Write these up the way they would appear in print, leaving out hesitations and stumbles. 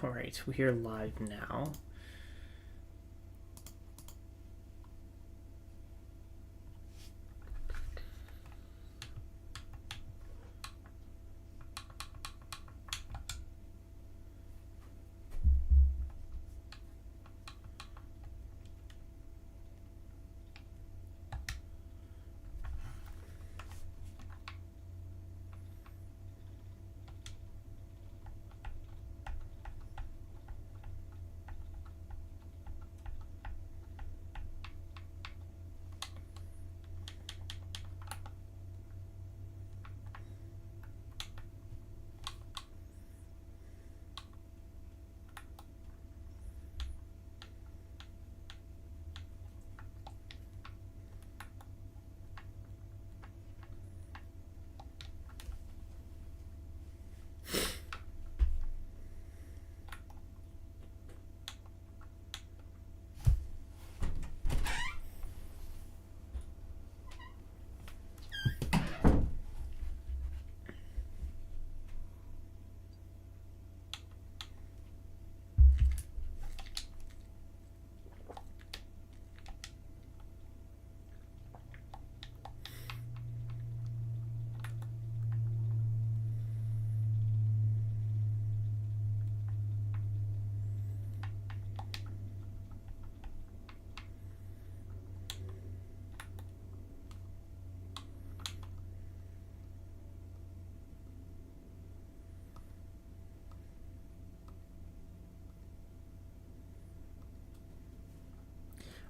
All right, we are live now.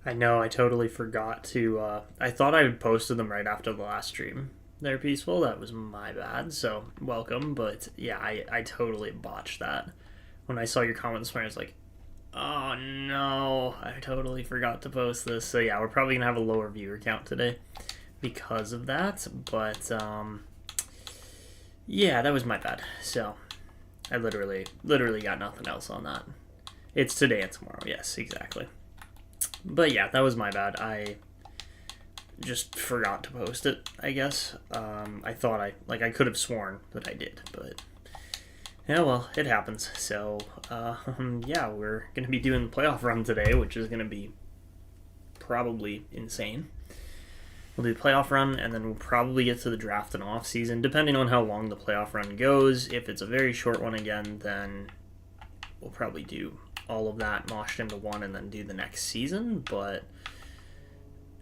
I know I totally forgot to. I thought I had posted them right after the last stream. They're peaceful. That was my bad. So welcome, but yeah, I totally botched that. When I saw your comments, I was like, oh no, I totally forgot to post this. So yeah, we're probably gonna have a lower viewer count today because of that. But yeah, that was my bad. So I literally got nothing else on that. It's today and tomorrow. Yes, exactly. But yeah, that was my bad. I just forgot to post it, I guess. I thought I could have sworn that I did, but yeah, well, it happens. So, yeah, we're going to be doing the playoff run today, which is going to be probably insane. We'll do the playoff run, and then we'll probably get to the draft and off season, depending on how long the playoff run goes. If it's a very short one again, then we'll probably do all of that moshed into one and then do the next season. But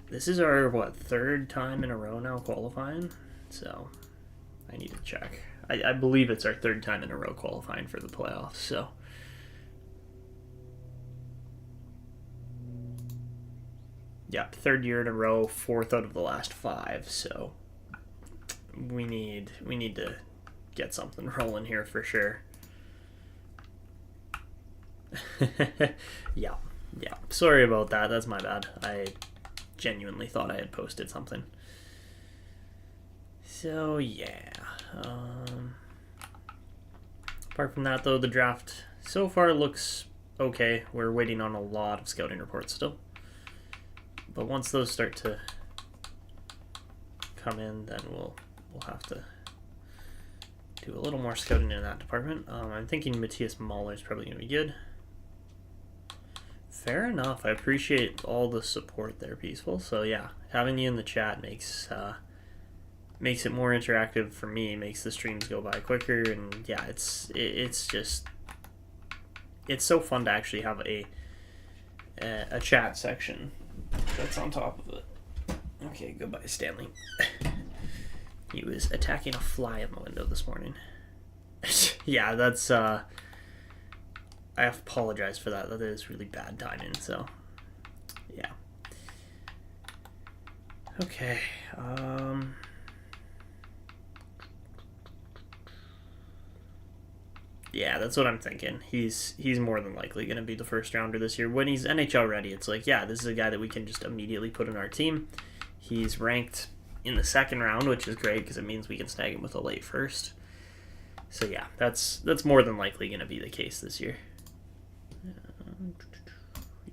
this is our third time in a row now qualifying, so I need to check. I believe it's our third time in a row qualifying for the playoffs. So yeah, third year in a row, fourth out of the last five. So we need to get something rolling here for sure. yeah. Sorry about that. That's my bad. I genuinely thought I had posted something. So yeah. Apart from that, though, the draft so far looks okay. We're waiting on a lot of scouting reports still. But once those start to come in, then we'll have to do a little more scouting in that department. I'm thinking Matthias Mahler is probably going to be good. Fair enough. I appreciate all the support there, Peaceful. So yeah, having you in the chat makes it more interactive for me. Makes the streams go by quicker, and yeah, it's so fun to actually have a chat section that's on top of it. Okay, goodbye, Stanley. He was attacking a fly in the window this morning. Yeah, that's I apologize for that. That is really bad timing, so yeah. Okay. Yeah, that's what I'm thinking. He's more than likely going to be the first rounder this year. When he's NHL ready, it's like, yeah, this is a guy that we can just immediately put in our team. He's ranked in the second round, which is great because it means we can snag him with a late first. So yeah, that's more than likely going to be the case this year.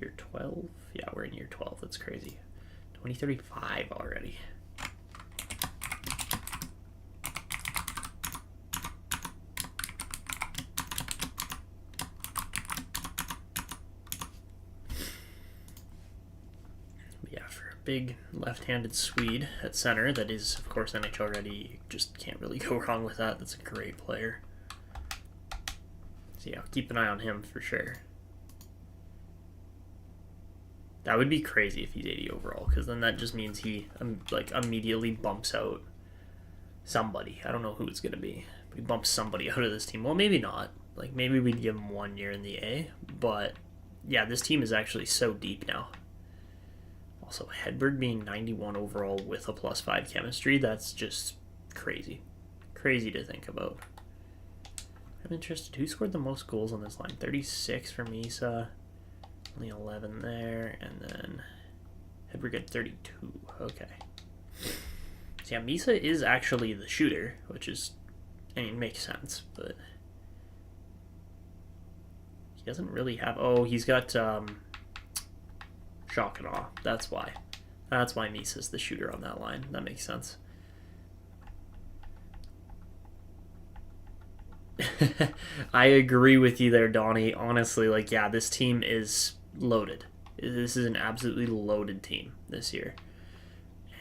Year 12? Yeah, we're in year 12. That's crazy. 2035 already. big left-handed Swede at center. That is, of course, NHL ready. You just can't really go wrong with that. That's a great player. So yeah, keep an eye on him for sure. That would be crazy if he's 80 overall, because then that just means he like immediately bumps out somebody. I don't know who it's gonna be, but he bumps somebody out of this team. Well, maybe not. Like maybe we'd give him 1 year in the A, but yeah, this team is actually so deep now. Also, Hedberg being 91 overall with a +5 chemistry, that's just crazy. Crazy to think about. I'm interested. Who scored the most goals on this line? 36 for Misa. Only 11 there. And then Hedberg at 32. Okay. So yeah, Misa is actually the shooter, which is, I mean, makes sense, but he doesn't really have... Oh, he's got shock and awe. That's why. That's why Misa's the shooter on that line. That makes sense. I agree with you there, Donnie. Honestly, like, yeah, this team is loaded. This is an absolutely loaded team this year.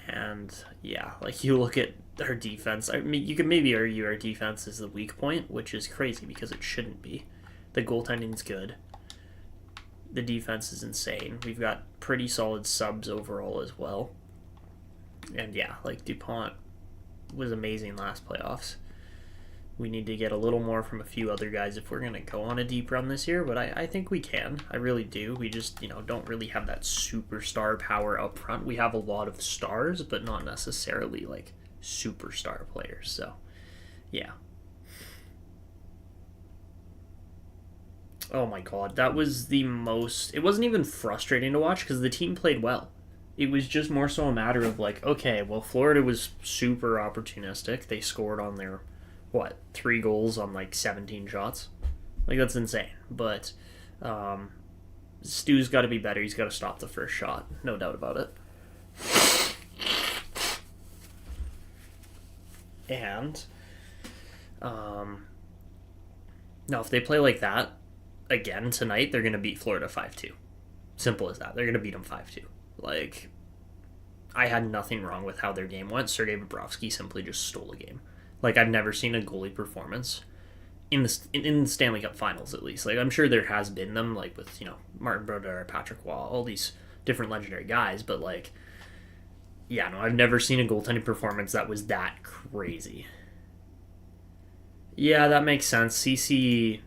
And, yeah, like, you look at our defense. I mean, you could maybe argue our defense is the weak point, which is crazy because it shouldn't be. The goaltending's good. The defense is insane. We've got pretty solid subs overall as well. And, yeah, like, DuPont was amazing last playoffs. We need to get a little more from a few other guys if we're going to go on a deep run this year, but I think we can. I really do. We just, don't really have that superstar power up front. We have a lot of stars, but not necessarily, like, superstar players. So, yeah. Oh my god, that was the most... It wasn't even frustrating to watch because the team played well. It was just more so a matter of, like, okay, well, Florida was super opportunistic. They scored on their... 3 goals on like 17 shots? Like, that's insane. But Stu's got to be better. He's got to stop the first shot. No doubt about it. And now if they play like that again tonight, they're going to beat Florida 5-2. Simple as that. They're going to beat them 5-2. Like, I had nothing wrong with how their game went. Sergei Bobrovsky simply just stole a game. Like, I've never seen a goalie performance in the Stanley Cup Finals, at least. Like, I'm sure there has been them, like, with, Martin Brodeur, Patrick Waugh, all these different legendary guys, but, like, yeah, no, I've never seen a goaltending performance that was that crazy. Yeah, that makes sense. CC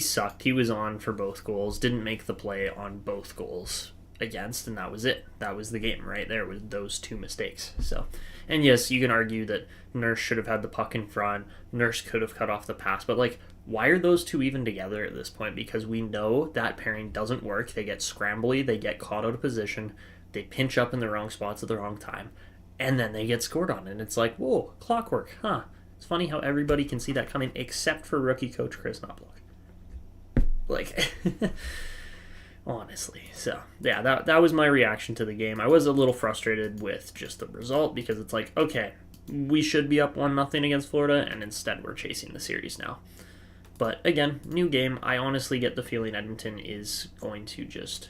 sucked. He was on for both goals, didn't make the play on both goals against, and that was it. That was the game right there with those 2 mistakes. So, and yes, you can argue that Nurse should have had the puck in front. Nurse could have cut off the pass, but like, why are those 2 even together at this point? Because we know that pairing doesn't work. They get scrambly, they get caught out of position, they pinch up in the wrong spots at the wrong time, and then they get scored on. And it's like, whoa, clockwork, huh? It's funny how everybody can see that coming except for rookie coach Chris Knobloch. Like, honestly. So, yeah, that was my reaction to the game. I was a little frustrated with just the result because it's like, okay, we should be up 1-0 against Florida, and instead we're chasing the series now. But, again, new game. I honestly get the feeling Edmonton is going to just...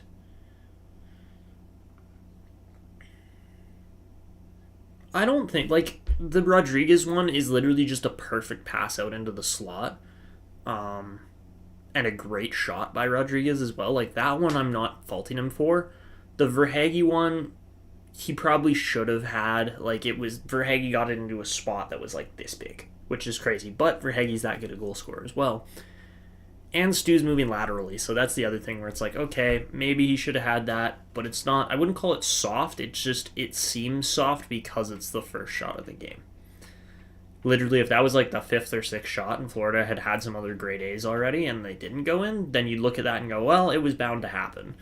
I don't think... Like, the Rodriguez one is literally just a perfect pass out into the slot. And a great shot by Rodriguez as well. Like, that one I'm not faulting him for. The Verhaeghe one, he probably should have had. Like, it was... Verhaeghe got it into a spot that was, like, this big, which is crazy. But Verhaeghe's that good a goal scorer as well. And Stu's moving laterally, so that's the other thing where it's like, okay, maybe he should have had that, but it's not... I wouldn't call it soft. It's just... It seems soft because it's the first shot of the game. Literally, if that was like the 5th or 6th shot and Florida had had some other grade A's already and they didn't go in, then you'd look at that and go, well, it was bound to happen.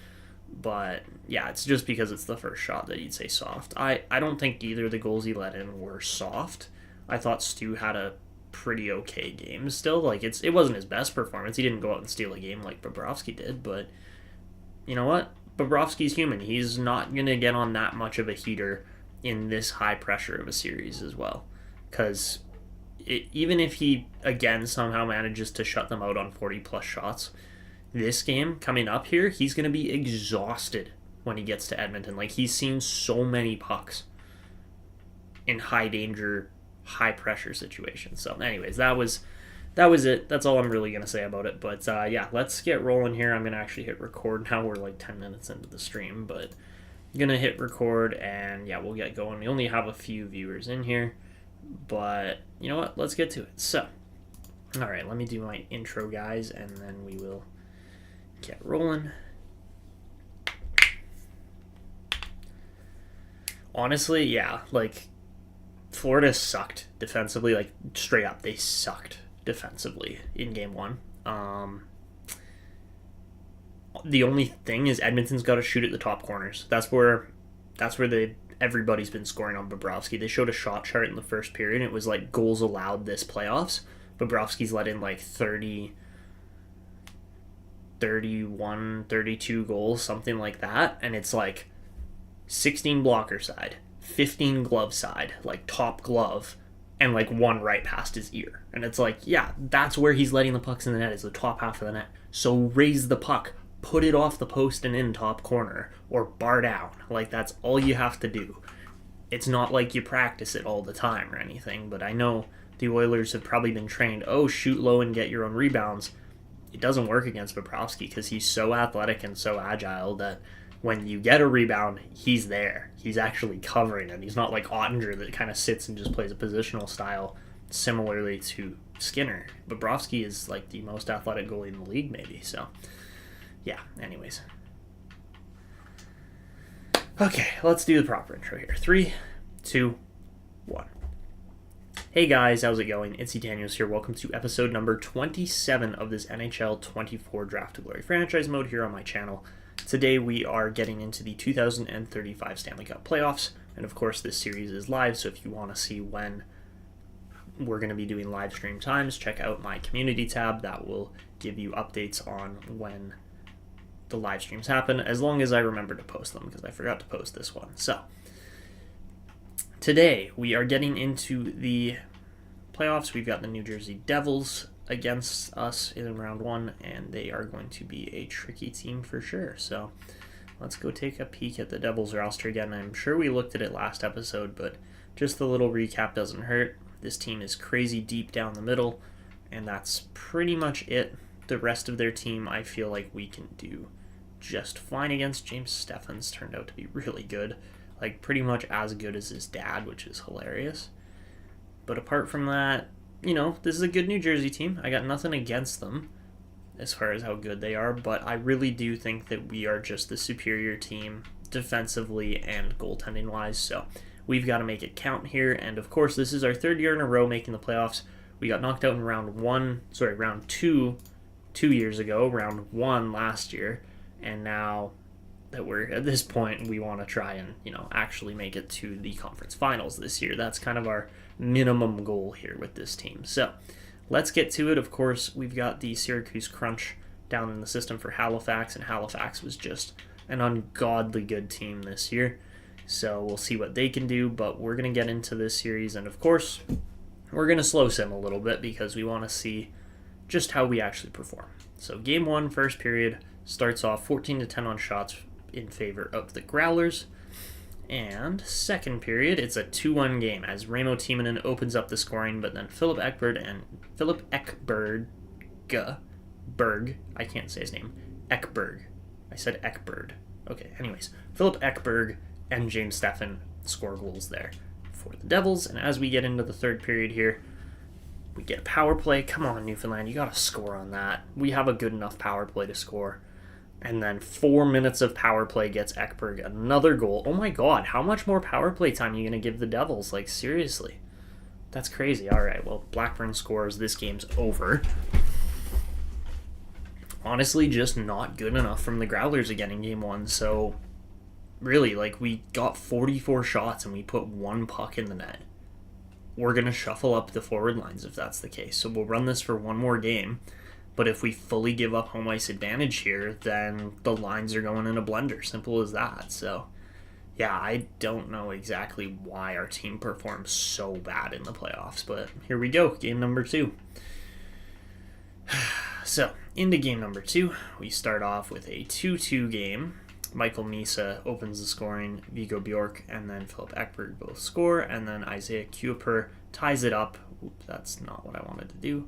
But, yeah, it's just because it's the first shot that you'd say soft. I don't think either of the goals he let in were soft. I thought Stu had a pretty okay game still. Like, it wasn't his best performance. He didn't go out and steal a game like Bobrovsky did, but you know what? Bobrovsky's human. He's not going to get on that much of a heater in this high pressure of a series as well. Because even if he, again, somehow manages to shut them out on 40-plus shots, this game coming up here, he's going to be exhausted when he gets to Edmonton. Like, he's seen so many pucks in high danger, high pressure situations. So anyways, that was it. That's all I'm really going to say about it. But yeah, let's get rolling here. I'm going to actually hit record now. We're like 10 minutes into the stream, but I'm going to hit record and yeah, we'll get going. We only have a few viewers in here, but you know what? Let's get to it. So, all right, let me do my intro, guys, and then we will get rolling. Honestly, yeah, like, Florida sucked defensively, like, straight up, they sucked defensively in game one. The only thing is Edmonton's got to shoot at the top corners. That's where everybody's been scoring on Bobrovsky. They showed a shot chart in the first period, and it was like goals allowed this playoffs. Bobrovsky's let in like 30, 31, 32 goals, something like that, and it's like 16 blocker side, 15 glove side, like top glove, and like one right past his ear. And it's like, yeah, that's where he's letting the pucks in the net, is the top half of the net. So raise the puck, put it off the post and in top corner, or bar down. Like, that's all you have to do. It's not like you practice it all the time or anything, but I know the Oilers have probably been trained, shoot low and get your own rebounds. It doesn't work against Bobrovsky because he's so athletic and so agile that when you get a rebound, he's there. He's actually covering it. He's not like Ottinger that kind of sits and just plays a positional style similarly to Skinner. Bobrovsky is like the most athletic goalie in the league, maybe. So, yeah, anyways. Okay, let's do the proper intro here. 3, 2, 1. Hey guys, how's it going? It's Daniels here. Welcome to episode number 27 of this NHL 24 Draft to Glory franchise mode here on my channel. Today we are getting into the 2035 Stanley Cup playoffs, and of course this series is live, so if you want to see when we're going to be doing live stream times, check out my community tab. That will give you updates on when the live streams happen, as long as I remember to post them, because I forgot to post this one. So today we are getting into the playoffs. We've got the New Jersey Devils against us in round one, and they are going to be a tricky team for sure. So let's go take a peek at the Devils roster again. I'm sure we looked at it last episode, but just the little recap doesn't hurt. This team is crazy deep down the middle, and that's pretty much it. The rest of their team, I feel like we can do just fine against. James Steffens turned out to be really good, like pretty much as good as his dad, which is hilarious. But apart from that, you know, this is a good New Jersey team. I got nothing against them as far as how good they are, but I really do think that we are just the superior team defensively and goaltending-wise, so we've got to make it count here. And of course, this is our third year in a row making the playoffs. We got knocked out in round 2 years ago, round 1 last year, and now that we're at this point, we want to try and, you know, actually make it to the conference finals this year. That's kind of our minimum goal here with this team. So let's get to it. Of course, we've got the Syracuse Crunch down in the system for Halifax, and Halifax was just an ungodly good team this year. So we'll see what they can do, but we're going to get into this series, and of course, we're going to slow sim a little bit because we want to see just how we actually perform. So game 1, first period, starts off 14-10 on shots in favor of the Growlers. And second period, it's a 2-1 game as Raimo Timonen opens up the scoring, but then Philip Ekberg, I can't say his name, Ekberg. I said Ekberg. Okay, anyways, Philip Ekberg and James Steffen score goals there for the Devils. And as we get into the third period here, we get a power play. Come on, Newfoundland, you got to score on that. We have a good enough power play to score. And then 4 minutes of power play gets Ekberg another goal. Oh my god, how much more power play time are you going to give the Devils? Like, seriously. That's crazy. Alright, well, Blackburn scores. This game's over. Honestly, just not good enough from the Growlers again in game 1. So, really, like, we got 44 shots and we put 1 puck in the net. We're going to shuffle up the forward lines if that's the case. So we'll run this for one more game. But if we fully give up home ice advantage here, then the lines are going in a blender. Simple as that. So, yeah, I don't know exactly why our team performs so bad in the playoffs. But here we go, game number 2. So, into game number 2, we start off with a 2-2 game. Michael Misa opens the scoring, Vigo Bjork and then Philip Ekberg both score, and then Isaiah Kuiper ties it up. Oops, that's not what I wanted to do.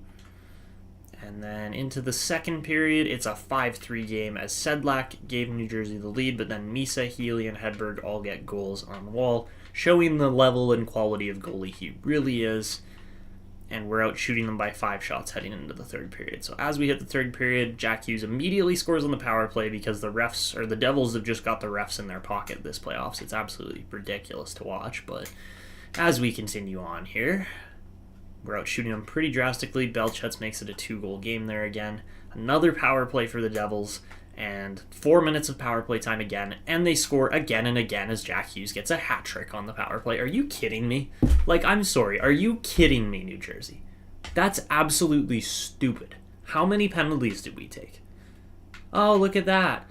And then into the second period, it's a 5-3 game as Sedlak gave New Jersey the lead, but then Misa, Healy, and Hedberg all get goals on the wall, showing the level and quality of goalie he really is. And we're out shooting them by 5 shots heading into the third period. So as we hit the third period, Jack Hughes immediately scores on the power play because the refs, or the Devils, have just got the refs in their pocket this playoffs. It's absolutely ridiculous to watch, but as we continue on here, we're out shooting them pretty drastically. Belchetz makes it a 2-goal game there again. Another power play for the Devils, and 4 minutes of power play time again, and they score again and again as Jack Hughes gets a hat trick on the power play. Are you kidding me? Like, I'm sorry. Are you kidding me, New Jersey? That's absolutely stupid. How many penalties did we take? Oh, look at that.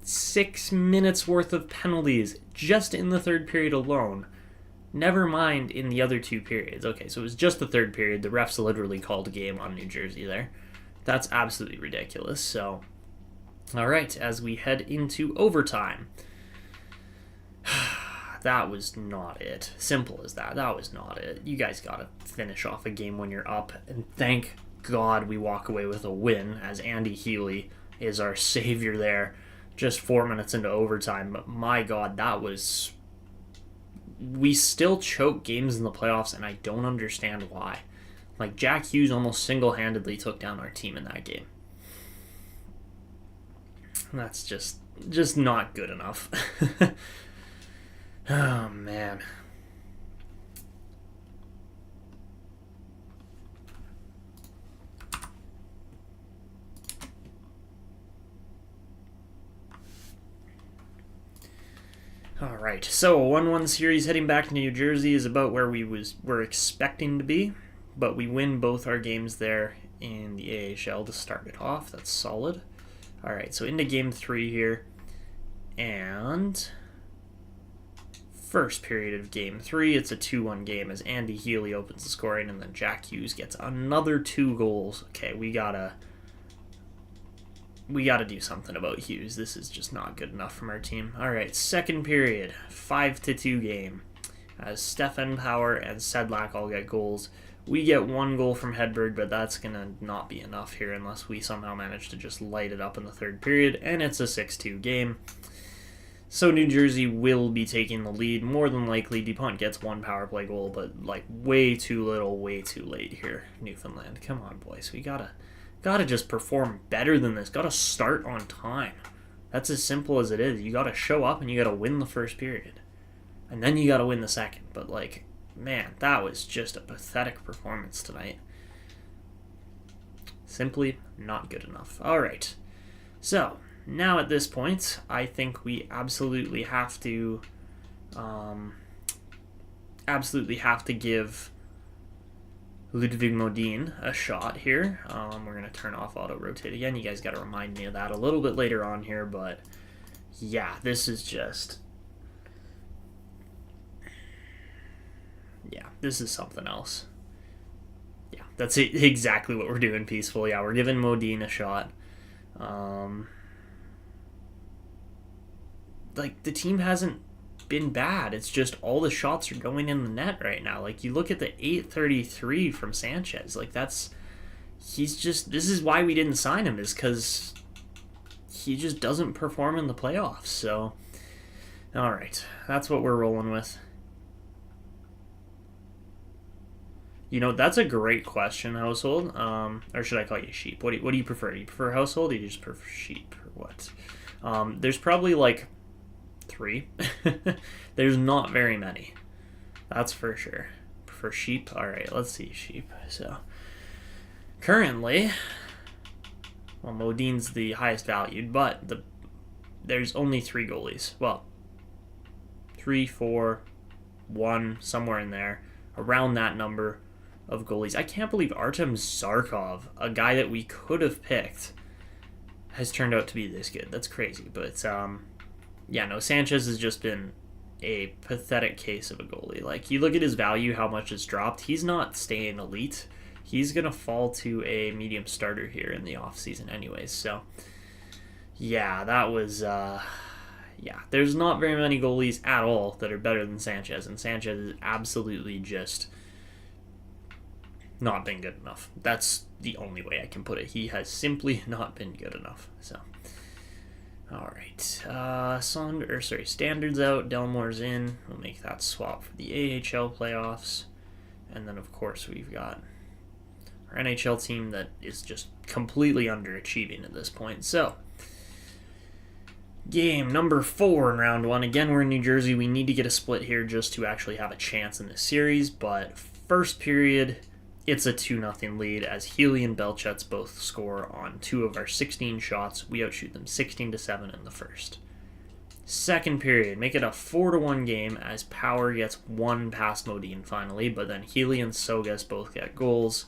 6 minutes worth of penalties just in the third period alone. Never mind in the other 2 periods. Okay, so it was just the third period. The refs literally called a game on New Jersey there. That's absolutely ridiculous. So, all right, as we head into overtime. That was not it. Simple as that. That was not it. You guys got to finish off a game when you're up. And thank God we walk away with a win, as Andy Healy is our savior there just 4 minutes into overtime. But my God, that was... We still choke games in the playoffs, and I don't understand why. Like, Jack Hughes almost single-handedly took down our team in that game. That's just not good enough. Oh, man. All right, so a 1-1 series heading back to New Jersey is about where we're expecting to be, but we win both our games there in the AHL to start it off. That's solid. All right, so into Game 3 here, and first period of Game 3, it's a 2-1 game as Andy Healy opens the scoring, and then Jack Hughes gets another 2 goals. Okay, we gotta do something about Hughes. This is just not good enough from our team. All right, second period, 5-2 game. As Stefan Power and Sedlak all get goals. We get 1 goal from Hedberg, but that's going to not be enough here unless we somehow manage to just light it up in the third period, and it's a 6-2 game. So New Jersey will be taking the lead. More than likely, DuPont gets 1 power play goal, but like way too little, way too late here, Newfoundland. Come on, boys. We gotta just perform better than this. Gotta start on time. That's as simple as it is. You gotta show up and you gotta win the first period. And then you gotta win the second. But like, man, that was just a pathetic performance tonight. Simply not good enough. Alright. So, now at this point, I think we absolutely have to give Ludwig Modin a shot here. We're going to turn off auto-rotate again. You guys got to remind me of that a little bit later on here, but yeah, this is just... Yeah, this is something else. Yeah, that's exactly what we're doing, Peaceful. Yeah, we're giving Modin a shot. Like, the team hasn't been bad. It's just all the shots are going in the net right now. Like, you look at the 833 from Sanchez. Like, this is why we didn't sign him, is because he just doesn't perform in the playoffs. So, all right, that's what we're rolling with. You know, that's a great question, Household. Or should I call you Sheep? What do you prefer? Do you prefer Household, or do you just prefer Sheep, or what? There's probably like 3. There's not very many. That's for sure. For Sheep? Alright, let's see Sheep. So, currently, well, Modin's the highest valued, but there's only 3 goalies. Well, 3, 4, 1, somewhere in there. Around that number of goalies. I can't believe Artem Zarkov, a guy that we could have picked, has turned out to be this good. That's crazy. But, yeah, no, Sanchez has just been a pathetic case of a goalie. Like, you look at his value, how much it's dropped. He's not staying elite. He's going to fall to a medium starter here in the offseason anyways. So, Yeah, that was. Yeah, there's not very many goalies at all that are better than Sanchez, and Sanchez is absolutely just not been good enough. That's the only way I can put it. He has simply not been good enough. So, all right, standards out. Delmore's in. We'll make that swap for the AHL playoffs, and then of course we've got our NHL team that is just completely underachieving at this point. So, game number 4 in round 1. Again, we're in New Jersey. We need to get a split here just to actually have a chance in this series. But first period, it's a 2-0 lead as Healy and Belchetz both score on 2 of our 16 shots. We outshoot them 16-7 in the first. Second period, make it a 4-1 game as Power gets 1 past Modine finally, but then Healy and Sogas both get goals.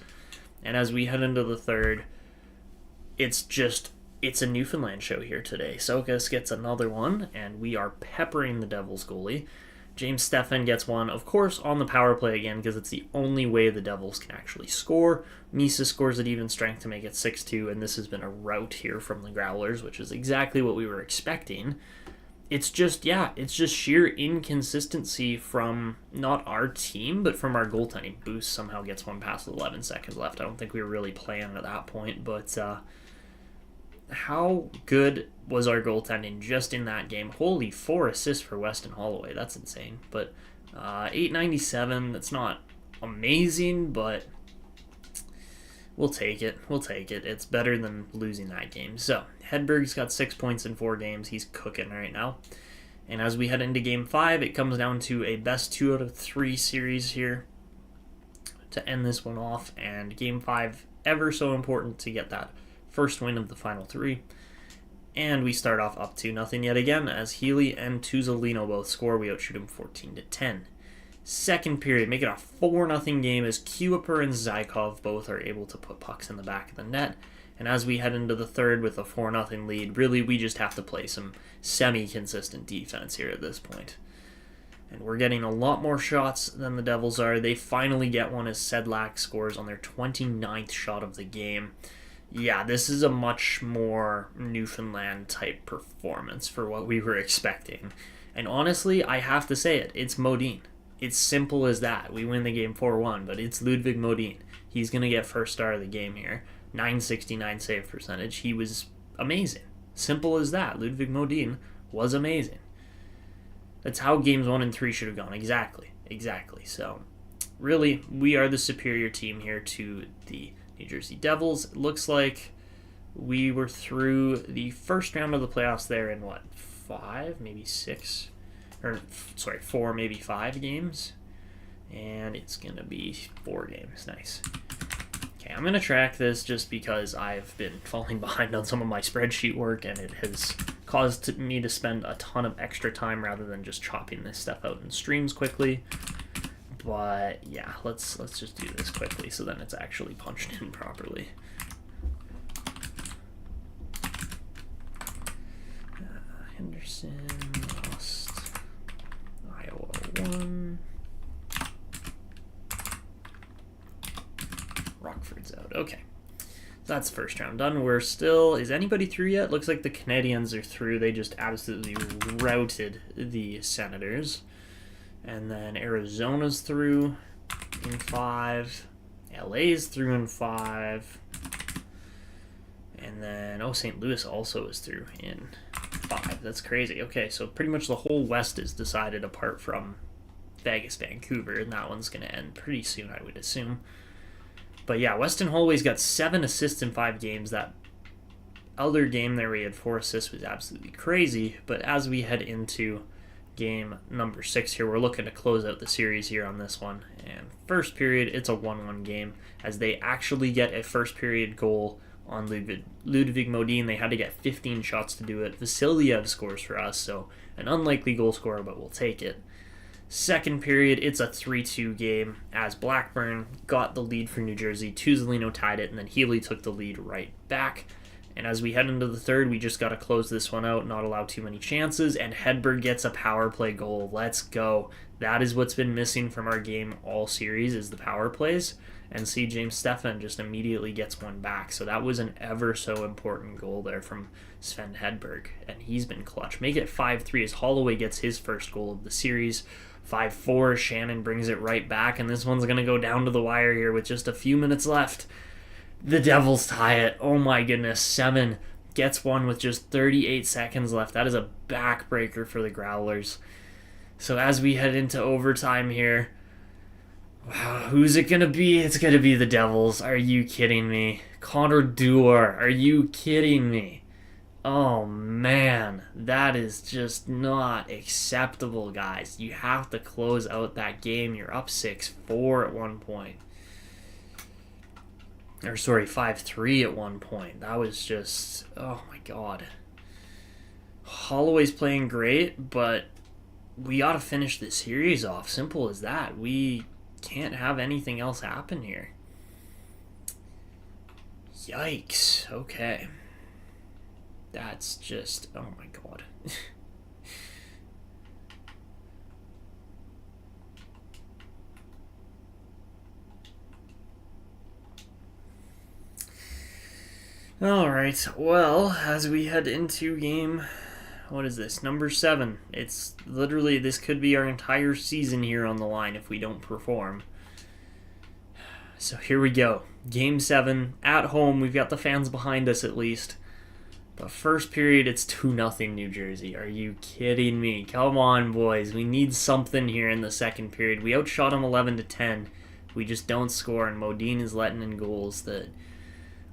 And as we head into the third, it's a Newfoundland show here today. Sogas gets another one, and we are peppering the Devils goalie. James Stefan gets one, of course, on the power play again, because it's the only way the Devils can actually score. Misa scores at even strength to make it 6-2, and this has been a rout here from the Growlers, which is exactly what we were expecting. It's just sheer inconsistency from not our team, but from our goaltending. Boost somehow gets one past with 11 seconds left. I don't think we were really playing at that point, but how good was our goaltending just in that game? Holy, 4 assists for Weston Holloway. That's insane. But 897, that's not amazing, but we'll take it. It's better than losing that game. So, Hedberg's got 6 points in 4 games. He's cooking right now. And as we head into Game 5, it comes down to a best 2 out of 3 series here to end this one off. And Game 5, ever so important to get that first win of the final 3. And we start off up 2-0 yet again as Healy and Tuzolino both score. We outshoot him 14-10. Second period, make it a 4-0 game as Kuiper and Zykov both are able to put pucks in the back of the net. And as we head into the third with a 4-0 lead, really we just have to play some semi-consistent defense here at this point. And we're getting a lot more shots than the Devils are. They finally get one as Sedlak scores on their 29th shot of the game. Yeah, this is a much more Newfoundland-type performance for what we were expecting. And honestly, I have to say it, it's Modine. It's simple as that. We win the game 4-1, but it's Ludwig Modine. He's going to get first star of the game here. 969 save percentage. He was amazing. Simple as that. Ludwig Modine was amazing. That's how games 1 and 3 should have gone. Exactly. So, really, we are the superior team here to the New Jersey Devils. It looks like we were through the first round of the playoffs there in 5, maybe 6, or 4, maybe 5 games, and it's gonna be 4 games. Nice. Okay, I'm gonna track this just because I've been falling behind on some of my spreadsheet work, and it has caused me to spend a ton of extra time rather than just chopping this stuff out in streams quickly. But yeah, let's just do this quickly so then it's actually punched in properly. Henderson lost. Iowa 1. Rockford's out. Okay. So that's first round done. We're still... Is anybody through yet? Looks like the Canadians are through. They just absolutely routed the Senators. And then Arizona's through in 5. LA's through in 5. And then, St. Louis also is through in 5. That's crazy. Okay, so pretty much the whole West is decided apart from Vegas, Vancouver, and that one's going to end pretty soon, I would assume. But yeah, Weston Holloway's got 7 assists in 5 games. That other game there where he had 4 assists was absolutely crazy. But as we head into game number 6 here, we're looking to close out the series here on this one. And first period, it's a 1-1 game as they actually get a first period goal on Ludwig Modine. They had to get 15 shots to do it. Vasiliev scores for us, so an unlikely goal scorer, but we'll take it. Second period, it's a 3-2 game as Blackburn got the lead for New Jersey. Tuzolino tied it, and then Healy took the lead right back. And as we head into the third, we just got to close this one out, not allow too many chances, and Hedberg gets a power play goal. Let's go. That is what's been missing from our game all series is the power plays. and see James Stefan just immediately gets one back. So that was an ever so important goal there from Sven Hedberg, and he's been clutch. Make it 5-3 as Holloway gets his first goal of the series. 5-4, Shannon brings it right back, and this one's going to go down to the wire here with just a few minutes left. The Devils tie it. Oh my goodness, 7 gets one with just 38 seconds left. That is a backbreaker for the Growlers. So as we head into overtime here, wow, who's it going to be? It's going to be the Devils. Are you kidding me? Connor Dewar, are you kidding me? Oh man, that is just not acceptable, guys. You have to close out that game. You're up 6-4 at one point. Or sorry, 5-3 at one point. That was just, oh my god. Holloway's playing great, but we got to finish this series off. Simple as that. We can't have anything else happen here. Yikes. Okay. That's just, oh my god. Alright, well, as we head into game, what is this, number 7. It's literally, this could be our entire season here on the line if we don't perform. So here we go. Game 7, at home. We've got the fans behind us at least. But first period, it's 2-0 New Jersey. Are you kidding me? Come on, boys. We need something here in the second period. We outshot them 11-10. We just don't score, and Modine is letting in goals that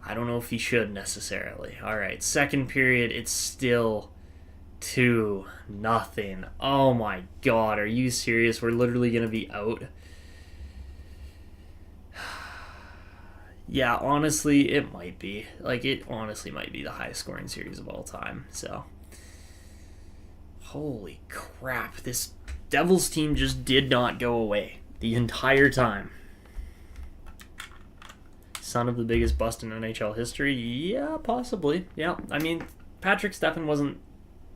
I don't know if he should necessarily. All right, second period, it's still 2-0. Oh my god, are you serious? We're literally going to be out. Yeah, honestly, it might be. Like, it honestly might be the highest scoring series of all time. So, holy crap. This Devils team just did not go away the entire time. Son of the biggest bust in NHL history? Yeah, possibly. Yeah, I mean, Patrick Stefan wasn't,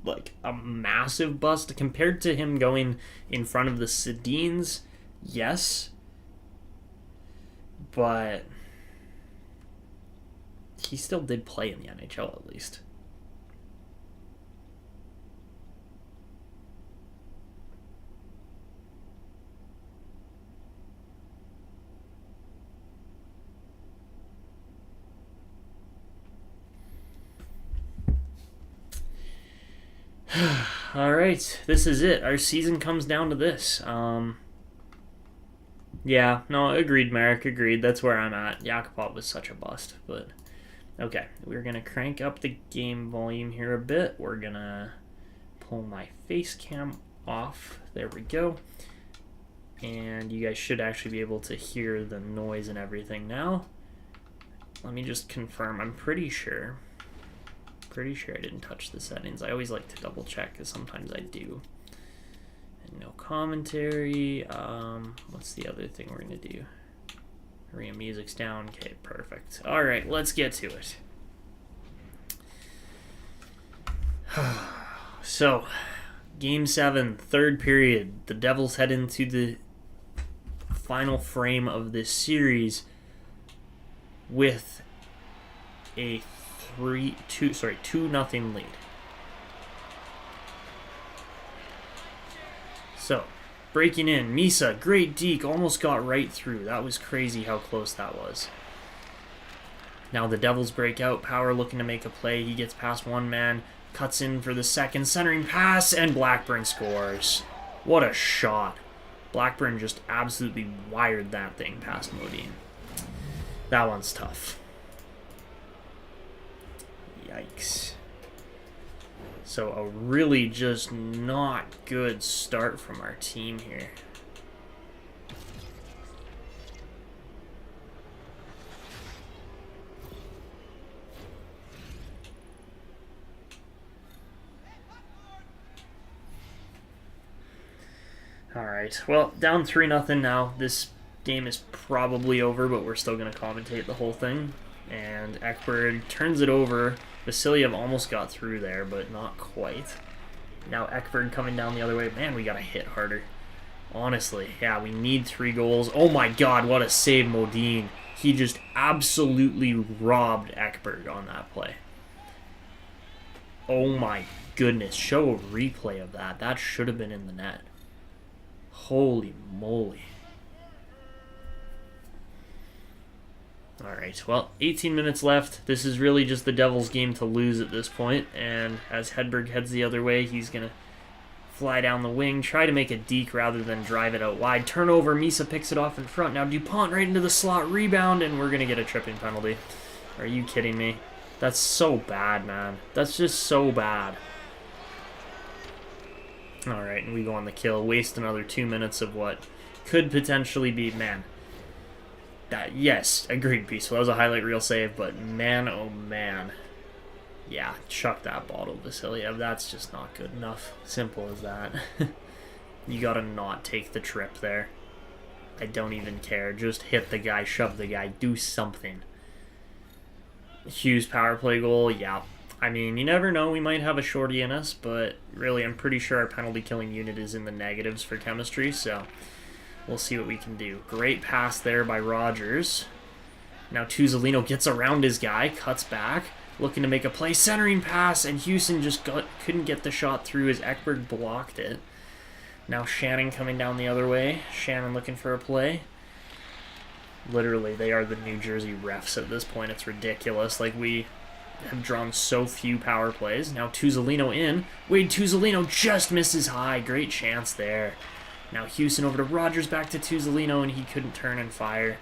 like, a massive bust. Compared to him going in front of the Sedins, yes. But he still did play in the NHL at least. All right, this is it. Our season comes down to this. Yeah, no, agreed, Merrick, agreed. That's where I'm at. Yakupov was such a bust, but okay. We're going to crank up the game volume here a bit. We're going to pull my face cam off. There we go. And you guys should actually be able to hear the noise and everything now. Let me just confirm. I'm pretty sure I didn't touch the settings. I always like to double check because sometimes I do. And no commentary. What's the other thing we're going to do? Arena music's down. Okay, perfect. All right, let's get to it. So, Game 7, third period. The Devils head into the final frame of this series with a 2-0 lead. So, breaking in, Misa, great deke, almost got right through. That was crazy how close that was. Now the Devils break out, Power looking to make a play. He gets past one man, cuts in for the second, centering pass, and Blackburn scores. What a shot. Blackburn just absolutely wired that thing past Modine. That one's tough. Yikes. So a really just not good start from our team here. Alright, well, down 3-0 now. This game is probably over, but we're still going to commentate the whole thing. And Ekberg turns it over. Vasilyev almost got through there, but not quite. Now Ekberg coming down the other way. Man, we got to hit harder. Honestly, yeah, we need 3 goals. Oh my god, what a save, Modine. He just absolutely robbed Ekberg on that play. Oh my goodness, show a replay of that. That should have been in the net. Holy moly. Alright, well, 18 minutes left. This is really just the Devils' game to lose at this point. And as Hedberg heads the other way, he's going to fly down the wing, try to make a deke rather than drive it out wide. Turnover, Misa picks it off in front. Now Dupont right into the slot, rebound, and we're going to get a tripping penalty. Are you kidding me? That's so bad, man. That's just so bad. Alright, and we go on the kill. Waste another 2 minutes of what could potentially be, man. Yes, agreed, Peaceful. That was a highlight reel save, but man, oh man. Yeah, chuck that bottle, Vasiliev. That's just not good enough. Simple as that. You gotta not take the trip there. I don't even care. Just hit the guy, shove the guy, do something. Hughes power play goal, yeah. I mean, you never know. We might have a shorty in us, but really, I'm pretty sure our penalty killing unit is in the negatives for chemistry, so we'll see what we can do. Great pass there by Rogers. Now Tuzolino gets around his guy, cuts back, looking to make a play. Centering pass, and Houston just couldn't get the shot through as Ekberg blocked it. Now Shannon coming down the other way. Shannon looking for a play. Literally, they are the New Jersey refs at this point. It's ridiculous. Like, we have drawn so few power plays. Now Tuzolino in. Wade Tuzolino just misses high. Great chance there. Now Houston over to Rogers, back to Tuzolino, and he couldn't turn and fire.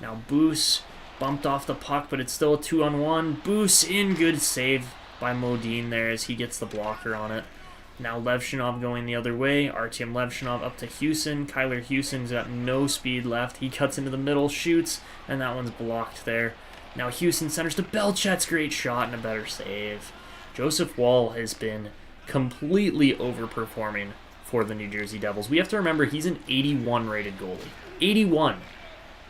Now Boos bumped off the puck, but it's still a 2-on-1. Boos in, good save by Modine there as he gets the blocker on it. Now Levshinov going the other way. Artyom Levshinov up to Houston. Kyler Houston's got no speed left. He cuts into the middle, shoots, and that one's blocked there. Now Houston centers to Belchet's, great shot and a better save. Joseph Wall has been completely overperforming for the New Jersey Devils. We have to remember he's an 81 rated goalie. 81.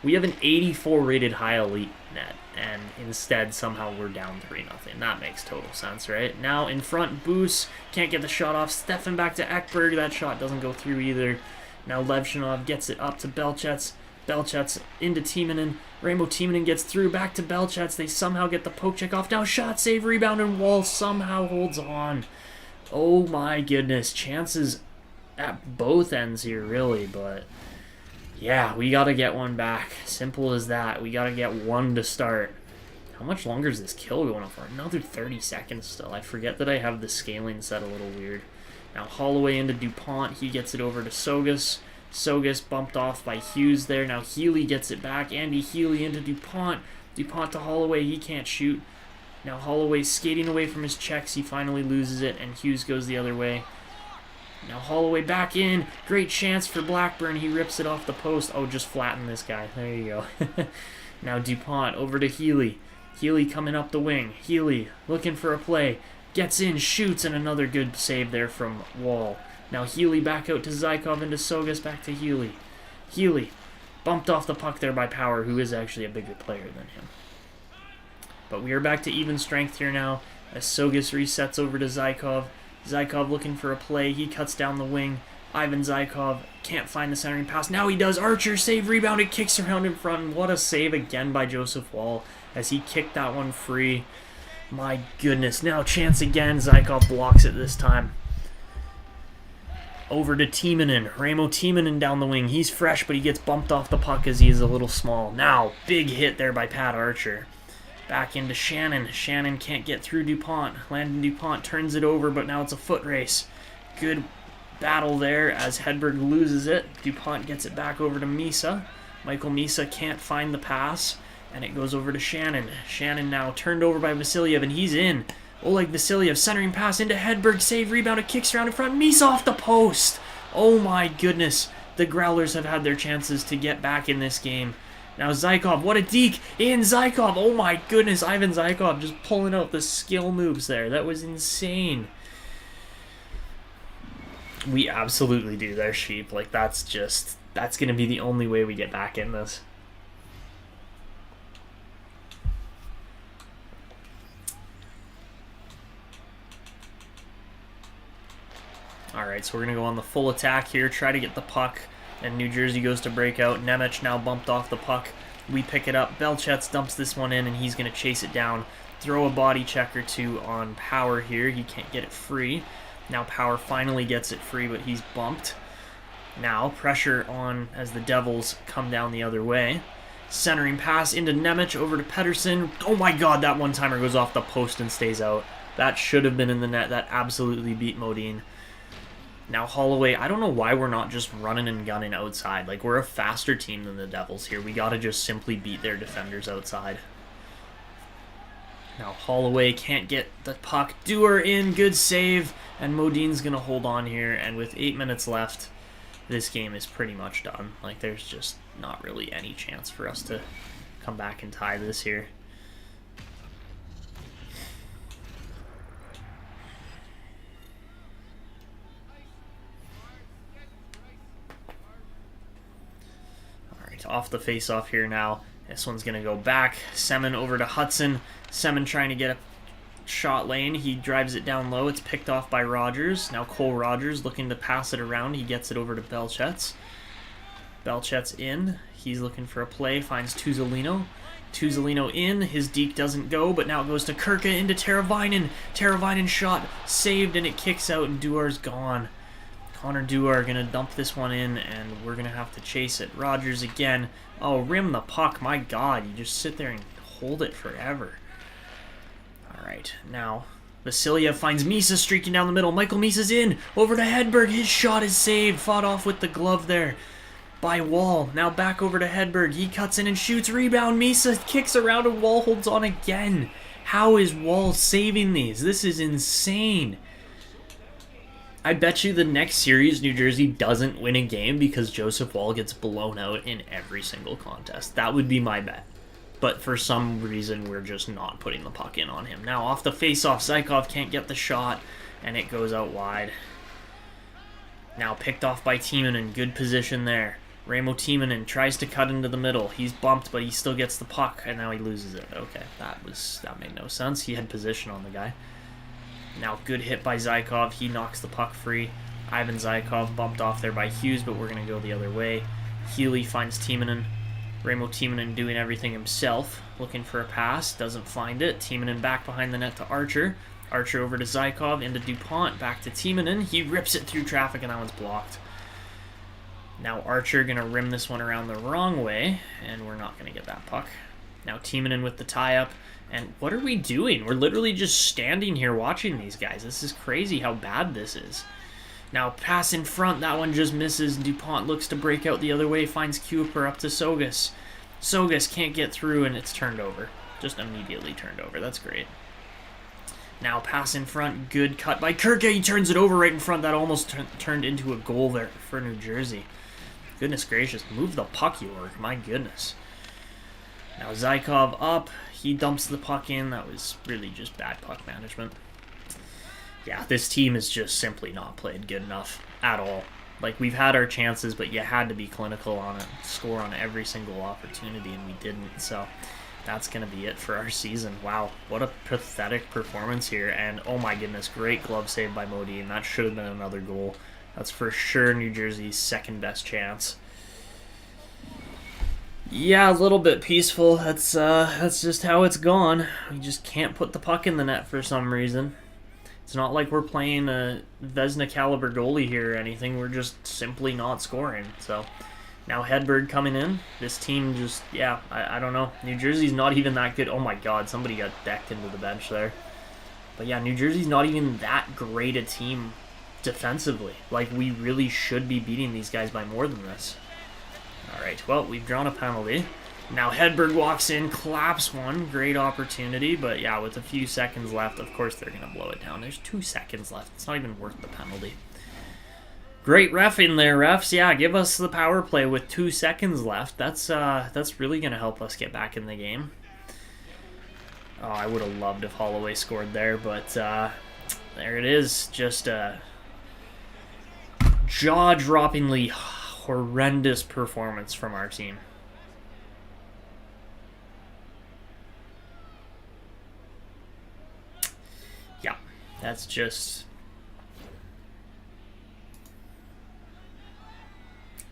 We have an 84 rated high elite net, and instead somehow we're down 3-0. That makes total sense, right? Now in front, Boos can't get the shot off. Stefan back to Ekberg. That shot doesn't go through either. Now Levshinov gets it up to Belchet's. Belchet's into Timonen. Rainbow Timonen gets through back to Belchet's. They somehow get the poke check off. Now shot, save, rebound, and Wall somehow holds on. Oh my goodness. Chances at both ends here, really, but yeah, we gotta get one back. Simple as that. We gotta get one to start. How much longer is this kill going on for? Another 30 seconds still. I forget that I have the scaling set a little weird. Now Holloway into Dupont. He gets it over to Sogas. Sogas bumped off by Hughes there. Now Healy gets it back. Andy Healy into Dupont. Dupont to Holloway. He can't shoot. Now Holloway skating away from his checks. He finally loses it, and Hughes goes the other way. Now Holloway back in. Great chance for Blackburn. He rips it off the post. Oh, just flatten this guy. There you go. Now Dupont over to Healy. Healy coming up the wing. Healy looking for a play. Gets in, shoots, and another good save there from Wall. Now Healy back out to Zykov into Sogas, back to Healy. Healy bumped off the puck there by Power, who is actually a bigger player than him. But we are back to even strength here now as Sogas resets over to Zykov. Zykov looking for a play. He cuts down the wing. Ivan Zykov can't find the centering pass. Now he does. Archer save, rebound. It kicks around in front. And what a save again by Joseph Wall as he kicked that one free. My goodness. Now chance again. Zykov blocks it this time. Over to Timonen. Raimo Timonen down the wing. He's fresh, but he gets bumped off the puck as he is a little small. Now, big hit there by Pat Archer. Back into Shannon. Shannon can't get through Dupont. Landon Dupont turns it over, but now it's a foot race. Good battle there as Hedberg loses it. Dupont gets it back over to Misa. Michael Misa can't find the pass, and it goes over to Shannon. Shannon now turned over by Vasiliev, and he's in. Oleg Vasiliev centering pass into Hedberg. Save, rebound. It kicks around in front. Misa off the post. Oh my goodness. The Growlers have had their chances to get back in this game. Now Zykov, what a deke in Zykov. Oh my goodness, Ivan Zykov just pulling out the skill moves there. That was insane. We absolutely do their sheep. Like, that's going to be the only way we get back in this. Alright, so we're going to go on the full attack here, try to get the puck And New Jersey goes to break out. Nemec now bumped off the puck. We pick it up. Belchetz dumps this one in, and he's going to chase it down. Throw a body check or two on Power here. He can't get it free. Now Power finally gets it free, but he's bumped. Now pressure on as the Devils come down the other way. Centering pass into Nemec over to Pettersson. Oh my god, that one-timer goes off the post and stays out. That should have been in the net. That absolutely beat Modine. Now Holloway, I don't know why we're not just running and gunning outside. Like, we're a faster team than the Devils here. We gotta just simply beat their defenders outside. Now Holloway can't get the puck. Dewar in, good save. And Modine's gonna hold on here. And with 8 minutes left, this game is pretty much done. Like, there's just not really any chance for us to come back and tie this here. Alright, off the face-off here now. This one's going to go back. Semin over to Hudson. Semin trying to get a shot lane. He drives it down low. It's picked off by Rogers. Now Cole Rogers looking to pass it around. He gets it over to Belchetz. Belchetz in. He's looking for a play. Finds Tuzolino. Tuzolino in. His deke doesn't go, but now it goes to Kirka into Teravainen. Teravainen shot saved, and it kicks out, and Duar's gone. Connor Dewar going to dump this one in, and we're going to have to chase it. Rogers again. Oh, rim the puck. My god, you just sit there and hold it forever. Alright, now Vasiliev finds Misa streaking down the middle. Michael Misa's in. Over to Hedberg. His shot is saved. Fought off with the glove there by Wall. Now back over to Hedberg. He cuts in and shoots. Rebound. Misa kicks around and Wall holds on again. How is Wall saving these? This is insane. I bet you the next series New Jersey doesn't win a game because Joseph Wall gets blown out in every single contest. That would be my bet. But for some reason, we're just not putting the puck in on him. Now, off the face-off, Zykov can't get the shot, and it goes out wide. Now picked off by Timonen. Good position there. Raimo Timonen tries to cut into the middle. He's bumped, but he still gets the puck, and now he loses it. Okay, that made no sense. He had position on the guy. Now, good hit by Zykov. He knocks the puck free. Ivan Zykov bumped off there by Hughes, but we're going to go the other way. Healy finds Timonen. Raimo Timonen doing everything himself. Looking for a pass. Doesn't find it. Timonen back behind the net to Archer. Archer over to Zykov. Into DuPont. Back to Timonen. He rips it through traffic, and that one's blocked. Now Archer going to rim this one around the wrong way, and we're not going to get that puck. Now Timonen with the tie-up. And what are we doing? We're literally just standing here watching these guys. This is crazy how bad this is. Now, pass in front. That one just misses. DuPont looks to break out the other way. Finds Kuiper up to Sogas. Sogas can't get through, and it's turned over. Just immediately turned over. That's great. Now, pass in front. Good cut by Kirka. He turns it over right in front. That almost turned into a goal there for New Jersey. Goodness gracious. Move the puck, York. My goodness. Now, Zykov up. He dumps the puck in. That was really just bad puck management. Yeah, this team has just simply not played good enough at all. Like, we've had our chances, but you had to be clinical on it, score on every single opportunity, and we didn't. So that's going to be it for our season. Wow, what a pathetic performance here. And, oh my goodness, great glove save by Modine. That should have been another goal. That's for sure New Jersey's second best chance. Yeah, a little bit peaceful. That's just how it's gone. We just can't put the puck in the net for some reason. It's not like we're playing a Vezina caliber goalie here or anything. We're just simply not scoring. So now Hedberg coming in. This team just, yeah, I don't know. New Jersey's not even that good. Oh my god, somebody got decked into the bench there. But yeah, New Jersey's not even that great a team defensively. Like, we really should be beating these guys by more than this. Alright, well, we've drawn a penalty. Now Hedberg walks in, claps one. Great opportunity, but yeah, with a few seconds left, of course they're going to blow it down. There's 2 seconds left. It's not even worth the penalty. Great reffing there, refs. Yeah, give us the power play with 2 seconds left. That's really going to help us get back in the game. Oh, I would have loved if Holloway scored there, but there it is. Just a jaw-droppingly horrendous performance from our team. Yeah, that's just...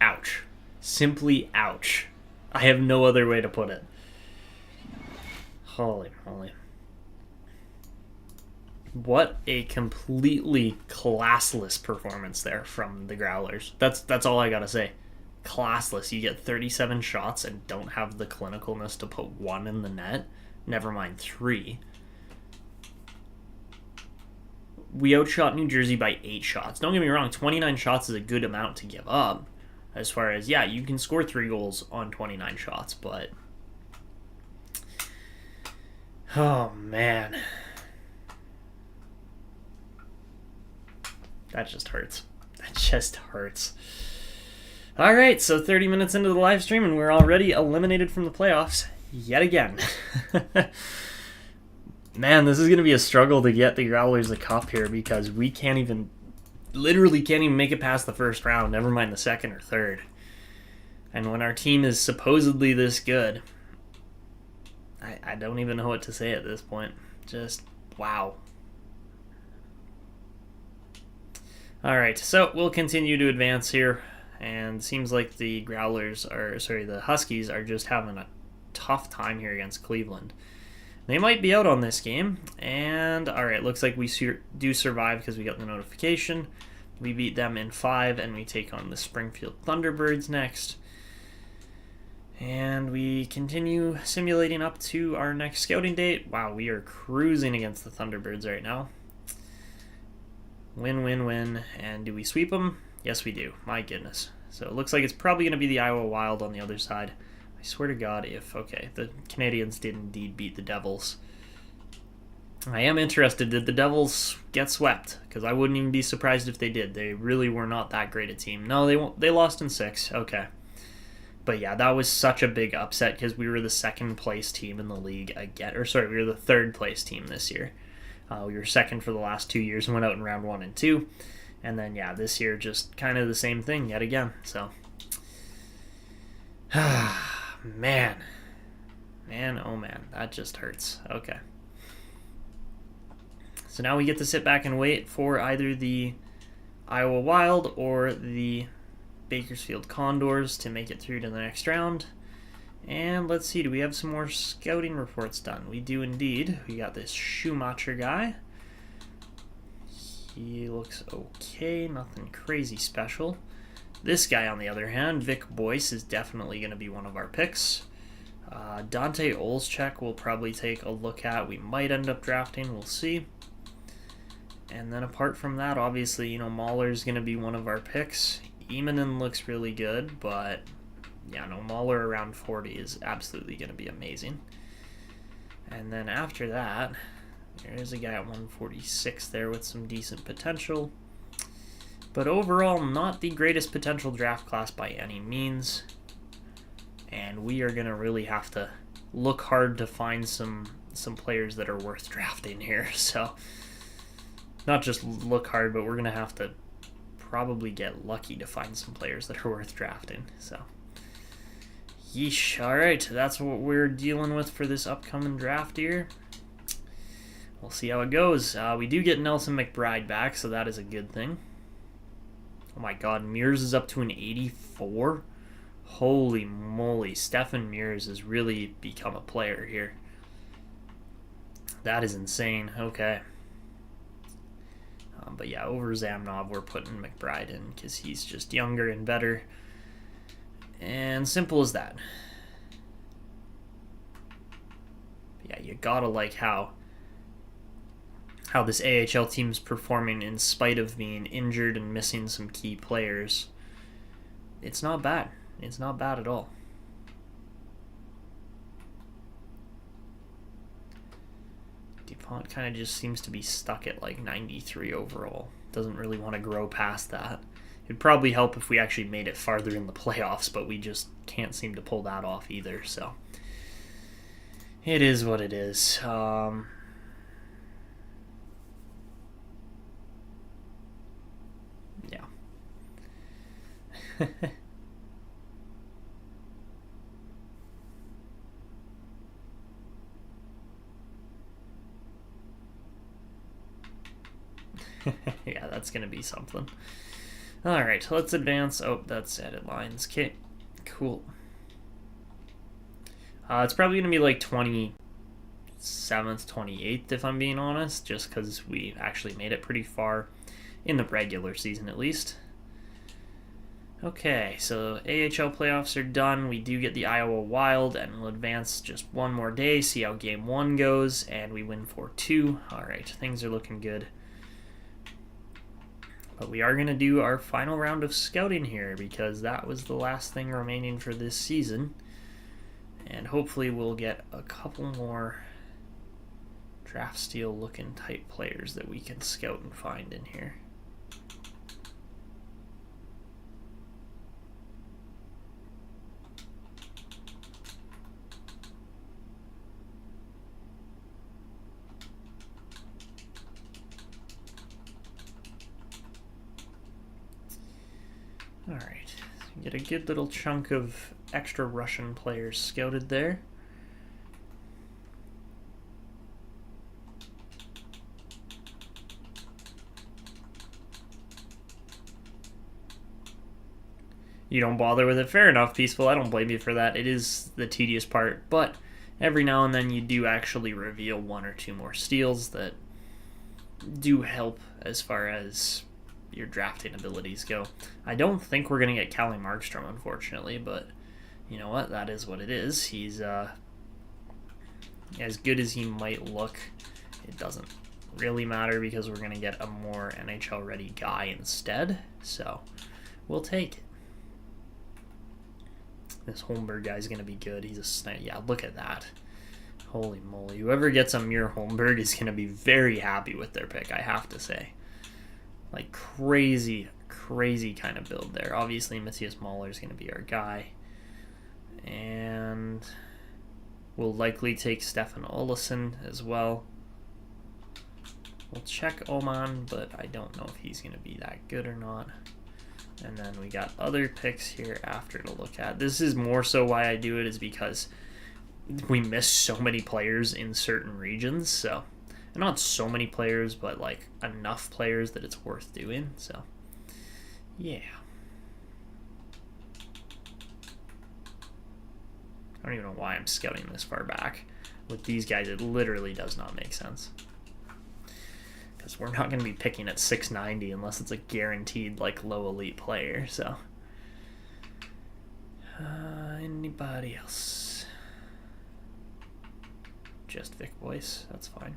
ouch. simply ouch. I have no other way to put it. Holy moly. What a completely classless performance there from the Growlers. That's all I gotta say. Classless. You get 37 shots and don't have the clinicalness to put one in the net. Never mind 3. We outshot New Jersey by 8 shots. Don't get me wrong, 29 shots is a good amount to give up. As far as, yeah, you can score 3 goals on 29 shots, but... oh, man. That just hurts. That just hurts. All right, so 30 minutes into the live stream, and we're already eliminated from the playoffs yet again. Man, this is going to be a struggle to get the Growlers the cup here because we literally can't even make it past the first round, never mind the second or third. And when our team is supposedly this good, I don't even know what to say at this point. Just, wow. Alright, so we'll continue to advance here, and seems like the the Huskies are just having a tough time here against Cleveland. They might be out on this game, and alright, looks like we do survive because we got the notification. We beat them in 5, and we take on the Springfield Thunderbirds next. And we continue simulating up to our next scouting date. Wow, we are cruising against the Thunderbirds right now. Win, win, win. And do we sweep them? Yes, we do. My goodness. So it looks like it's probably going to be the Iowa Wild on the other side. I swear to God if... okay, the Canadians did indeed beat the Devils. I am interested. Did the Devils get swept? Because I wouldn't even be surprised if they did. They really were not that great a team. No, they lost in 6. Okay. But yeah, that was such a big upset because we were the second place team in the league again. Or sorry, we were the third place team this year. We were second for the last 2 years and went out in round 1 and 2. And then, yeah, this year just kind of the same thing yet again. So, man. Man, oh man, that just hurts. Okay. So now we get to sit back and wait for either the Iowa Wild or the Bakersfield Condors to make it through to the next round. And let's see, do we have some more scouting reports done? We do indeed. We got this Schumacher guy. He looks okay, nothing crazy special. This guy, on the other hand, Vic Boyce, is definitely going to be one of our picks. Dante Olszczak we'll probably take a look at. We might end up drafting, we'll see. And then apart from that, obviously, Mahler's going to be one of our picks. Emanen looks really good, but... yeah, no, Mahler around 40 is absolutely going to be amazing. And then after that, there is a guy at 146 there with some decent potential. But overall, not the greatest potential draft class by any means. And we are going to really have to look hard to find some players that are worth drafting here. So, not just look hard, but we're going to have to probably get lucky to find some players that are worth drafting. So... yeesh. Alright, that's what we're dealing with for this upcoming draft here. We'll see how it goes. We do get Nelson McBride back, so that is a good thing. Oh my god, Mears is up to an 84? Holy moly, Stefan Mears has really become a player here. That is insane. Okay. But yeah, over Zamnov, we're putting McBride in because he's just younger and better. And simple as that. Yeah, you gotta like how this AHL team's performing in spite of being injured and missing some key players. It's not bad. It's not bad at all. DuPont kind of just seems to be stuck at like 93 overall. Doesn't really want to grow past that. It'd probably help if we actually made it farther in the playoffs, but we just can't seem to pull that off either, so it is what it is. Yeah. Yeah, that's going to be something. Alright, let's advance. Oh, that's added lines. Okay, cool. It's probably going to be like 27th, 28th, if I'm being honest, just because we actually made it pretty far in the regular season, at least. Okay, so AHL playoffs are done. We do get the Iowa Wild, and we'll advance just one more day, see how Game 1 goes, and we win 4-2. All right, things are looking good. But we are going to do our final round of scouting here, because that was the last thing remaining for this season. And hopefully we'll get a couple more draft steal looking type players that we can scout and find in here. Alright, so get a good little chunk of extra Russian players scouted there. You don't bother with it, fair enough, Peaceful. I don't blame you for that. It is the tedious part, but every now and then you do actually reveal one or two more steals that do help as far as your drafting abilities go. I don't think we're going to get Kalle Markstrom, unfortunately, but you know what? That is what it is. He's as good as he might look. It doesn't really matter because we're going to get a more NHL-ready guy instead, so we'll take it. This Holmberg guy is going to be good. He's a sniper. Yeah, look at that. Holy moly. Whoever gets Amir Holmberg is going to be very happy with their pick, I have to say. Like, crazy kind of build there. Obviously, Matthias Mahler is going to be our guy. And we'll likely take Stefan Olsson as well. We'll check Oman, but I don't know if he's going to be that good or not. And then we got other picks here after to look at. This is more so why I do it is because we miss so many players in certain regions, so not so many players, but like enough players that it's worth doing. So yeah, I don't even know why I'm scouting this far back with these guys. It literally does not make sense, because we're not going to be picking at 690 unless it's a guaranteed like low elite player. So anybody else? Just Vic Boyce, that's fine.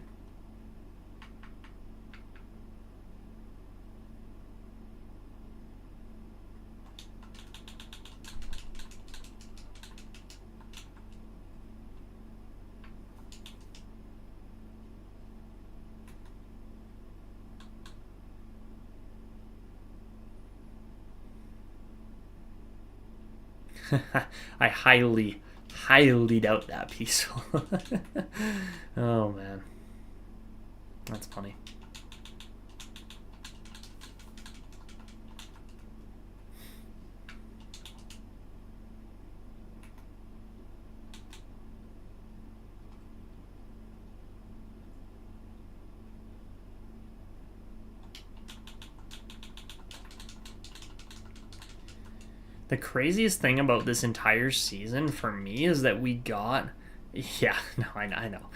I highly doubt that, Peaceful. Oh, man. That's funny. The craziest thing about this entire season for me is that we got... Yeah, no, I know.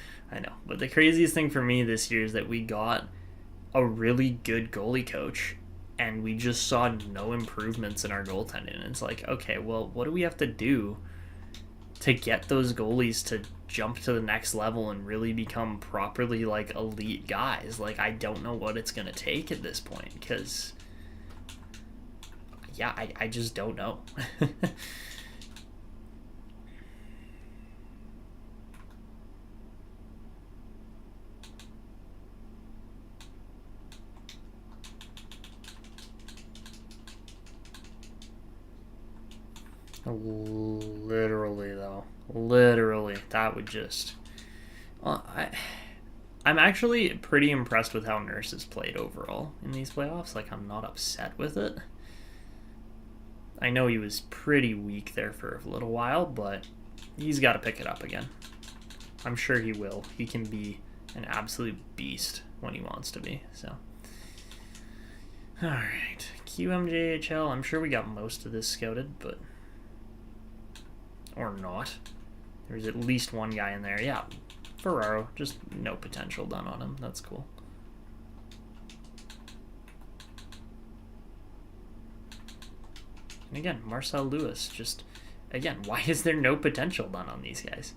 But the craziest thing for me this year is that we got a really good goalie coach, and we just saw no improvements in our goaltending. And it's like, okay, well, what do we have to do to get those goalies to jump to the next level and really become properly, like, elite guys? Like, I don't know what it's going to take at this point, because... Yeah, I just don't know. Literally, though. Literally. That would just... I'm actually pretty impressed with how Nurse has played overall in these playoffs. Like, I'm not upset with it. I know he was pretty weak there for a little while, but he's got to pick it up again. I'm sure he will. He can be an absolute beast when he wants to be. So, all right, QMJHL. I'm sure we got most of this scouted, but Or not. There's at least one guy in there. Yeah, Ferraro. Just no potential done on him. That's cool. And again, Marcel Lewis. Just, again, why is there no potential done on these guys?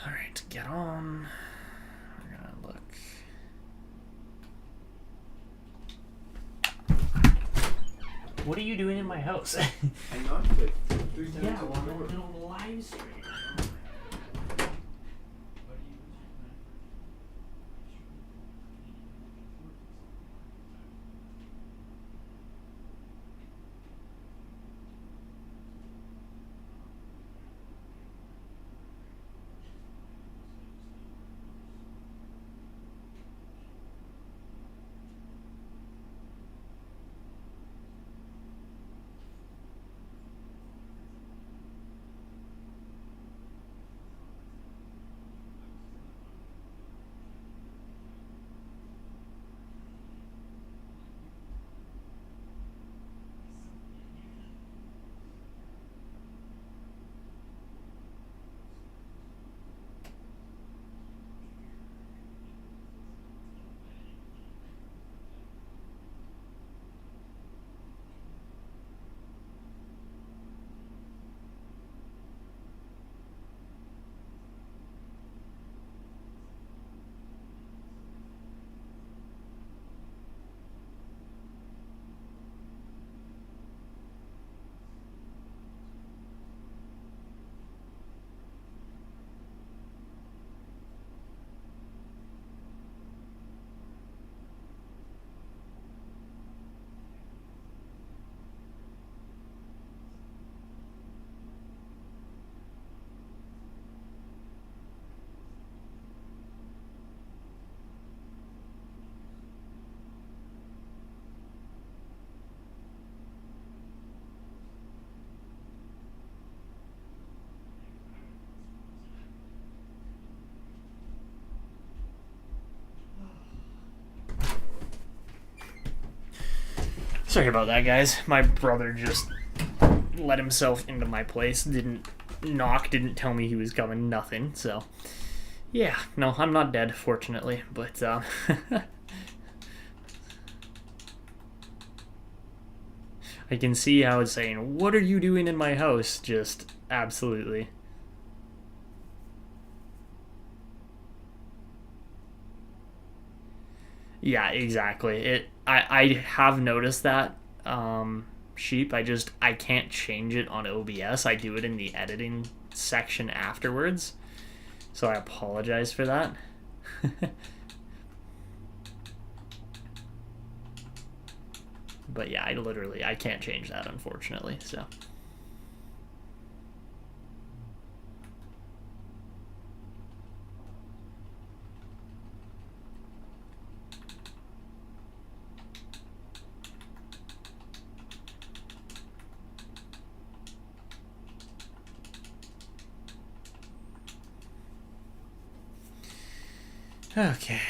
Alright, get on. We're gonna look. What are you doing in my house? I knocked like 3 times Yeah, on well, the I'm door. in the middle of a live stream. Sorry about that, guys. My brother just let himself into my place. Didn't knock, didn't tell me he was coming, nothing. So, yeah. No, I'm not dead, fortunately. But, I can see how it's saying, what are you doing in my house? Just absolutely. Yeah, exactly. I have noticed that, sheep. I can't change it on OBS. I do it in the editing section afterwards. So I apologize for that. But yeah, I can't change that, unfortunately. So okay.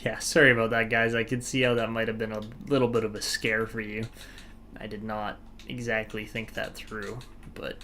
Yeah, sorry about that, guys. I could see how that might have been a little bit of a scare for you. I did not exactly think that through, but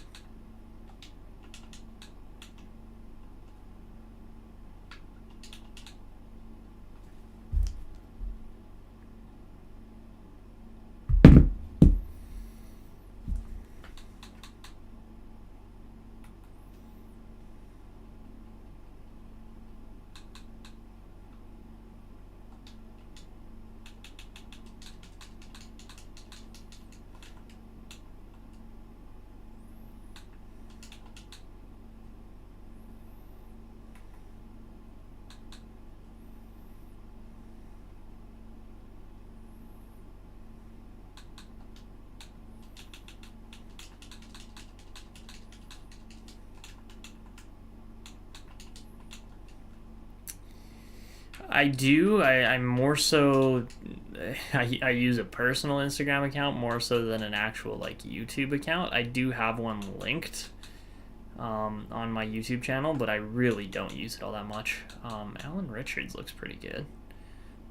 I do. I'm more so. I use a personal Instagram account more so than an actual like YouTube account. I do have one linked on my YouTube channel, but I really don't use it all that much. Alan Richards looks pretty good.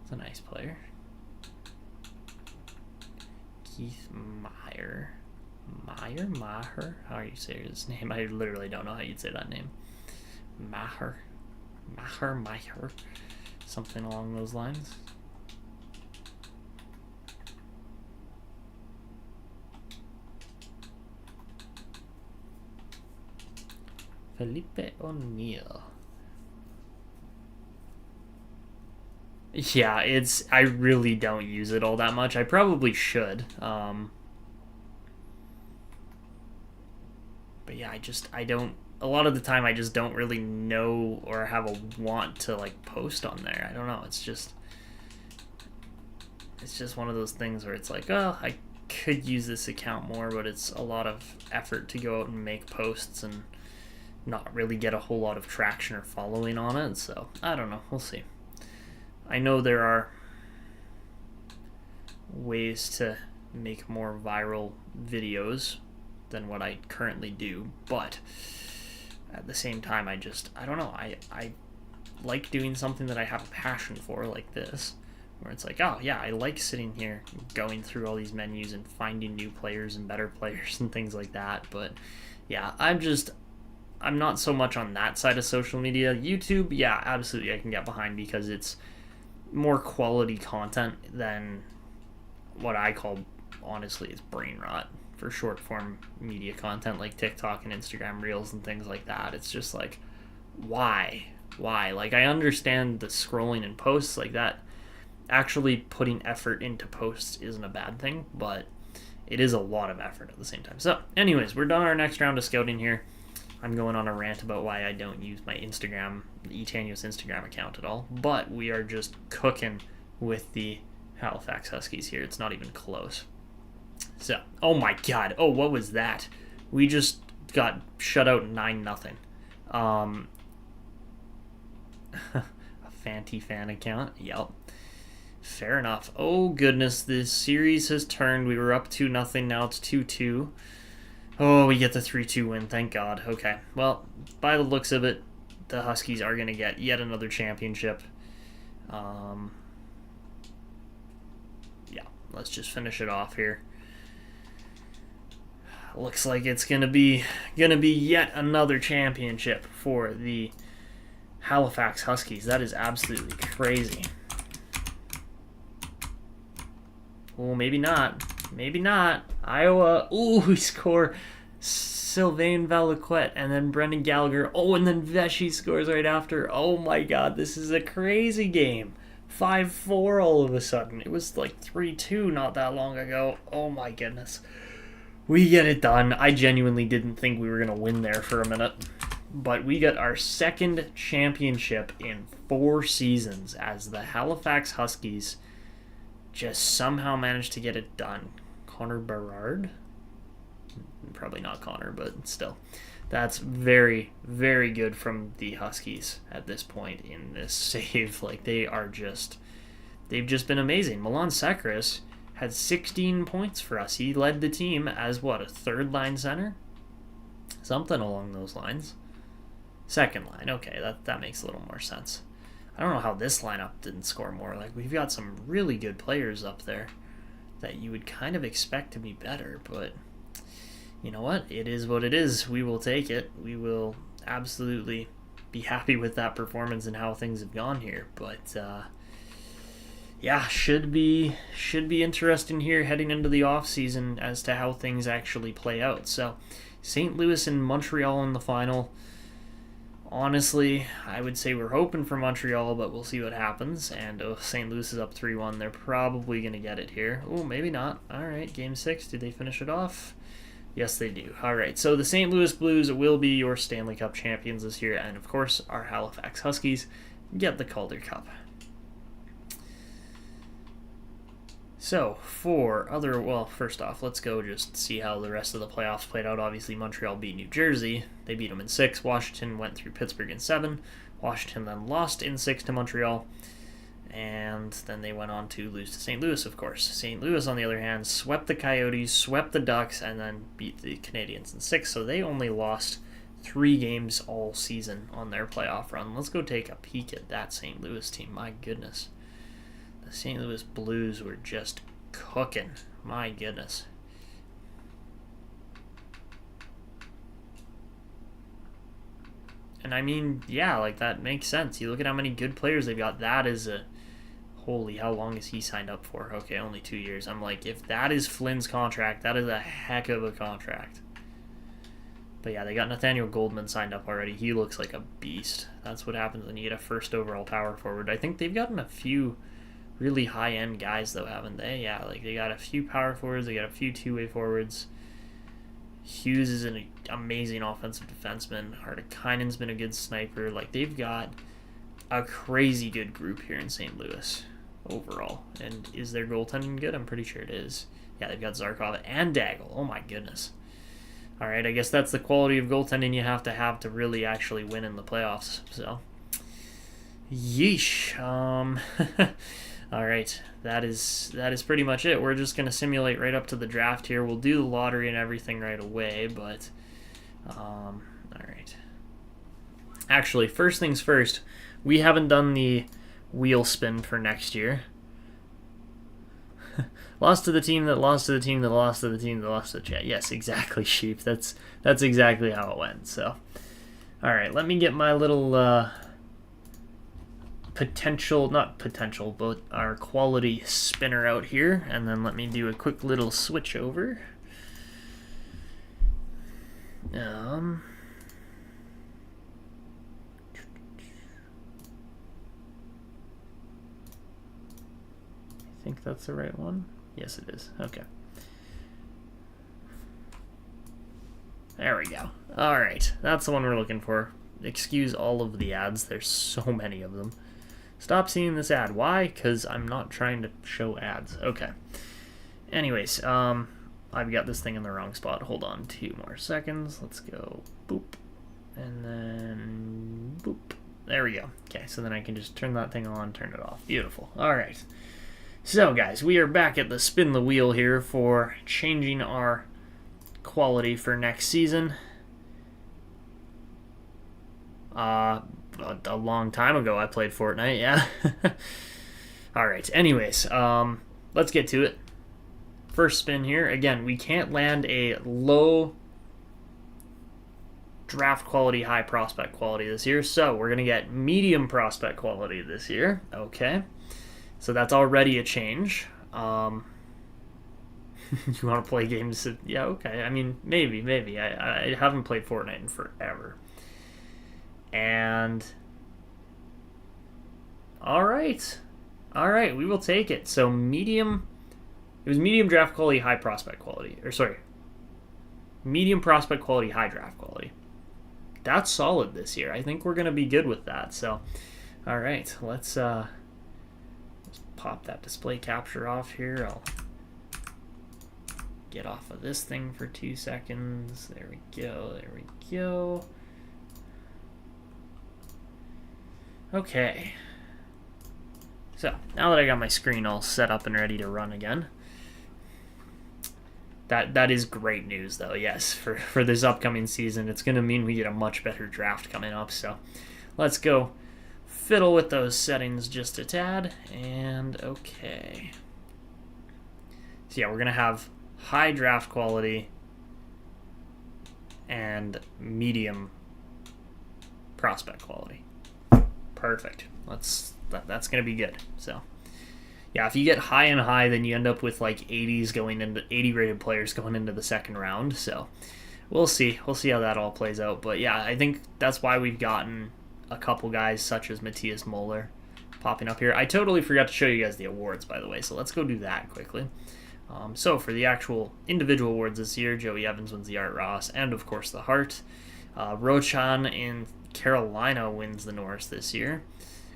He's a nice player. Keith Meyer. Maher? How are you saying his name? I literally don't know how you'd say that name. Maher. Something along those lines. Felipe O'Neill. Yeah, I really don't use it all that much. I probably should. But yeah, I don't, a lot of the time I just don't really know or have a want to like post on there. I don't know. It's just one of those things where it's like, oh, I could use this account more, but it's a lot of effort to go out and make posts and not really get a whole lot of traction or following on it. So I don't know. We'll see. I know there are ways to make more viral videos than what I currently do, but at the same time, I don't know. I like doing something that I have a passion for, like this, where it's like, oh yeah, I like sitting here going through all these menus and finding new players and better players and things like that. But yeah, I'm not so much on that side of social media. YouTube, yeah, absolutely I can get behind because it's more quality content than what I call, honestly, is brain rot for short form media content like TikTok and Instagram Reels and things like that. It's just like, why? Like, I understand the scrolling and posts like that. Actually putting effort into posts isn't a bad thing, but it is a lot of effort at the same time. So anyways, we're done our next round of scouting here. I'm going on a rant about why I don't use my Instagram, the Etanios Instagram account at all, but we are just cooking with the Halifax Huskies here. It's not even close. So, oh my god. Oh, what was that? We just got shut out 9-0. A Fanti fan account. Yep. Fair enough. Oh goodness, this series has turned. We were up 2-0, now it's 2-2. Oh, we get the 3-2 win, thank God. Okay, well, by the looks of it, the Huskies are going to get yet another championship. Yeah, let's just finish it off here. Looks like it's going to be yet another championship for the Halifax Huskies. That is absolutely crazy. Oh, maybe not. Maybe not. Iowa. Ooh, we score Sylvain Valaquette and then Brendan Gallagher. Oh, and then Vesey scores right after. Oh my god, this is a crazy game. 5-4 all of a sudden. It was like 3-2 not that long ago. Oh my goodness. We get it done. I genuinely didn't think we were going to win there for a minute. But we got our second championship in 4 seasons as the Halifax Huskies just somehow managed to get it done. Connor Berard? Probably not Connor, but still. That's very, very good from the Huskies at this point in this save. Like, they've just been amazing. Milan Sekris had 16 points for us. He led the team as, what, a third-line center? Something along those lines. Second line, okay, that makes a little more sense. I don't know how this lineup didn't score more. Like, we've got some really good players up there that you would kind of expect to be better, but you know what? It is what it is. We will take it. We will absolutely be happy with that performance and how things have gone here. But yeah, should be interesting here heading into the off season as to how things actually play out. So, St. Louis and Montreal in the final. Honestly, I would say we're hoping for Montreal, but we'll see what happens. And St. Louis is up 3-1. They're probably going to get it here. Oh, maybe not. All right, Game 6. Did they finish it off? Yes, they do. All right, so the St. Louis Blues will be your Stanley Cup champions this year. And, of course, our Halifax Huskies get the Calder Cup. So, first off, let's go just see how the rest of the playoffs played out. Obviously, Montreal beat New Jersey. They beat them in 6. Washington went through Pittsburgh in 7. Washington then lost in 6 to Montreal. And then they went on to lose to St. Louis, of course. St. Louis, on the other hand, swept the Coyotes, swept the Ducks, and then beat the Canadiens in 6. So they only lost 3 games all season on their playoff run. Let's go take a peek at that St. Louis team. My goodness. The St. Louis Blues were just cooking. My goodness. And I mean, yeah, like that makes sense. You look at how many good players they've got. That is a... Holy, how long is he signed up for? Okay, only 2 years. I'm like, if that is Flynn's contract, that is a heck of a contract. But yeah, they got Nathaniel Goldman signed up already. He looks like a beast. That's what happens when you get a first overall power forward. I think they've gotten a few really high-end guys, though, haven't they? Yeah, like they got a few power forwards. They got a few two-way forwards. Hughes is an amazing offensive defenseman. Hartikainen's been a good sniper. Like, they've got a crazy good group here in St. Louis overall. And is their goaltending good? I'm pretty sure it is. Yeah, they've got Zarkov and Daigle. Oh my goodness. All right, I guess that's the quality of goaltending you have to really actually win in the playoffs. So, yeesh. All right, that is pretty much it. We're just gonna simulate right up to the draft here. We'll do the lottery and everything right away, but all right. Actually, first things first. We haven't done the wheel spin for next year. Lost to the team that lost to the team that lost to the team that lost to the chat. Yes, exactly, Sheep. That's exactly how it went. So, all right, let me get my little not potential, but our quality spinner out here, and then let me do a quick little switch over. I think that's the right one. Yes, it is. Okay. There we go. All right. That's the one we're looking for. Excuse all of the ads. There's so many of them. Stop seeing this ad. Why? Because I'm not trying to show ads. Okay. Anyways, I've got this thing in the wrong spot. Hold on 2 more seconds. Let's go boop. And then boop. There we go. Okay, so then I can just turn that thing on, turn it off. Beautiful. All right. So, guys, we are back at the spin the wheel here for changing our quality for next season. A long time ago I played Fortnite, yeah. All right, anyways, let's get to it. First spin here. Again, we can't land a low draft quality, high prospect quality this year, so we're going to get medium prospect quality this year. Okay. So that's already a change. You want to play games? Yeah, okay. I mean, maybe. I haven't played Fortnite in forever. And all right, we will take it. So medium. It was medium draft quality, high prospect quality. Or sorry, medium prospect quality, high draft quality. That's solid this year. I think we're gonna be good with that. So, all right, let's pop that display capture off here. I'll get off of this thing for 2 seconds. There we go. Okay. So, now that I got my screen all set up and ready to run again. That is great news, though, yes. For this upcoming season, it's going to mean we get a much better draft coming up. So, let's go fiddle with those settings just a tad, and okay. So yeah, we're going to have high draft quality and medium prospect quality. Perfect. That's going to be good. So yeah, if you get high and high, then you end up with like 80 rated players going into the second round. So we'll see how that all plays out. But yeah, I think that's why we've gotten a couple guys such as Matthias Moeller popping up here. I totally forgot to show you guys the awards, by the way, so let's go do that quickly. So for the actual individual awards this year, Joey Evans wins the Art Ross and, of course, the Hart. Rochan in Carolina wins the Norris this year.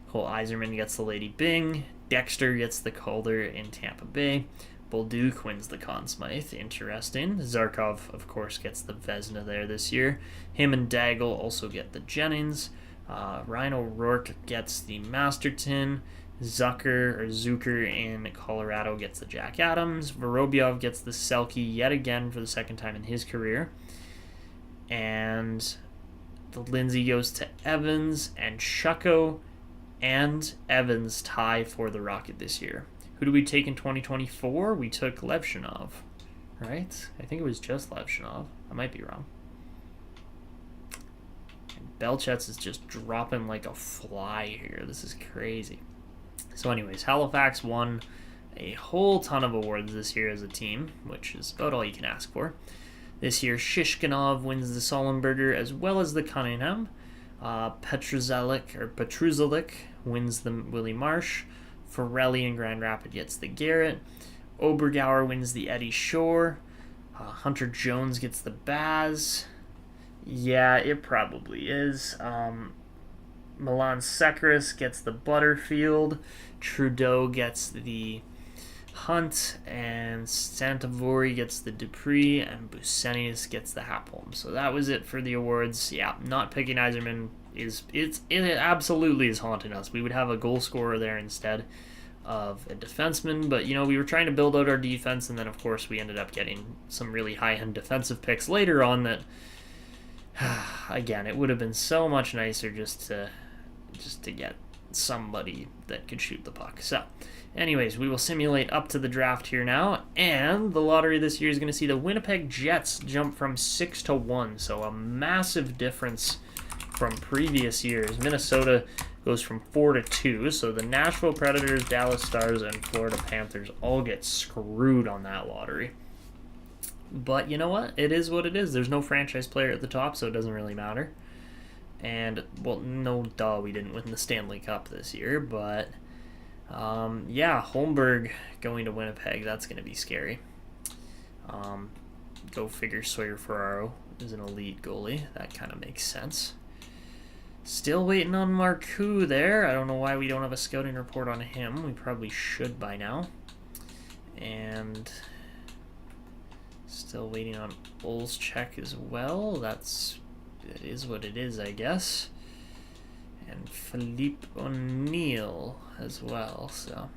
Cole Iserman gets the Lady Byng. Dexter gets the Calder in Tampa Bay. Bolduc wins the Conn Smythe. Interesting. Zarkov, of course, gets the Vezina there this year. Him and Daigle also get the Jennings. Ryan O'Rourke gets the Masterton. Zucker in Colorado gets the Jack Adams. Vorobyov gets the Selke yet again for the second time in his career. And the Lindsay goes to Evans, and Shucko and Evans tie for the Rocket this year. Who do we take in 2024? We took Levshinov, right? I think it was just Levshinov. I might be wrong. And Belchets is just dropping like a fly here. This is crazy. So anyways, Halifax won a whole ton of awards this year as a team, which is about all you can ask for. This year, Shishkinov wins the Sullenberger as well as the Cunningham. Petruzalik wins the Willie Marsh. Forelli in Grand Rapids gets the Garrett. Obergauer wins the Eddie Shore. Hunter Jones gets the Baz. Yeah, it probably is. Milan Sekris gets the Butterfield. Trudeau gets the Hunt, and Santavori gets the Dupree, and Busenius gets the Hapholm. So that was it for the awards. Yeah, not picking Yzerman it absolutely is haunting us. We would have a goal scorer there instead of a defenseman, but we were trying to build out our defense, and then of course we ended up getting some really high-end defensive picks later on that again, it would have been so much nicer just to get somebody that could shoot the puck. So anyways, we will simulate up to the draft here now, and the lottery this year is going to see the Winnipeg Jets jump from 6 to 1, so a massive difference from previous years. Minnesota goes from 4 to 2, so the Nashville Predators, Dallas Stars, and Florida Panthers all get screwed on that lottery. But you know what? It is what it is. There's no franchise player at the top, so it doesn't really matter. And, well, no duh, we didn't win the Stanley Cup this year, but yeah, Holmberg going to Winnipeg, that's going to be scary. Go figure, Sawyer Ferraro is an elite goalie. That kind of makes sense. Still waiting on Marcoux there. I don't know why we don't have a scouting report on him. We probably should by now. And still waiting on Olszczak as well. It is what it is, I guess. And Philippe O'Neill as well. So,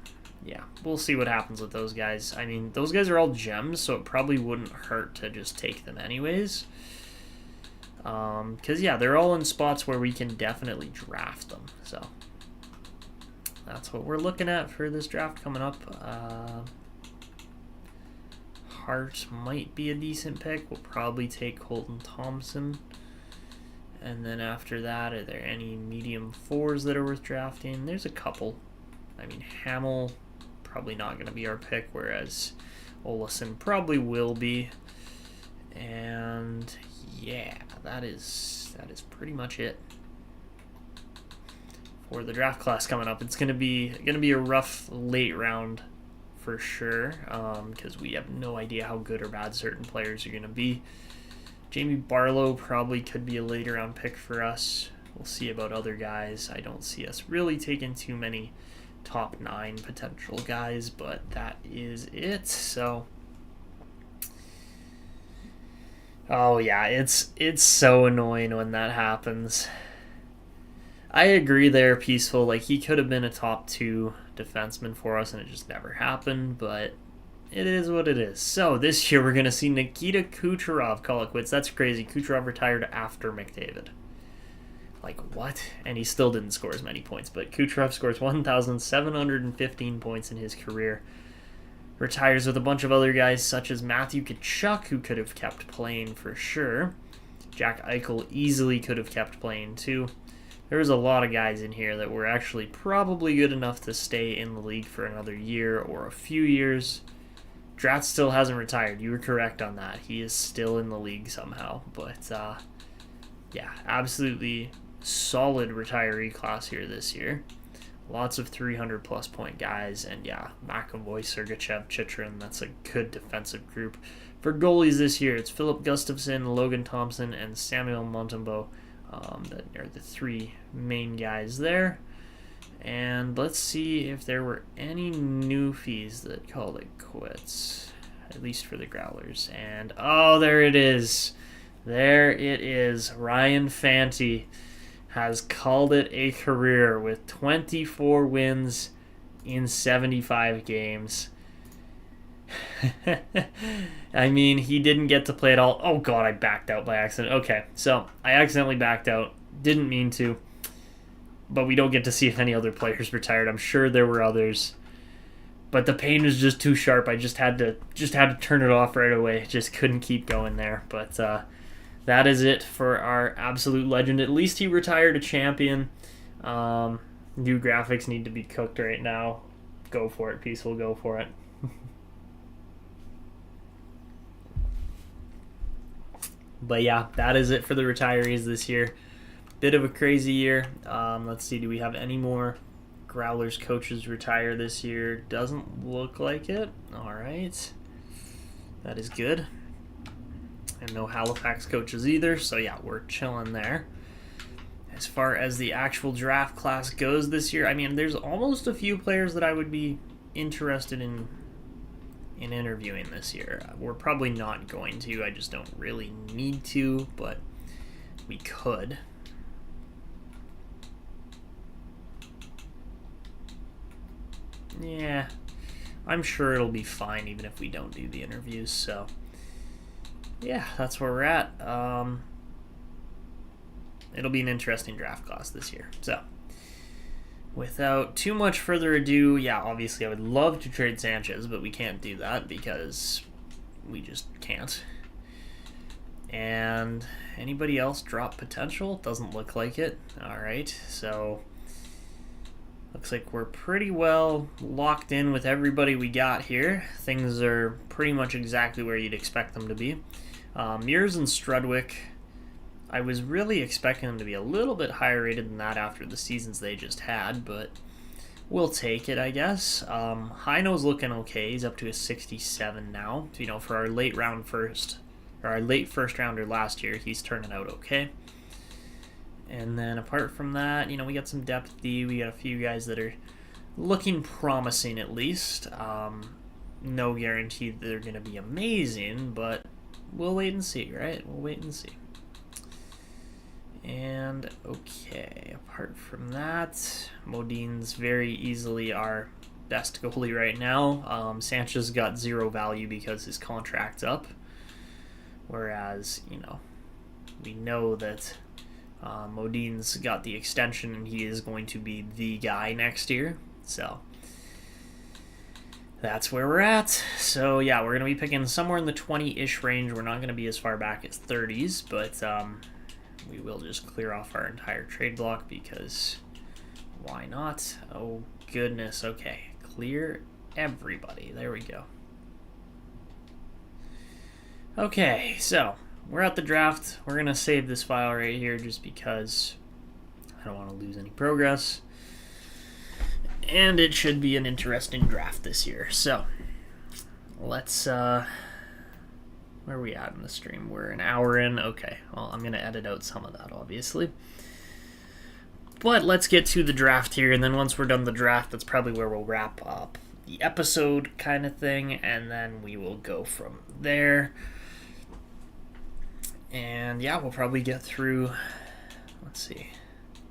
yeah, we'll see what happens with those guys. I mean, those guys are all gems, so it probably wouldn't hurt to just take them anyways. Because, yeah, they're all in spots where we can definitely draft them. So, that's what we're looking at for this draft coming up. Hart might be a decent pick. We'll probably take Colton Thompson. And then after that, are there any medium fours that are worth drafting? There's a couple. I mean, Hamill, probably not going to be our pick, whereas Olesen probably will be. And yeah, that is pretty much it for the draft class coming up. It's gonna be a rough late round for sure, because we have no idea how good or bad certain players are gonna be. Jamie Barlow probably could be a later round pick for us. We'll see about other guys. I don't see us really taking too many top 9 potential guys, but that is it. So, oh yeah, it's so annoying when that happens. I agree there, Peaceful. Like, he could have been a top 2 defenseman for us, and it just never happened, but it is what it is. So, this year we're going to see Nikita Kucherov call it quits. That's crazy. Kucherov retired after McDavid. Like, what? And he still didn't score as many points, but Kucherov scores 1,715 points in his career. Retires with a bunch of other guys, such as Matthew Tkachuk, who could have kept playing for sure. Jack Eichel easily could have kept playing, too. There was a lot of guys in here that were actually probably good enough to stay in the league for another year or a few years. Dratz still hasn't retired. You were correct on that. He is still in the league somehow. But, yeah, absolutely solid retiree class here this year. Lots of 300-plus point guys. And, yeah, McAvoy, Sergachev, Chychrun, that's a good defensive group. For goalies this year, it's Philip Gustafson, Logan Thompson, and Samuel Montembeault. That are the 3 main guys there. And let's see if there were any newfies that called it quits, at least for the Growlers. And, oh, there it is. There it is. Ryan Fanti has called it a career with 24 wins in 75 games. I mean, he didn't get to play at all. Oh, God, I backed out by accident. Okay, so I accidentally backed out. Didn't mean to. But we don't get to see if any other players retired. I'm sure there were others. But the pain was just too sharp. I just had to turn it off right away. Just couldn't keep going there. But that is it for our absolute legend. At least he retired a champion. New graphics need to be cooked right now. Go for it, Peaceful. Go for it. But yeah, that is it for the retirees this year. Bit of a crazy year. Let's see, do we have any more Growlers coaches retire this year? Doesn't look like it. All right. That is good. And no Halifax coaches either, so yeah, we're chilling there. As far as the actual draft class goes this year, I mean, there's almost a few players that I would be interested in interviewing this year. We're probably not going to. I just don't really need to, but we could. Yeah, I'm sure it'll be fine even if we don't do the interviews, so yeah, that's where we're at. It'll be an interesting draft class this year. So without too much further ado, yeah, obviously I would love to trade Sanchez, but we can't do that because we just can't. And anybody else drop potential? Doesn't look like it. All right, so looks like we're pretty well locked in with everybody we got here. Things are pretty much exactly where you'd expect them to be. Mears and Strudwick, I was really expecting them to be a little bit higher rated than that after the seasons they just had, but we'll take it, I guess. Heino's looking okay. He's up to a 67 now. You know, for our late first rounder last year, he's turning out okay. And then apart from that, you know, we got some depth D. We got a few guys that are looking promising at least. No guarantee that they're going to be amazing, but we'll wait and see, right? We'll wait and see. And, okay, apart from that, Modine's very easily our best goalie right now. Sanchez got 0 value because his contract's up. Whereas, you know, we know that Modine's got the extension and he is going to be the guy next year. So that's where we're at. So yeah, we're going to be picking somewhere in the 20-ish range. We're not going to be as far back as 30s, but we will just clear off our entire trade block because why not? Oh goodness, okay. Clear everybody. There we go. Okay, so we're at the draft. We're going to save this file right here just because I don't want to lose any progress. And it should be an interesting draft this year. So let's, where are we at in the stream? We're an hour in. Okay, well, I'm going to edit out some of that, obviously. But let's get to the draft here, and then once we're done with the draft, that's probably where we'll wrap up the episode kind of thing, and then we will go from there. And yeah, we'll probably get through, let's see,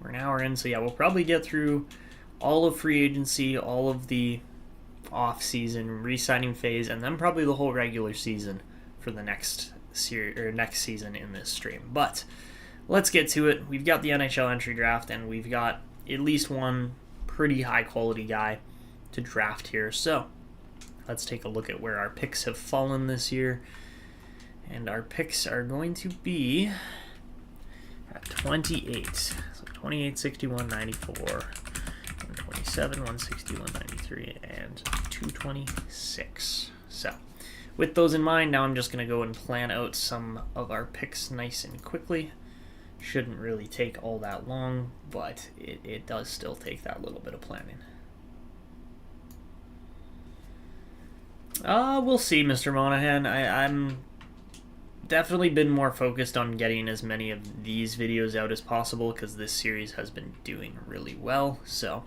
we're an hour in, so yeah, we'll probably get through all of free agency, all of the off-season re-signing phase, and then probably the whole regular season for the next season in this stream. But let's get to it. We've got the NHL entry draft, and we've got at least one pretty high-quality guy to draft here. So let's take a look at where our picks have fallen this year. And our picks are going to be at 28. So 28, 61, 94, 127, 160, 193, and 226. So with those in mind, now I'm just going to go and plan out some of our picks nice and quickly. Shouldn't really take all that long, but it does still take that little bit of planning. We'll see, Mr. Monahan. I'm definitely been more focused on getting as many of these videos out as possible because this series has been doing really well. So,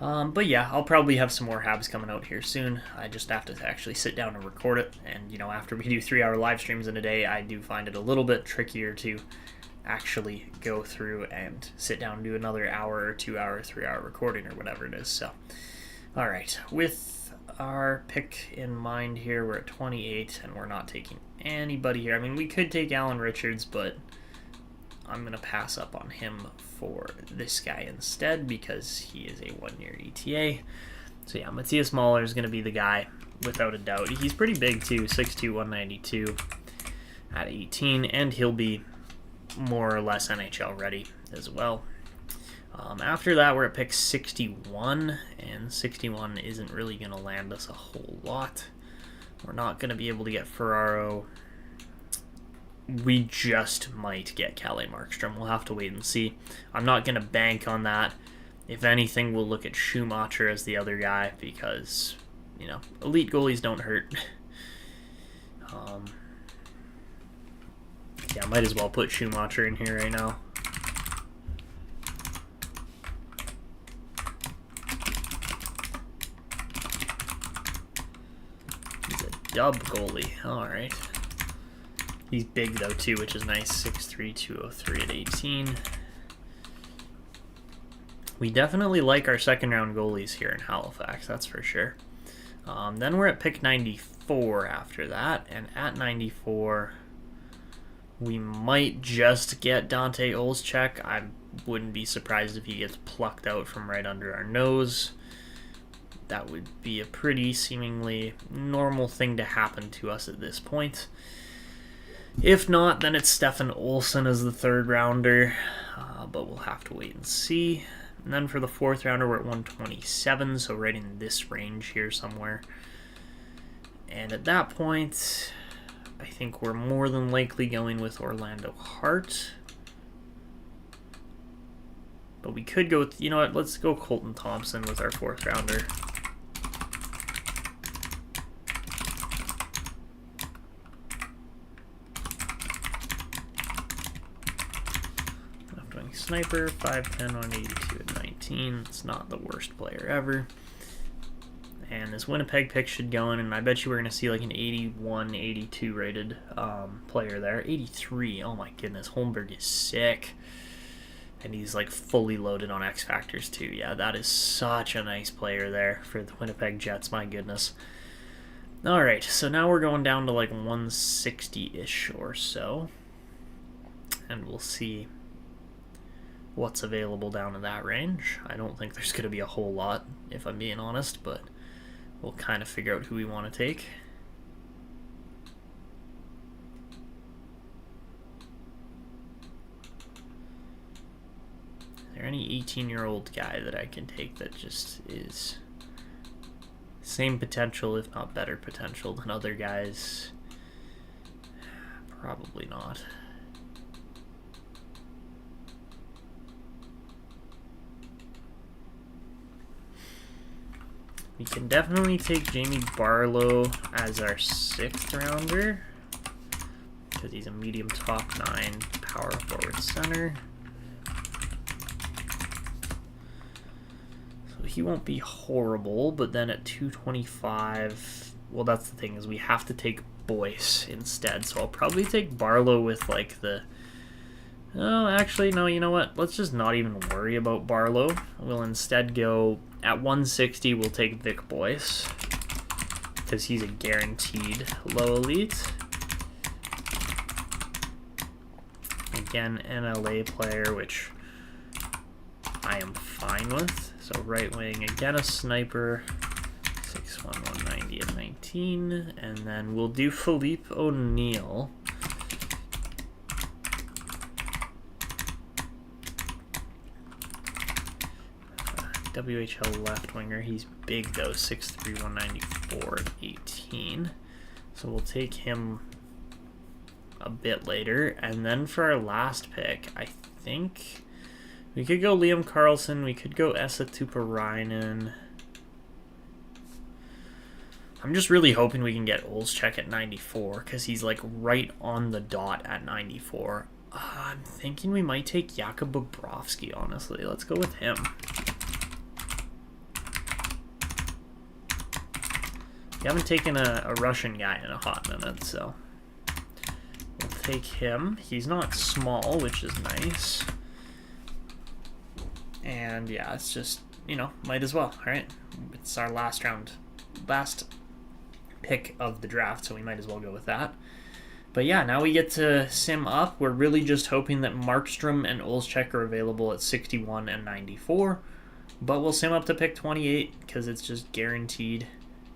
but yeah, I'll probably have some more Habs coming out here soon. I just have to actually sit down and record it. And, you know, after we do 3-hour live streams in a day, I do find it a little bit trickier to actually go through and sit down and do another hour or 2 hour, 3-hour recording or whatever it is. So All right, with our pick in mind here, we're at 28, and we're not taking anybody here. I mean, we could take Alan Richards, but I'm going to pass up on him for this guy instead because he is a 1-year ETA. So yeah, Matthias Mahler is going to be the guy, without a doubt. He's pretty big too, 6'2", 192 at 18, and he'll be more or less NHL ready as well. After that, we're at pick 61, and 61 isn't really going to land us a whole lot. We're not going to be able to get Ferraro. We just might get Kalle Markstrom. We'll have to wait and see. I'm not going to bank on that. If anything, we'll look at Schumacher as the other guy because, you know, elite goalies don't hurt. Yeah, might as well put Schumacher in here right now. He's a dub goalie. All right. He's big, though, too, which is nice. 6'3", 203 at 18. We definitely like our second-round goalies here in Halifax, that's for sure. Then we're at pick 94 after that, and at 94, we might just get Dante Olszczak. I wouldn't be surprised if he gets plucked out from right under our nose. That would be a pretty seemingly normal thing to happen to us at this point. If not, then it's Stefan Olsson as the third rounder, but we'll have to wait and see. And then for the fourth rounder, we're at 127, so right in this range here somewhere. And at that point, I think we're more than likely going with Orlando Hart. But we could go with, you know what, let's go Colton Thompson with our fourth rounder. Sniper, 5'10", 182 at 19. It's not the worst player ever. And this Winnipeg pick should go in, and I bet you we're going to see like an 81, 82 rated player there. 83, oh my goodness, Holmberg is sick. And he's like fully loaded on X Factors too. Yeah, that is such a nice player there for the Winnipeg Jets, my goodness. Alright, so now we're going down to like 160-ish or so. And we'll see what's available down in that range. I don't think there's going to be a whole lot, if I'm being honest, but we'll kind of figure out who we want to take. Is there any 18-year-old guy that I can take that just is same potential, if not better potential than other guys? Probably not. We can definitely take Jamie Barlow as our sixth rounder because he's a medium top 9 power forward center. So he won't be horrible, but then at 225, well, that's the thing, is we have to take Boyce instead. So I'll probably take Barlow with like the, oh, actually, no, you know what? Let's just not even worry about Barlow. We'll instead go at 160, we'll take Vic Boyce because he's a guaranteed low elite. Again, NLA player, which I am fine with. So right wing, again a sniper, 6'1", 190 at 19. And then we'll do Philippe O'Neill. WHL left winger. He's big though, 6'3", 194 at 18. So we'll take him a bit later. And then for our last pick, I think we could go Liam Carlson. We could go Esa Tuparainen. I'm just really hoping we can get Olszczak at 94 because he's like right on the dot at 94. I'm thinking we might take Jakub Bobrovsky, honestly. Let's go with him. We haven't taken a Russian guy in a hot minute, so we'll take him. He's not small, which is nice. And yeah, it's just might as well. All right, it's our last pick of the draft, so we might as well go with that. But yeah, now we get to sim up. We're really just hoping that Markstrom and Olszewski are available at 61 and 94. But we'll sim up to pick 28 because it's just guaranteed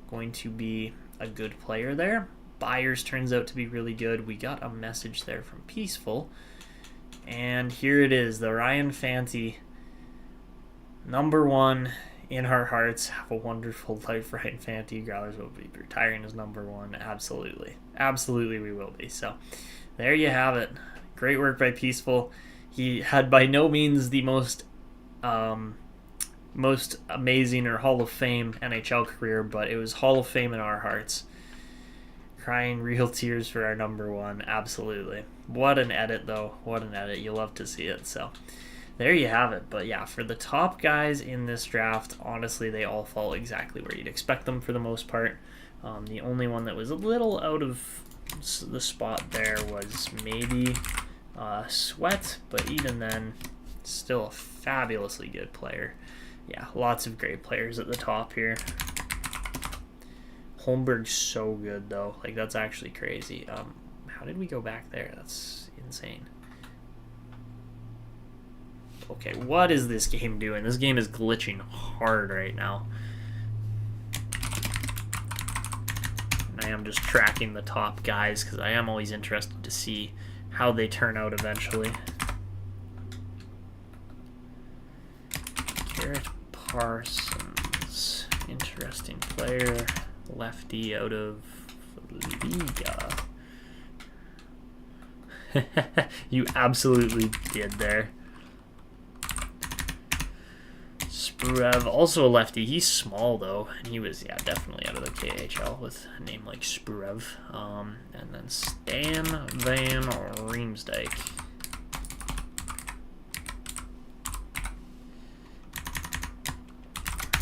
going to be a good player there. Byers turns out to be really good. We got a message there from Peaceful. And here it is, the Ryan Fanti, number 1 in our hearts. Have a wonderful life, Ryan Fanti. Growlers will be retiring as number 1. Absolutely. Absolutely we will be. So there you have it. Great work by Peaceful. He had by no means the most amazing or Hall of Fame NHL career, but it was Hall of Fame in our hearts. Crying real tears for our number 1. Absolutely. What an edit, though. What an edit. You'll love to see it. So there you have it. But yeah, for the top guys in this draft, honestly, they all fall exactly where you'd expect them for the most part. The only one that was a little out of the spot there was maybe Sweat, but even then, still a fabulously good player. Yeah, lots of great players at the top here. Holmberg's so good, though. Like, that's actually crazy. How did we go back there? That's insane. Okay, what is this game doing? This game is glitching hard right now. And I am just tracking the top guys because I am always interested to see how they turn out eventually. Garrett Parsons, interesting player. Lefty out of Liga. You absolutely did there. Spruev, also a lefty. He's small, though. And he was, definitely out of the KHL with a name like Spruev. And then Stan Van Riemsdyk.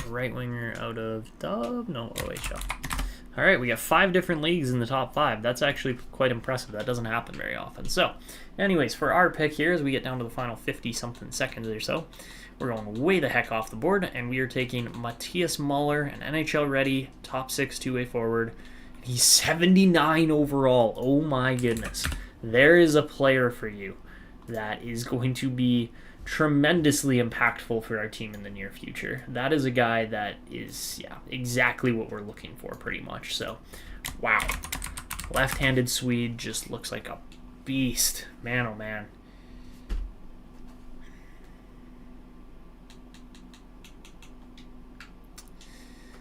Right winger out of OHL. All right, we got 5 different leagues in the top 5. That's actually quite impressive. That doesn't happen very often. So, anyways, for our pick here, as we get down to the final 50-something seconds or so, we're going way the heck off the board, and we are taking Matthias Muller, an NHL-ready, top 6 two-way forward. He's 79 overall. Oh my goodness. There is a player for you that is going to be tremendously impactful for our team in the near future. That is a guy that is, exactly what we're looking for pretty much. So, wow. Left-handed Swede just looks like a beast. Man, oh man.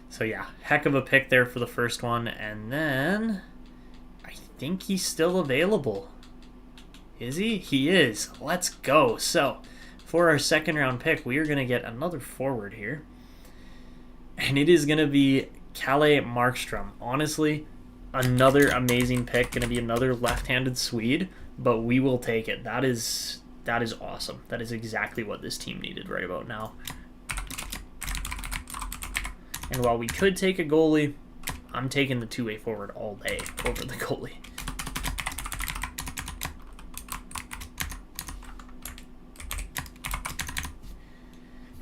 So yeah, heck of a pick there for the first one. And then I think he's still available. Is he? He is. Let's go. So for our second round pick, we are going to get another forward here. And it is going to be Kalle Markstrom. Honestly, another amazing pick. Going to be another left-handed Swede, but we will take it. That is awesome. That is exactly what this team needed right about now. And while we could take a goalie, I'm taking the two-way forward all day over the goalie.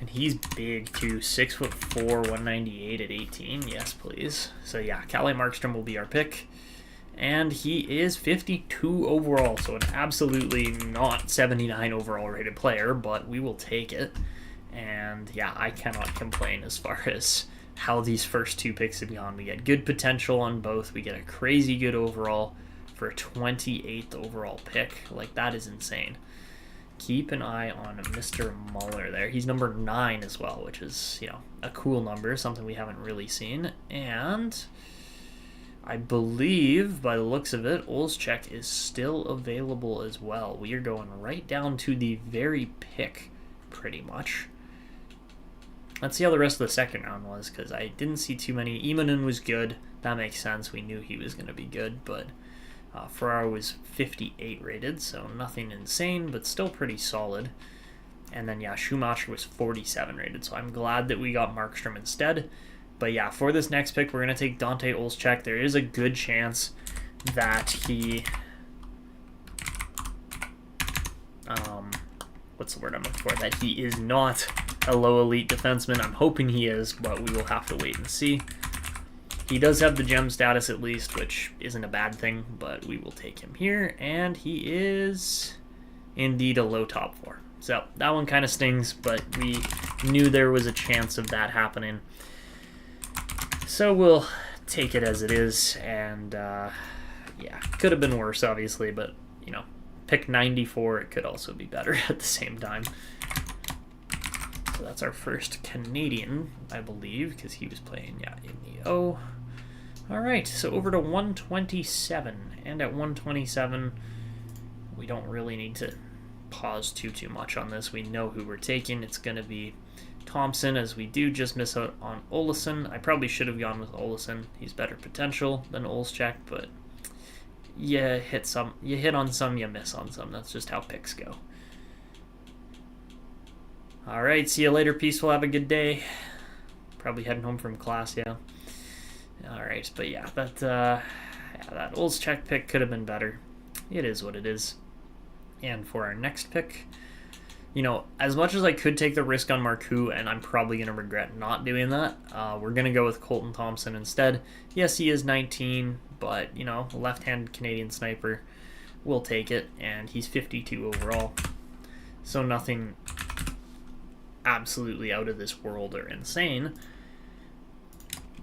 And he's big too, 6'4", 198 at 18. Yes, please. So yeah, Kalle Markstrom will be our pick. And he is 52 overall, so an absolutely not 79 overall rated player, but we will take it. And yeah, I cannot complain as far as how these first two picks have gone. We get good potential on both. We get a crazy good overall for a 28th overall pick. Like, that is insane. Keep an eye on Mr. Muller there. He's number 9 as well, which is, a cool number, something we haven't really seen. And I believe, by the looks of it, Olszewski is still available as well. We are going right down to the very pick, pretty much. Let's see how the rest of the second round was, because I didn't see too many. Imonen was good. That makes sense. We knew he was going to be good, but Ferraro was 58 rated, so nothing insane, but still pretty solid. And then, Schumacher was 47 rated, so I'm glad that we got Markstrom instead. But yeah, for this next pick, we're going to take Dante Olszewski. There is a good chance that he what's the word I'm looking for? That he is not a low elite defenseman. I'm hoping he is, but we will have to wait and see. He does have the gem status at least, which isn't a bad thing, but we will take him here, and he is indeed a low top 4. So that one kind of stings, but we knew there was a chance of that happening. So we'll take it as it is, and yeah, could have been worse, obviously, but, you know, pick 94, it could also be better at the same time. So that's our first Canadian, I believe, because he was playing, yeah, in the O. All right, so over to 127, and at 127, we don't really need to pause too much on this. We know who we're taking. It's going to be Thompson, as we do just miss out on Olesen. I probably should have gone with Olesen. He's better potential than Olszczak, but you hit on some, you miss on some. That's just how picks go. All right, see you later, Peaceful. Have a good day. Probably heading home from class, yeah. All right, but yeah, that Olszczak pick could have been better. It is what it is. And for our next pick, you know, as much as I could take the risk on Marcoux, and I'm probably going to regret not doing that, we're going to go with Colton Thompson instead. Yes, he is 19, but, you know, left-handed Canadian sniper, we'll take it, and he's 52 overall. So nothing absolutely out of this world or insane,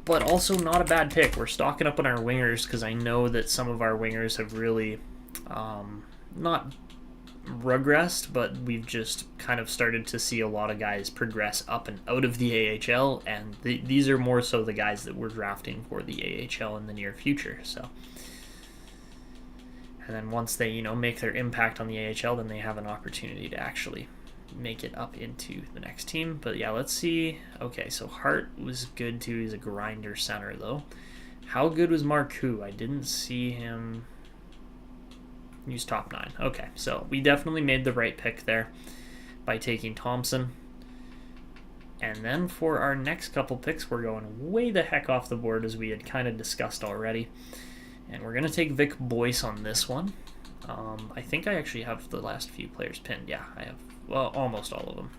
but also not a bad pick. We're stocking up on our wingers because I know that some of our wingers have really not regressed, but we've just kind of started to see a lot of guys progress up and out of the AHL, and these are more so the guys that we're drafting for the AHL in the near future. So, and then once they, you know, make their impact on the AHL, then they have an opportunity to actually make it up into the next team. But yeah, let's see. Okay, so Hart was good too. He's a grinder center though. How good was Marcoux? I didn't see him use top 9. Okay, so we definitely made the right pick there by taking Thompson. And then for our next couple picks, we're going way the heck off the board, as we had kind of discussed already. And we're going to take Vic Boyce on this one. I think I actually have the last few players pinned. Yeah, I have, well, almost all of them.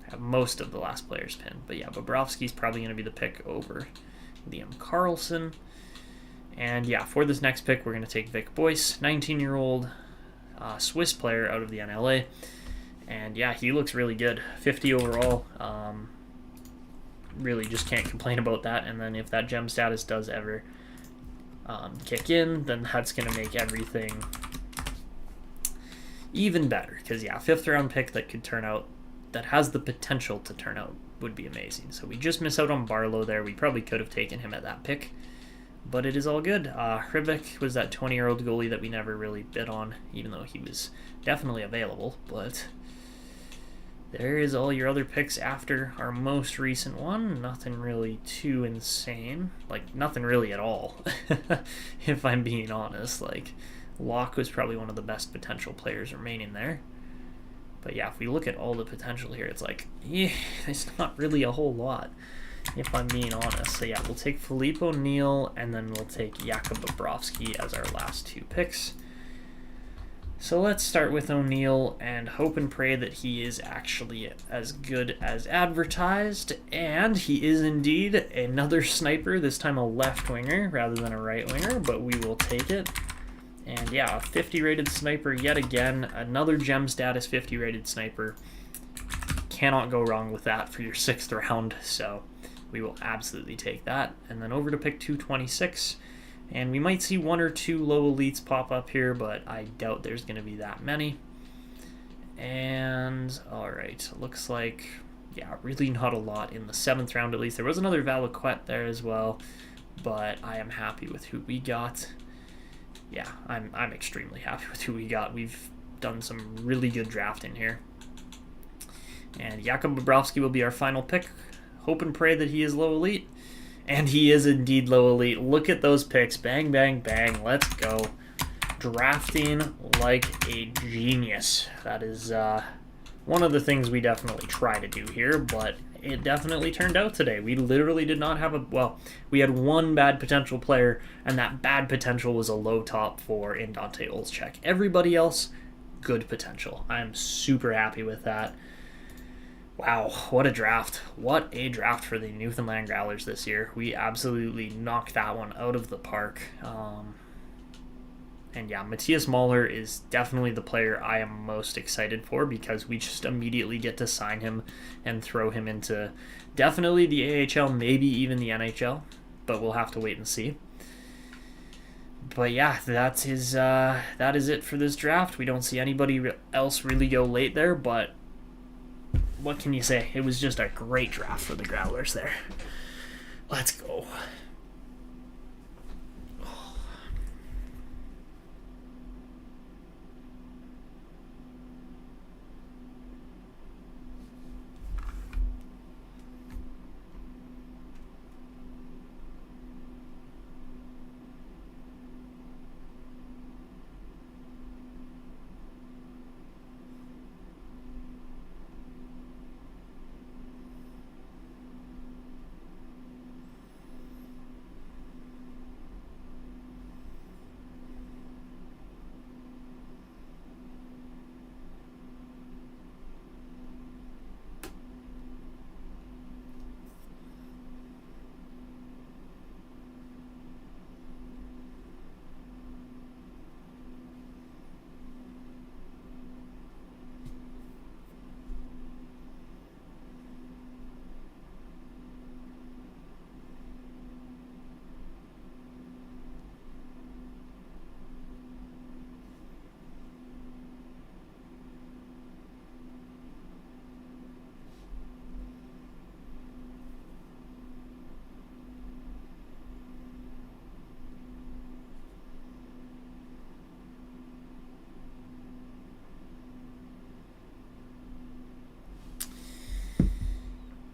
I have most of the last players pinned. But yeah, Bobrovsky's probably going to be the pick over Liam Carlson. And yeah, for this next pick, we're going to take Vic Boyce, 19-year-old Swiss player out of the NLA. And yeah, he looks really good. 50 overall. Really just can't complain about that. And then if that gem status does ever kick in, then that's going to make everything even better. Because yeah, 5th round pick that could turn out, that has the potential to turn out, would be amazing. So we just miss out on Barlow there. We probably could have taken him at that pick, but it is all good. Hrivik was that 20-year-old goalie that we never really bid on, even though he was definitely available. But there is all your other picks after our most recent one. Nothing really too insane. Like, nothing really at all, if I'm being honest. Like, Locke was probably one of the best potential players remaining there. But yeah, if we look at all the potential here, it's like, yeah, there's not really a whole lot, if I'm being honest. So yeah, we'll take Philippe O'Neill, and then we'll take Jakub Bobrovsky as our last 2 picks. So let's start with O'Neill and hope and pray that he is actually as good as advertised. And he is indeed another sniper, this time a left winger rather than a right winger, but we will take it. And yeah, a 50 rated sniper yet again, another gem status 50 rated sniper. Cannot go wrong with that for your 6th round, so we will absolutely take that. And then over to pick 226, and we might see 1 or 2 low elites pop up here, but I doubt there's going to be that many. And alright, looks like, yeah, really not a lot in the 7th round at least. There was another Valaquette there as well, but I am happy with who we got. Yeah, I'm extremely happy with who we got. We've done some really good drafting here. And Jakub Bobrovsky will be our final pick. Hope and pray that he is low elite. And he is indeed low elite. Look at those picks. Bang, bang, bang. Let's go. Drafting like a genius. That is one of the things we definitely try to do here, but it definitely turned out today. We literally did not have we had 1 bad potential player, and that bad potential was a low top 4 in Dante Olszczak. Everybody else, good potential. I'm super happy with that. Wow, what a draft. What a draft for the Newfoundland Growlers this year. We absolutely knocked that one out of the park. And yeah, Matthias Mahler is definitely the player I am most excited for because we just immediately get to sign him and throw him into definitely the AHL, maybe even the NHL, but we'll have to wait and see. But yeah, that is it for this draft. We don't see anybody else really go late there, but what can you say? It was just a great draft for the Growlers there. Let's go.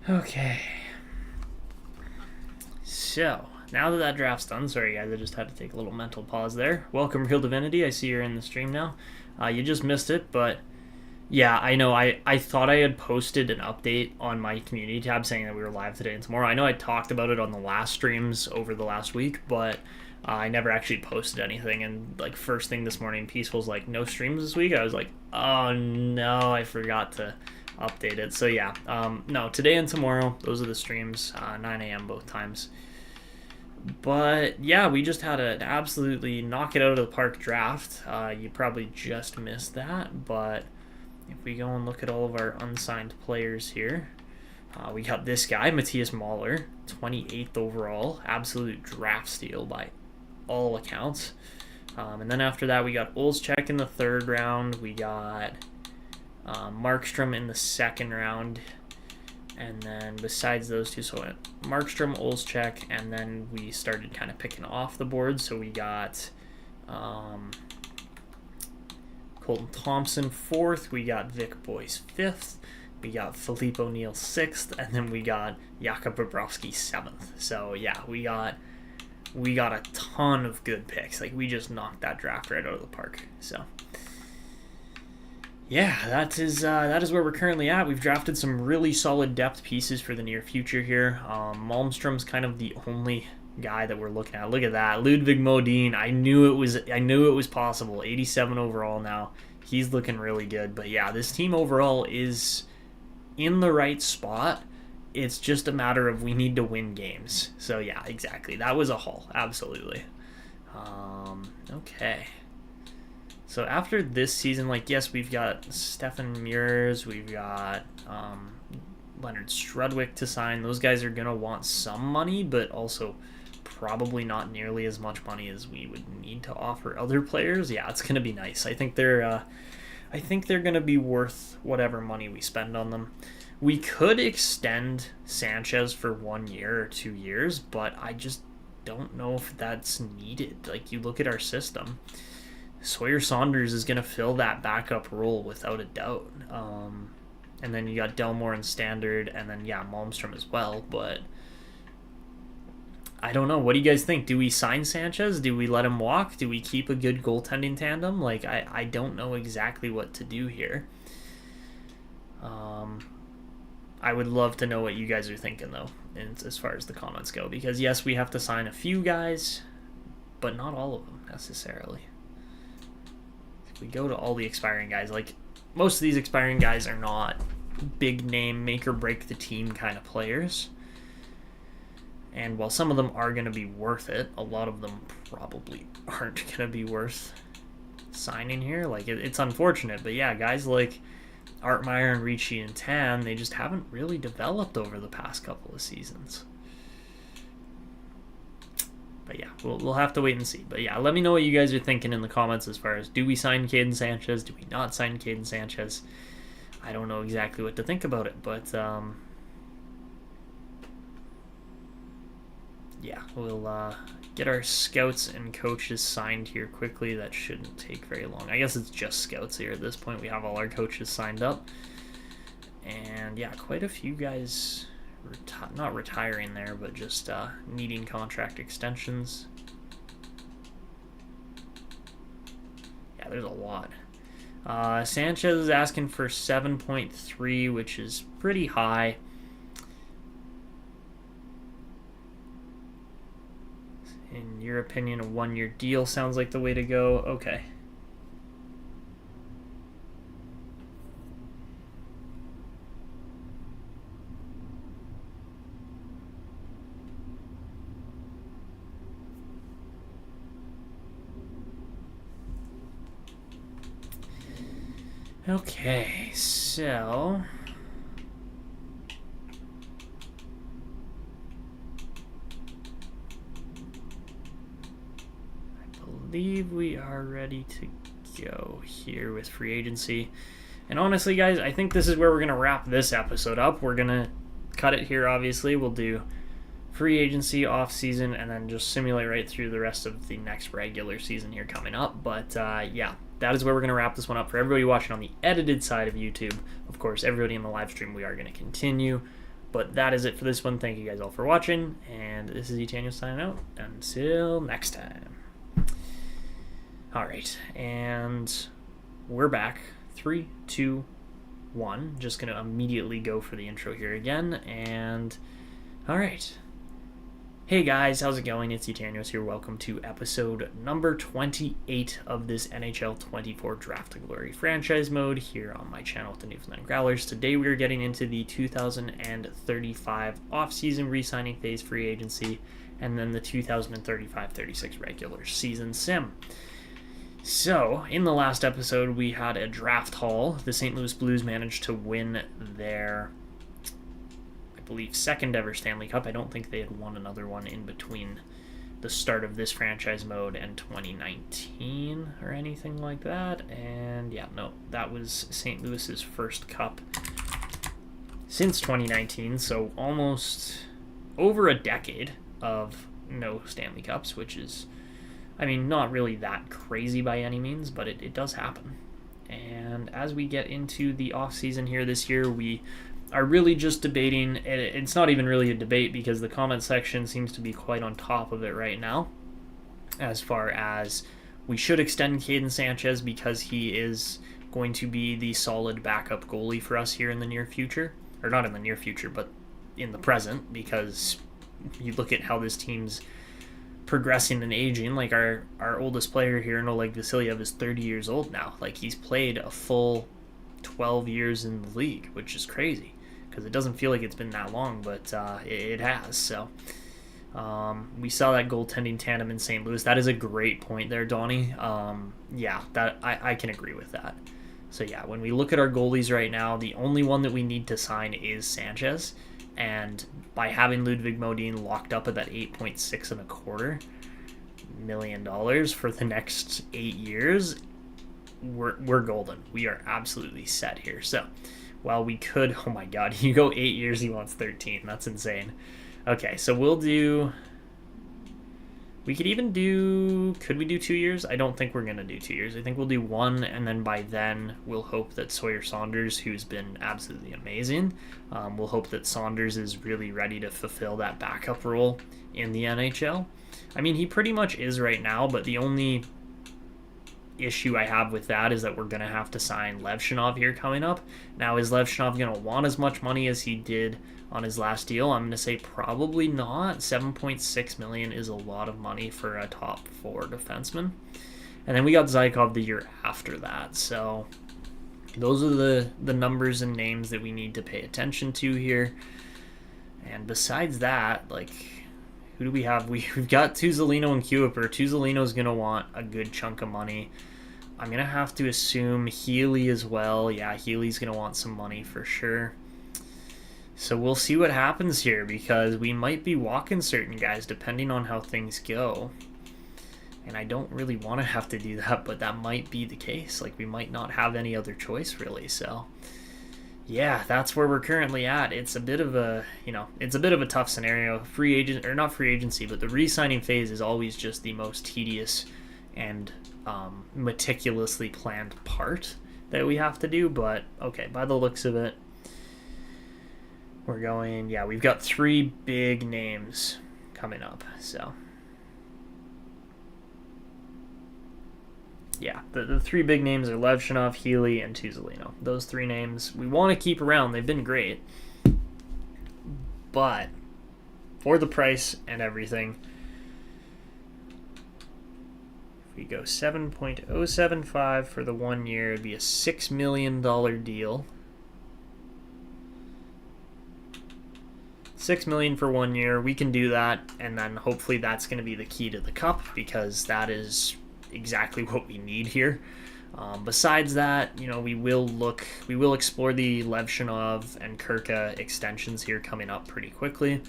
Okay. So, now that draft's done, sorry guys, I just had to take a little mental pause there. Welcome, Real Divinity. I see you're in the stream now. You just missed it, but yeah, I know. I thought I had posted an update on my community tab saying that we were live today and tomorrow. I know I talked about it on the last streams over the last week, but I never actually posted anything. And like first thing this morning, Peaceful's like, no streams this week. I was like, oh no, I forgot to update it. So yeah, no, today and tomorrow, those are the streams, 9 a.m. both times. But yeah, we just had an absolutely knock it out of the park draft. You probably just missed that, but if we go and look at all of our unsigned players here, we got this guy, Matthias Mahler, 28th overall, absolute draft steal by all accounts. And then after that, we got Olszczak in the 3rd round. We got Markstrom in the 2nd round. And then besides those two, so Markstrom, Olszczak, and then we started kind of picking off the board. So we got Colton Thompson 4th, we got Vic Boyce 5th, we got Philippe O'Neill 6th, and then we got Jakub Bobrovsky 7th. So yeah, we got a ton of good picks. Like we just knocked that draft right out of the park. So yeah, that is where we're currently at. We've drafted some really solid depth pieces for the near future here. Malmstrom's kind of the only guy that we're looking at. Look at that, Ludwig Modin. I knew it was possible. 87 overall now. He's looking really good. But yeah, this team overall is in the right spot. It's just a matter of we need to win games. So yeah, exactly. That was a haul. Absolutely. Okay. So after this season, like, yes, we've got Stefan Mures, we've got Leonard Strudwick to sign. Those guys are going to want some money, but also probably not nearly as much money as we would need to offer other players. Yeah, it's going to be nice. I think they're going to be worth whatever money we spend on them. We could extend Sanchez for 1 year or 2 years, but I just don't know if that's needed. Like, you look at our system, Sawyer Saunders is going to fill that backup role without a doubt. And then you got Delmore and Standard, and then, yeah, Malmstrom as well. But I don't know. What do you guys think? Do we sign Sanchez? Do we let him walk? Do we keep a good goaltending tandem? Like, I don't know exactly what to do here. I would love to know what you guys are thinking, though, as far as the comments go. Because, yes, we have to sign a few guys, but not all of them, necessarily. we go to all the expiring guys, like most of these expiring guys are not big name, make or break the team kind of players. And while some of them are going to be worth it, a lot of them probably aren't going to be worth signing here. Like, it's unfortunate, but yeah, guys like Artmeyer and Ricci and Tan, they just haven't really developed over the past couple of seasons. But yeah, we'll have to wait and see. But yeah, let me know what you guys are thinking in the comments as far as, do we sign Caden Sanchez? Do we not sign Caden Sanchez? I don't know exactly what to think about it, but yeah, we'll get our scouts and coaches signed here quickly. That shouldn't take very long. I guess it's just scouts here at this point. We have all our coaches signed up. And yeah, quite a few guys not retiring there, but just needing contract extensions. Yeah, there's a lot. Sanchez is asking for 7.3, which is pretty high. In your opinion, a one-year deal sounds like the way to go. Okay. Okay, so I believe we are ready to go here with free agency. And honestly, guys, I think this is where we're going to wrap this episode up. We're going to cut it here, obviously. We'll do free agency, off-season, and then just simulate right through the rest of the next regular season here coming up. But yeah, that is where we're going to wrap this one up. For everybody watching on the edited side of YouTube, of course, everybody in the live stream, we are going to continue. But that is it for this one. Thank you guys all for watching. And this is Etaniel signing out. Until next time. All right. And we're back. 3, 2, 1. Just going to immediately go for the intro here again. And all right. Hey guys, how's it going? It's Etanios here. Welcome to episode number 28 of this NHL 24 Draft to Glory franchise mode here on my channel with the Newfoundland Growlers. Today we are getting into the 2035 off-season re-signing phase free agency and then the 2035-36 regular season sim. So, in the last episode we had a draft haul. The St. Louis Blues managed to win their believe second ever Stanley Cup. I don't think they had won another one in between the start of this franchise mode and 2019 or anything like that. And yeah, no, that was St. Louis's first cup since 2019, so almost over a decade of no Stanley Cups, which is, I mean, not really that crazy by any means, but it does happen. And as we get into the off-season here this year, we are really just debating. It's not even really a debate because the comment section seems to be quite on top of it right now as far as we should extend Caden Sanchez because he is going to be the solid backup goalie for us here in the near future. Or not in the near future, but in the present, because you look at how this team's progressing and aging. Like our oldest player here, Oleg Vasilyev, is 30 years old now. Like, he's played a full 12 years in the league, which is crazy because it doesn't feel like it's been that long, but it has. So we saw that goaltending tandem in St. Louis. That is a great point there, Donnie. Yeah, that I can agree with that. So yeah, when we look at our goalies right now, the only one that we need to sign is Sanchez, and by having Ludwig Modin locked up at that $8.625 million for the next 8 years, we're golden. We are absolutely set here. So while we could, oh my god, you go 8 years, he wants 13. That's insane. Okay, so we could even do, could we do 2 years? I don't think we're going to do 2 years. I think we'll do 1, and then by then we'll hope that Sawyer Saunders, who's been absolutely amazing, we'll hope that Saunders is really ready to fulfill that backup role in the NHL. I mean, he pretty much is right now, but the only issue I have with that is that we're going to have to sign Levshinov here coming up. Now, is Levshinov going to want as much money as he did on his last deal? I'm going to say probably not. $7.6 million is a lot of money for a top 4 defenseman. And then we got Zykov the year after that. So those are the numbers and names that we need to pay attention to here. And besides that, like, who do we have? We've got Tuzolino and Kuiper. Tuzolino's going to want a good chunk of money. I'm going to have to assume Healy as well. Yeah, Healy's going to want some money for sure. So we'll see what happens here, because we might be walking certain guys depending on how things go. And I don't really want to have to do that, but that might be the case. Like, we might not have any other choice, really. So, yeah, that's where we're currently at. It's a bit of a, it's a bit of a tough scenario. Free agent, or not free agency, but the re-signing phase is always just the most tedious and meticulously planned part that we have to do. But, okay, by the looks of it, we're going, yeah, we've got 3 big names coming up, so. Yeah, the 3 big names are Levshinov, Healy, and Tuzolino. Those 3 names we want to keep around. They've been great. But for the price and everything, if we go 7.075 for the 1 year, it'd be a $6 million deal. $6 million for 1 year. We can do that, and then hopefully that's going to be the key to the cup, because that is exactly what we need here. Besides that, we will explore the Levshinov and Kirka extensions here coming up pretty quickly.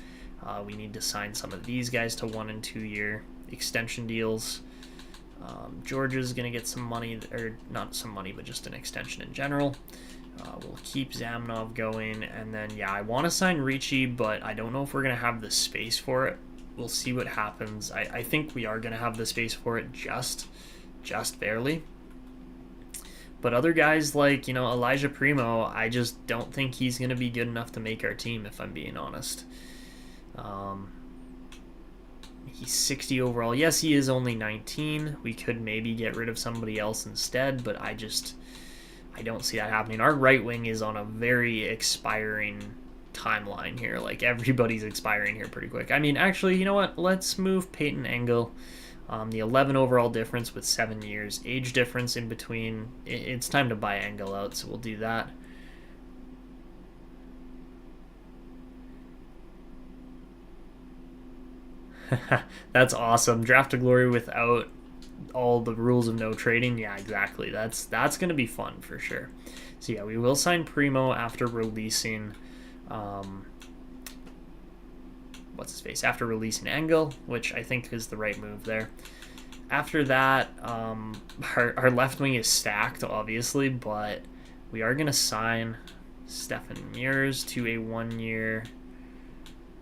We need to sign some of these guys to 1 and 2 year extension deals. Georgia's going to get some money, or not some money, but just an extension in general. We'll keep Zamnov going, and then, yeah, I want to sign Ricci, but I don't know if we're going to have the space for it. We'll see what happens. I think we are going to have the space for it, just barely. But other guys like, Elijah Primo, I just don't think he's going to be good enough to make our team, if I'm being honest. He's 60 overall. Yes, he is only 19. We could maybe get rid of somebody else instead, but I don't see that happening. Our right wing is on a very expiring timeline here. Like, everybody's expiring here pretty quick. I mean, actually, you know what? Let's move Peyton Engel. The 11 overall difference with 7 years. Age difference in between. It's time to buy Engel out, so we'll do that. That's awesome. Draft to Glory without all the rules of no trading. Yeah, exactly. That's going to be fun for sure. So yeah, we will sign Primo after releasing what's his face? After releasing Engel, which I think is the right move there. After that, our left wing is stacked, obviously, but we are going to sign Stefan Meurs to a 1 year.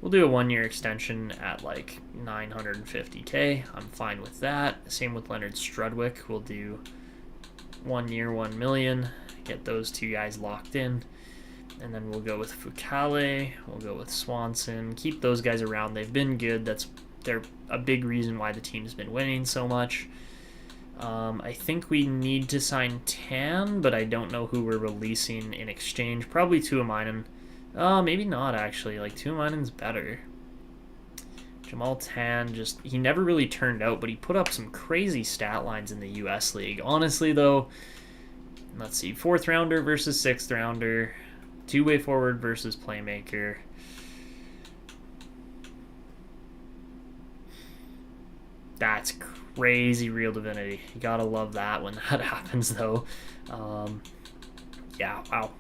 We'll do a 1 year extension at like $950K. I'm fine with that. Same with Leonard Strudwick. We'll do 1 year, $1 million. Get those 2 guys locked in. And then we'll go with Fukale. We'll go with Swanson. Keep those guys around. They've been good. They're a big reason why the team's been winning so much. I think we need to sign Tan, but I don't know who we're releasing in exchange. Probably Tuomainen. Maybe not, actually. Like, Tuomainen's better. Jamal Tan, he never really turned out, but he put up some crazy stat lines in the U.S. League. Honestly, though, let's see. 4th rounder versus 6th rounder. 2-way forward versus playmaker. That's crazy, Real Divinity. You gotta love that when that happens, though. Yeah, wow.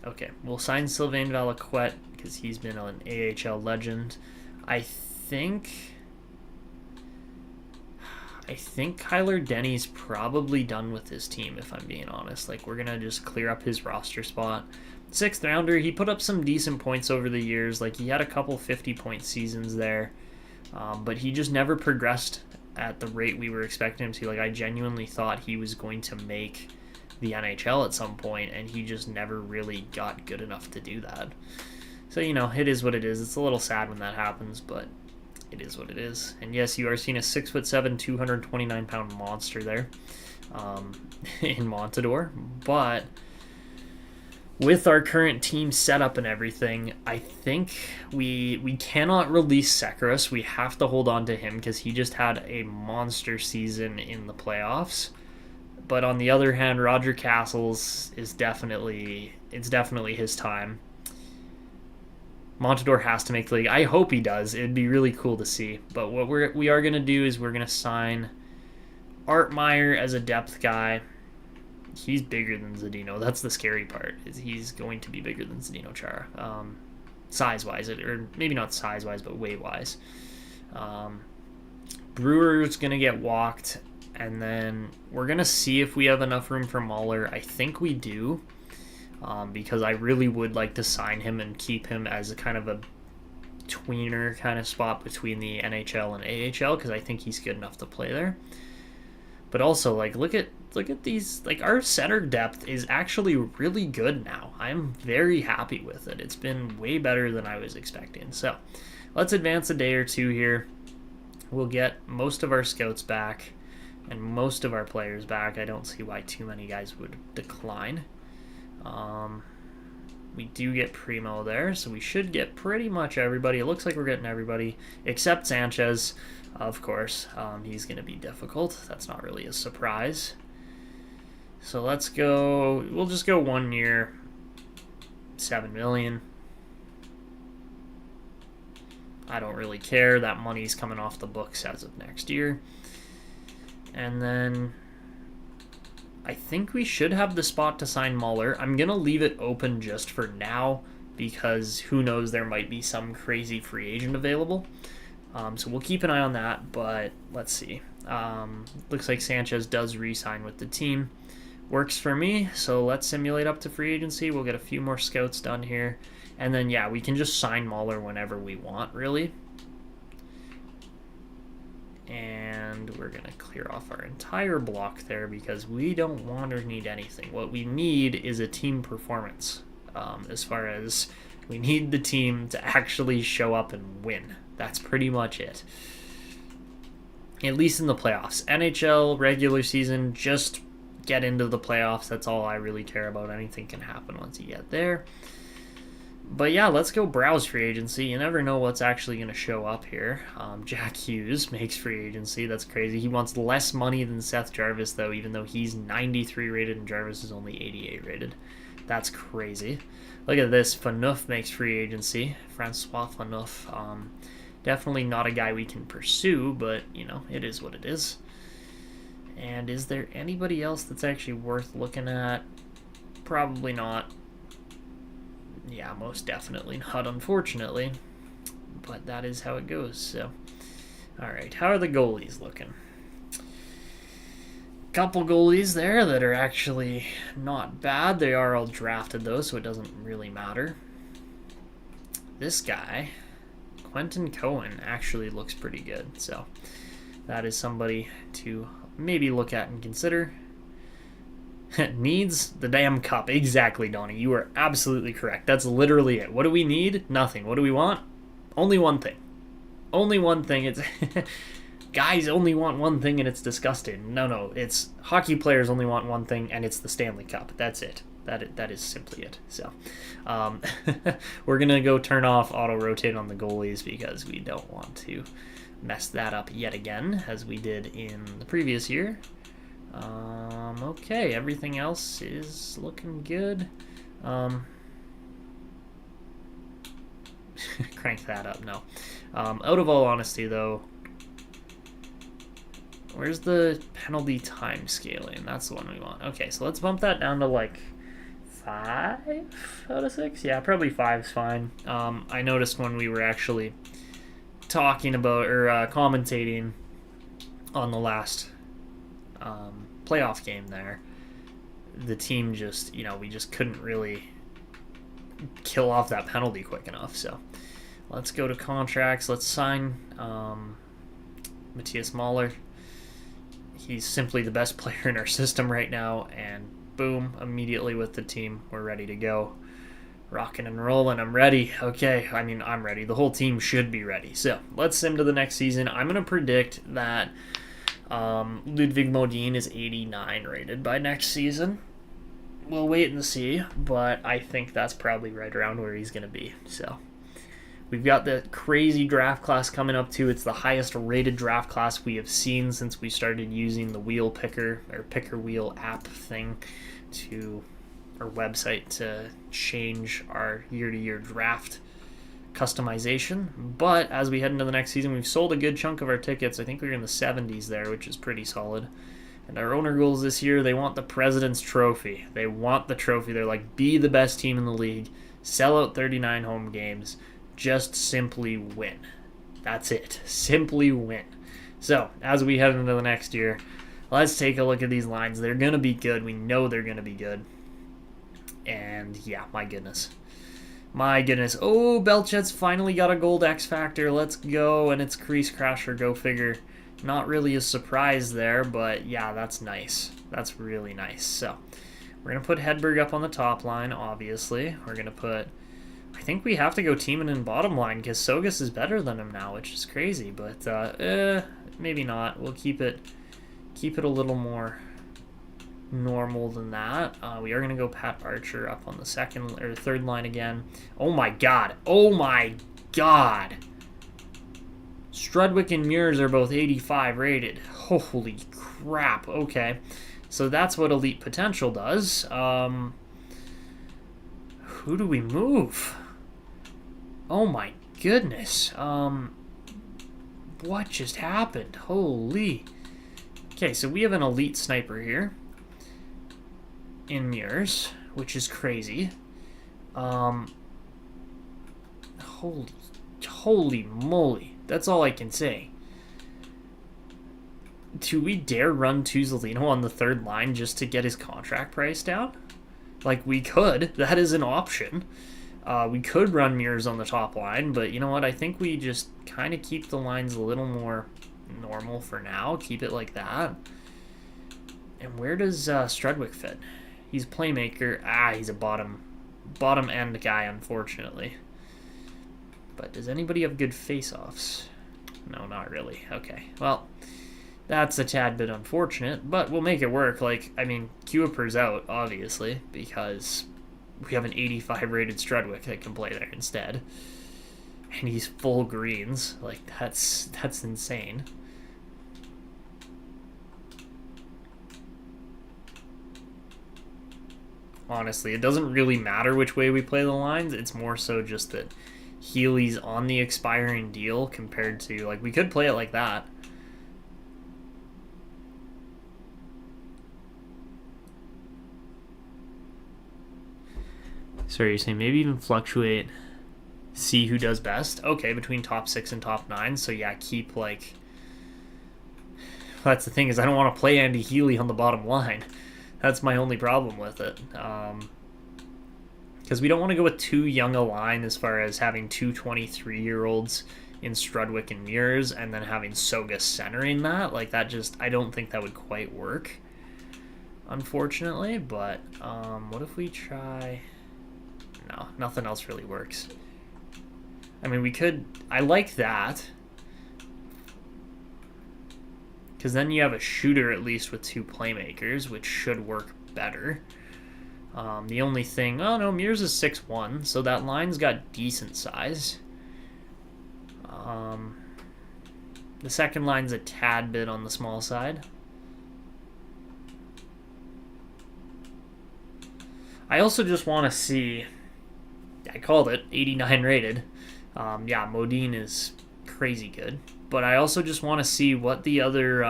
Okay, we'll sign Sylvain Valaquette because he's been an AHL legend. I think Kyler Denny's probably done with his team, if I'm being honest. Like, we're gonna just clear up his roster spot. 6th rounder, he put up some decent points over the years. Like, he had a couple 50-point seasons there, but he just never progressed at the rate we were expecting him to. Like, I genuinely thought he was going to make the NHL at some point, and he just never really got good enough to do that. So, it is what it is. It's a little sad when that happens, but it is what it is. And yes, you are seeing a 6'7", 229-pound monster there in Montador. But with our current team setup and everything, I think we cannot release Sekras. We have to hold on to him because he just had a monster season in the playoffs. But on the other hand, Roger Castles is definitely his time. Montador has to make the league. I hope he does. It'd be really cool to see. But what we are going to do is we're going to sign Art Meyer as a depth guy. He's bigger than Zdeno. That's the scary part. Is he's going to be bigger than Zdeno Chara. Size-wise. Or maybe not size-wise, but weight-wise. Brewer's going to get walked. And then we're going to see if we have enough room for Muller. I think we do. Because I really would like to sign him and keep him as a kind of a tweener kind of spot between the NHL and AHL, because I think he's good enough to play there. But also, like, look at these. Like, our center depth is actually really good now. I'm very happy with it. It's been way better than I was expecting. So let's advance a day or two here. We'll get most of our scouts back and most of our players back. I don't see why too many guys would decline. We do get Primo there, so we should get pretty much everybody. It looks like we're getting everybody except Sanchez, of course. He's going to be difficult. That's not really a surprise. So let's go. We'll just go 1 year, $7 million. I don't really care. That money's coming off the books as of next year. And then I think we should have the spot to sign Muller. I'm going to leave it open just for now because who knows, there might be some crazy free agent available. So we'll keep an eye on that, but let's see. Looks like Sanchez does re-sign with the team. Works for me, so let's simulate up to free agency. We'll get a few more scouts done here. And then, yeah, we can just sign Muller whenever we want, really. And we're going to clear off our entire block there because we don't want or need anything. What we need is a team performance, as far as we need the team to actually show up and win. That's pretty much it. At least in the playoffs. NHL, regular season, just get into the playoffs. That's all I really care about. Anything can happen once you get there. But yeah, let's go browse free agency. You never know what's actually going to show up here. Jack Hughes makes free agency. That's crazy. He wants less money than Seth Jarvis, though, even though he's 93 rated and Jarvis is only 88 rated. That's crazy. Look at this. Phaneuf makes free agency. Francois Phaneuf. Definitely not a guy we can pursue, but, you know, it is what it is. And is there anybody else that's actually worth looking at? Probably not. Yeah, most definitely not, unfortunately. But that is how it goes, so. Alright, how are the goalies looking? Couple goalies there that are actually not bad. They are all drafted, though, so it doesn't really matter. This guy, Quentin Cohen, actually looks pretty good, so that is somebody to maybe look at and consider. Needs the damn cup. Exactly, Donnie. You are absolutely correct. That's literally it. What do we need? Nothing. What do we want? Only one thing. Only one thing. It's guys only want one thing and it's disgusting. No. It's hockey players only want one thing and it's the Stanley Cup. That's it. That is simply it. So we're going to go turn off auto-rotate on the goalies because we don't want to mess that up yet again as we did in the previous year. Okay, everything else is looking good. Crank that up, no. Out of all honesty, though, where's the penalty time scaling? That's the one we want. Okay, so let's bump that down to like 5 out of 6. Yeah, probably 5's fine. I noticed when we were actually talking about or commentating on the last playoff game there, the team just, we just couldn't really kill off that penalty quick enough. So let's go to contracts. Let's sign Matthias Mahler. He's simply the best player in our system right now, and boom, immediately with the team, we're ready to go. Rocking and rolling. I'm ready. Okay, I'm ready. The whole team should be ready. So let's sim to the next season. I'm going to predict that Ludwig Modin is 89 rated by next season. We'll wait and see, but I think that's probably right around where he's going to be. So We've got the crazy draft class coming up too. It's the highest rated draft class we have seen since we started using the wheel picker or picker wheel app thing to our website to change our year-to-year draft customization. But as we head into the next season, we've sold a good chunk of our tickets. I think we're in the 70s there, which is pretty solid. And our owner goals this year, they want the President's Trophy. They want the trophy. They're like, be the best team in the league, sell out 39 home games, just simply win. That's it. Simply win. So, as we head into the next year, let's take a look at these lines. They're going to be good. We know they're going to be good. And, yeah, my goodness. My goodness. Oh, Belchet's finally got a gold X Factor. Let's go. And it's Crease Crasher. Go figure. Not really a surprise there, but yeah, that's nice. That's really nice. So, we're going to put Hedberg up on the top line, obviously. We're going to put... I think we have to go Teeman in bottom line because Sogas is better than him now, which is crazy. But, maybe not. We'll keep it a little more normal than that. We are going to go Pat Archer up on the second or third line again. Oh, my God. Oh, my God. Strudwick and Muirs are both 85 rated. Holy crap. Okay. So that's what Elite Potential does. Who do we move? Oh my goodness. What just happened? Holy. Okay, so we have an Elite Sniper here. In Muirs, which is crazy. Holy moly. That's all I can say. Do we dare run Tuzolino on the third line just to get his contract price down? Like, we could. That is an option. We could run Muirs on the top line, but you know what? I think we just kind of keep the lines a little more normal for now. Keep it like that. And where does Strudwick fit? He's playmaker. He's a bottom end guy, unfortunately. But does anybody have good face-offs? No, not really. Okay, well, that's a tad bit unfortunate, but we'll make it work. Like, I mean, Kuiper's out, obviously, because we have an 85 rated Strudwick that can play there instead. And he's full greens. Like, that's insane. Honestly, it doesn't really matter which way we play the lines. It's more so just that Healy's on the expiring deal compared to, like, we could play it like that. So you're saying maybe even fluctuate, see who does best? Okay, between top 6 and top 9. So yeah, keep, like... That's the thing, is I don't want to play Andy Healy on the bottom line. That's my only problem with it. Because we don't want to go with too young a line as far as having two 23-year-olds in Strudwick and Muirs and then having Soga centering that. Like, that just, I don't think that would quite work, unfortunately. But what if we try... No, nothing else really works. I mean, we could... I like that. Because then you have a shooter at least with two playmakers, which should work better. The only thing... Oh, no, Muirs is 6'1", so that line's got decent size. The second line's a tad bit on the small side. I also just want to see... I called it, 89 rated. Yeah, Modine is crazy good. But I also just want to see what the other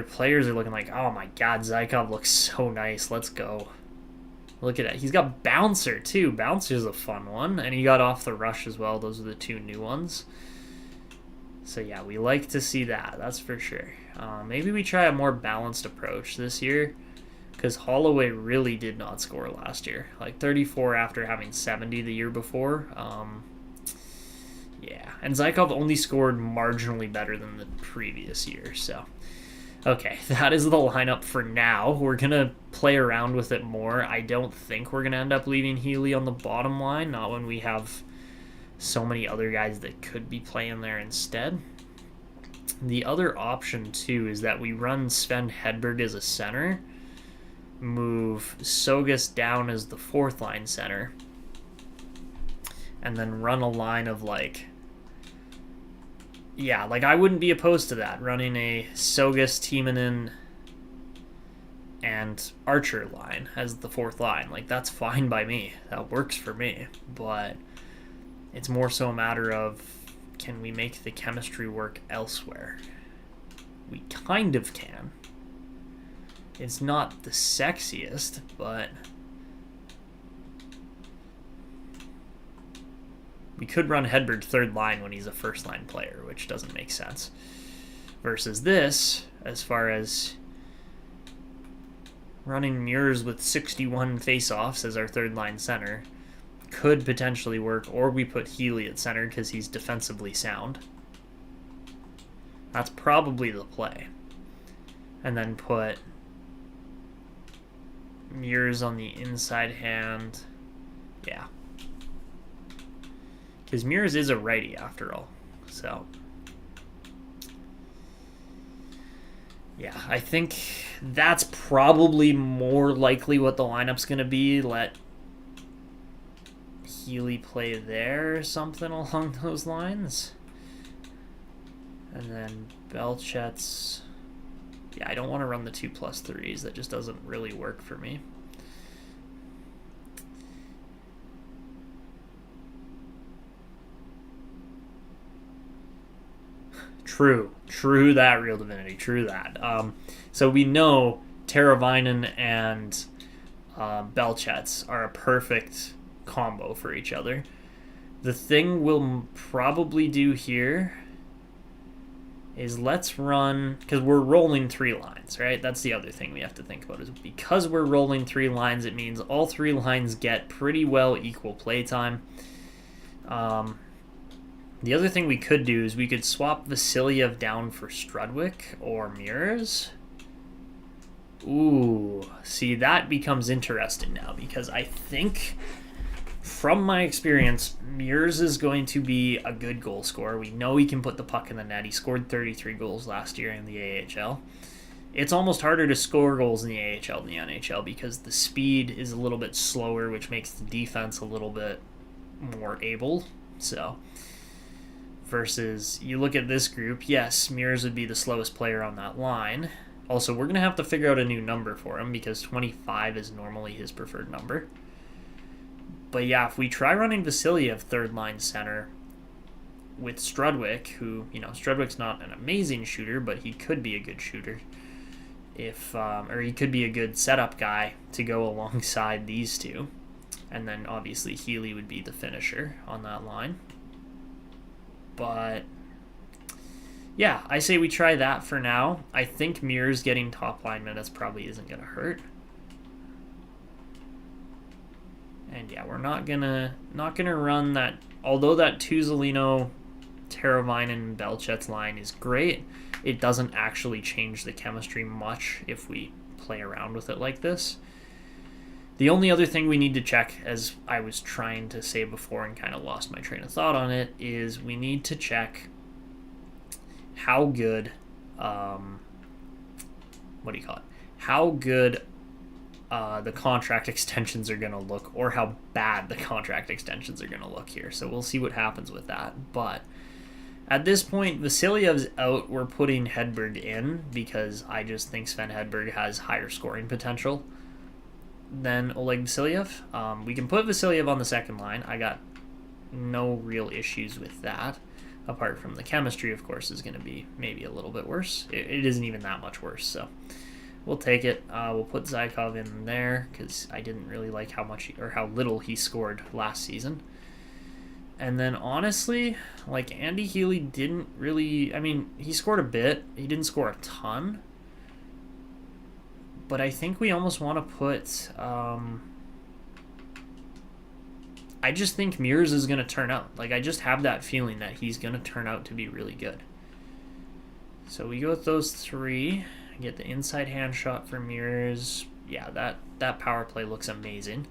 players are looking like. Oh my god, Zykov looks so nice. Let's go. Look at that. He's got Bouncer too. Bouncer's a fun one. And he got Off the Rush as well. Those are the two new ones. So yeah, we like to see that. That's for sure. Maybe we try a more balanced approach this year. Because Holloway really did not score last year. Like 34 after having 70 the year before. Yeah, and Zykov only scored marginally better than the previous year, so... Okay, that is the lineup for now. We're going to play around with it more. I don't think we're going to end up leaving Healy on the bottom line, not when we have so many other guys that could be playing there instead. The other option, too, is that we run Sven Hedberg as a center, move Sogas down as the fourth line center, and then run a line of like, yeah, like I wouldn't be opposed to that, running a Sogus, Timonen, and Archer line as the fourth line. Like, that's fine by me. That works for me. But it's more so a matter of, can we make the chemistry work elsewhere? We kind of can. It's not the sexiest, but we could run Hedberg third line when he's a first line player, which doesn't make sense. Versus this, as far as running Muirs with 61 faceoffs as our third line center, could potentially work, or we put Healy at center because he's defensively sound. That's probably the play. And then put Muirs on the inside hand. Yeah. Because Muirs is a righty after all. So, yeah, I think that's probably more likely what the lineup's going to be. Let Healy play there or something along those lines. And then Belchet's... Yeah, I don't want to run the 2+3s. That just doesn't really work for me. True that, Real Divinity. True that. So we know Teravainen and Belchet's are a perfect combo for each other. The thing we'll probably do here is let's run, because we're rolling 3 lines, right? That's the other thing we have to think about, is because we're rolling 3 lines, it means all 3 lines get pretty well equal play time. The other thing we could do is we could swap Vasilyev down for Strudwick or Muirs. Ooh, see, that becomes interesting now, because I think, from my experience, Muirs is going to be a good goal scorer. We know he can put the puck in the net. He scored 33 goals last year in the AHL. It's almost harder to score goals in the AHL than the NHL because the speed is a little bit slower, which makes the defense a little bit more able. So, versus, you look at this group, yes, Muirs would be the slowest player on that line. Also, we're going to have to figure out a new number for him because 25 is normally his preferred number. But yeah, if we try running Vasilyev third line center with Strudwick, who, you know, Strudwick's not an amazing shooter, but he could be a good shooter. Or he could be a good setup guy to go alongside these two. And then obviously Healy would be the finisher on that line. But yeah, I say we try that for now. I think Muirs getting top line minutes probably isn't going to hurt. And yeah, we're not gonna run that. Although that Tuzolino, Teravainen, and Belchet's line is great, it doesn't actually change the chemistry much if we play around with it like this. The only other thing we need to check, as I was trying to say before and kind of lost my train of thought on it, is we need to check how good, how good the contract extensions are going to look, or how bad the contract extensions are going to look here. So we'll see what happens with that. But at this point, Vasilyev's out. We're putting Hedberg in because I just think Sven Hedberg has higher scoring potential than Oleg Vasilyev. We can put Vasilyev on the second line. I got no real issues with that. Apart from the chemistry, of course, is going to be maybe a little bit worse. It isn't even that much worse, so we'll take it. We'll put Zykov in there because I didn't really like how little he scored last season. And then honestly, like, Andy Healy didn't really... I mean, he scored a bit. He didn't score a ton. But I think we almost want to put... I just think Muirs is going to turn out. Like, I just have that feeling that he's going to turn out to be really good. So we go with those 3. Get the inside hand shot for Muirs. Yeah, that power play looks amazing.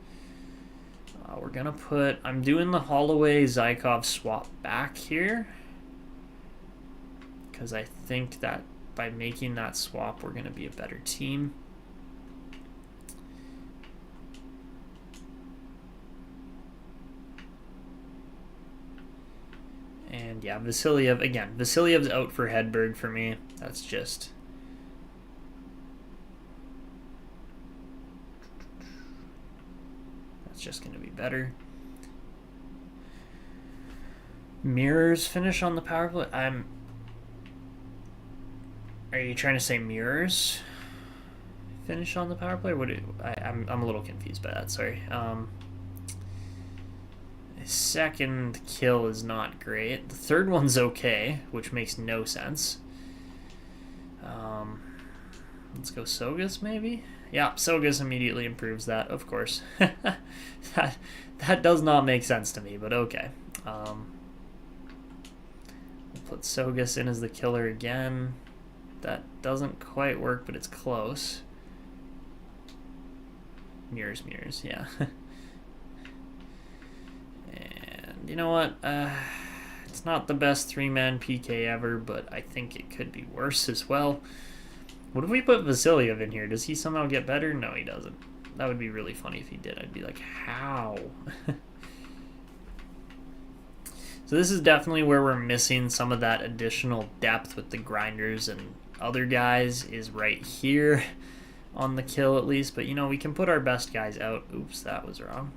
We're going to put... I'm doing the Holloway-Zykov swap back here. Because I think that by making that swap, we're going to be a better team. And yeah, Vasilyev, again, Vasilyev's out for Hedberg for me. That's just... going to be better. Mirrors finish on the power play. Are you trying to say Mirrors finish on the power play? I'm a little confused by that. Sorry. Second kill is not great. The third one's okay, which makes no sense. Let's go Sogas maybe. Yeah, Sogas immediately improves that, of course. that does not make sense to me, but okay. We'll put Sogas in as the killer again. That doesn't quite work, but it's close. Mirrors, yeah. And you know what? It's not the best 3-man PK ever, but I think it could be worse as well. What if we put Vasilyev in here? Does he somehow get better? No, he doesn't. That would be really funny if he did. I'd be like, how? So this is definitely where we're missing some of that additional depth with the grinders and other guys is right here on the kill at least. But, you know, we can put our best guys out. Oops, that was wrong.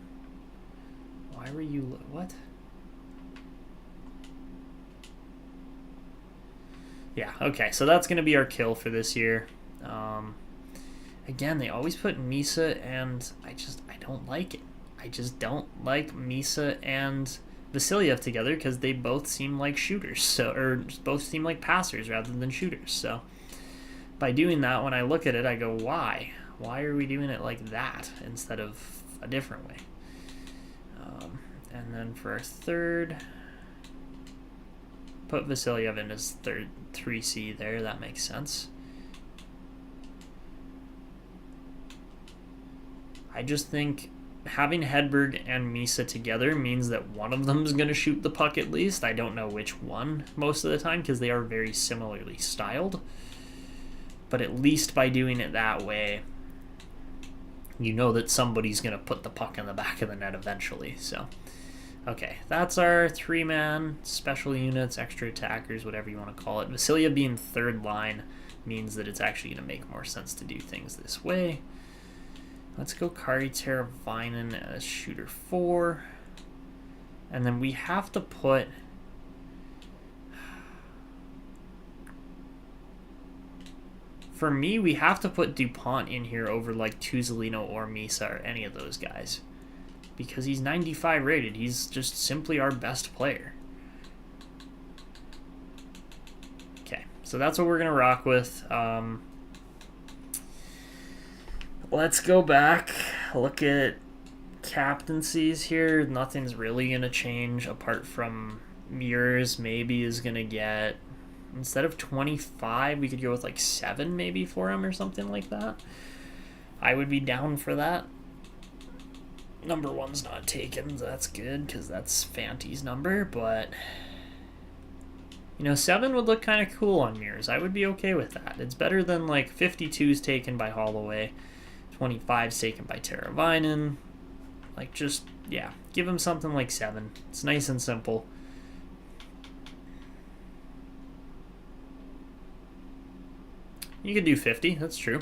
Why were you... What? Yeah, okay, so that's going to be our kill for this year. Again, they always put Misa and I don't like it. I just don't like Misa and Vasilyev together because they both seem like shooters, or both seem like passers rather than shooters. So by doing that, when I look at it, I go, why? Why are we doing it like that instead of a different way? And then for our third... Put Vasilyev in as third 3C there. That makes sense. I just think having Hedberg and Misa together means that one of them is going to shoot the puck at least. I don't know which one most of the time because they are very similarly styled. But at least by doing it that way, you know that somebody's going to put the puck in the back of the net eventually. So... Okay, that's our 3-man special units, extra attackers, whatever you want to call it. Vasilyev being third line means that it's actually going to make more sense to do things this way. Let's go Kari Teravainen as shooter 4. And then we have to put... For me, we have to put DuPont in here over like Tuzolino or Misa or any of those guys. Because he's 95 rated. He's just simply our best player. Okay, so that's what we're going to rock with. Let's go back, look at captaincies here. Nothing's really going to change apart from Muirs maybe is going to get, instead of 25, we could go with like 7 maybe for him or something like that. I would be down for that. Number 1's not taken, so that's good, because that's Fanty's number, but... You know, 7 would look kind of cool on Muirs. I would be okay with that. It's better than, like, 52's taken by Holloway, 25's taken by Teravainen. Like, just, yeah, give him something like 7. It's nice and simple. You could do 50, that's true.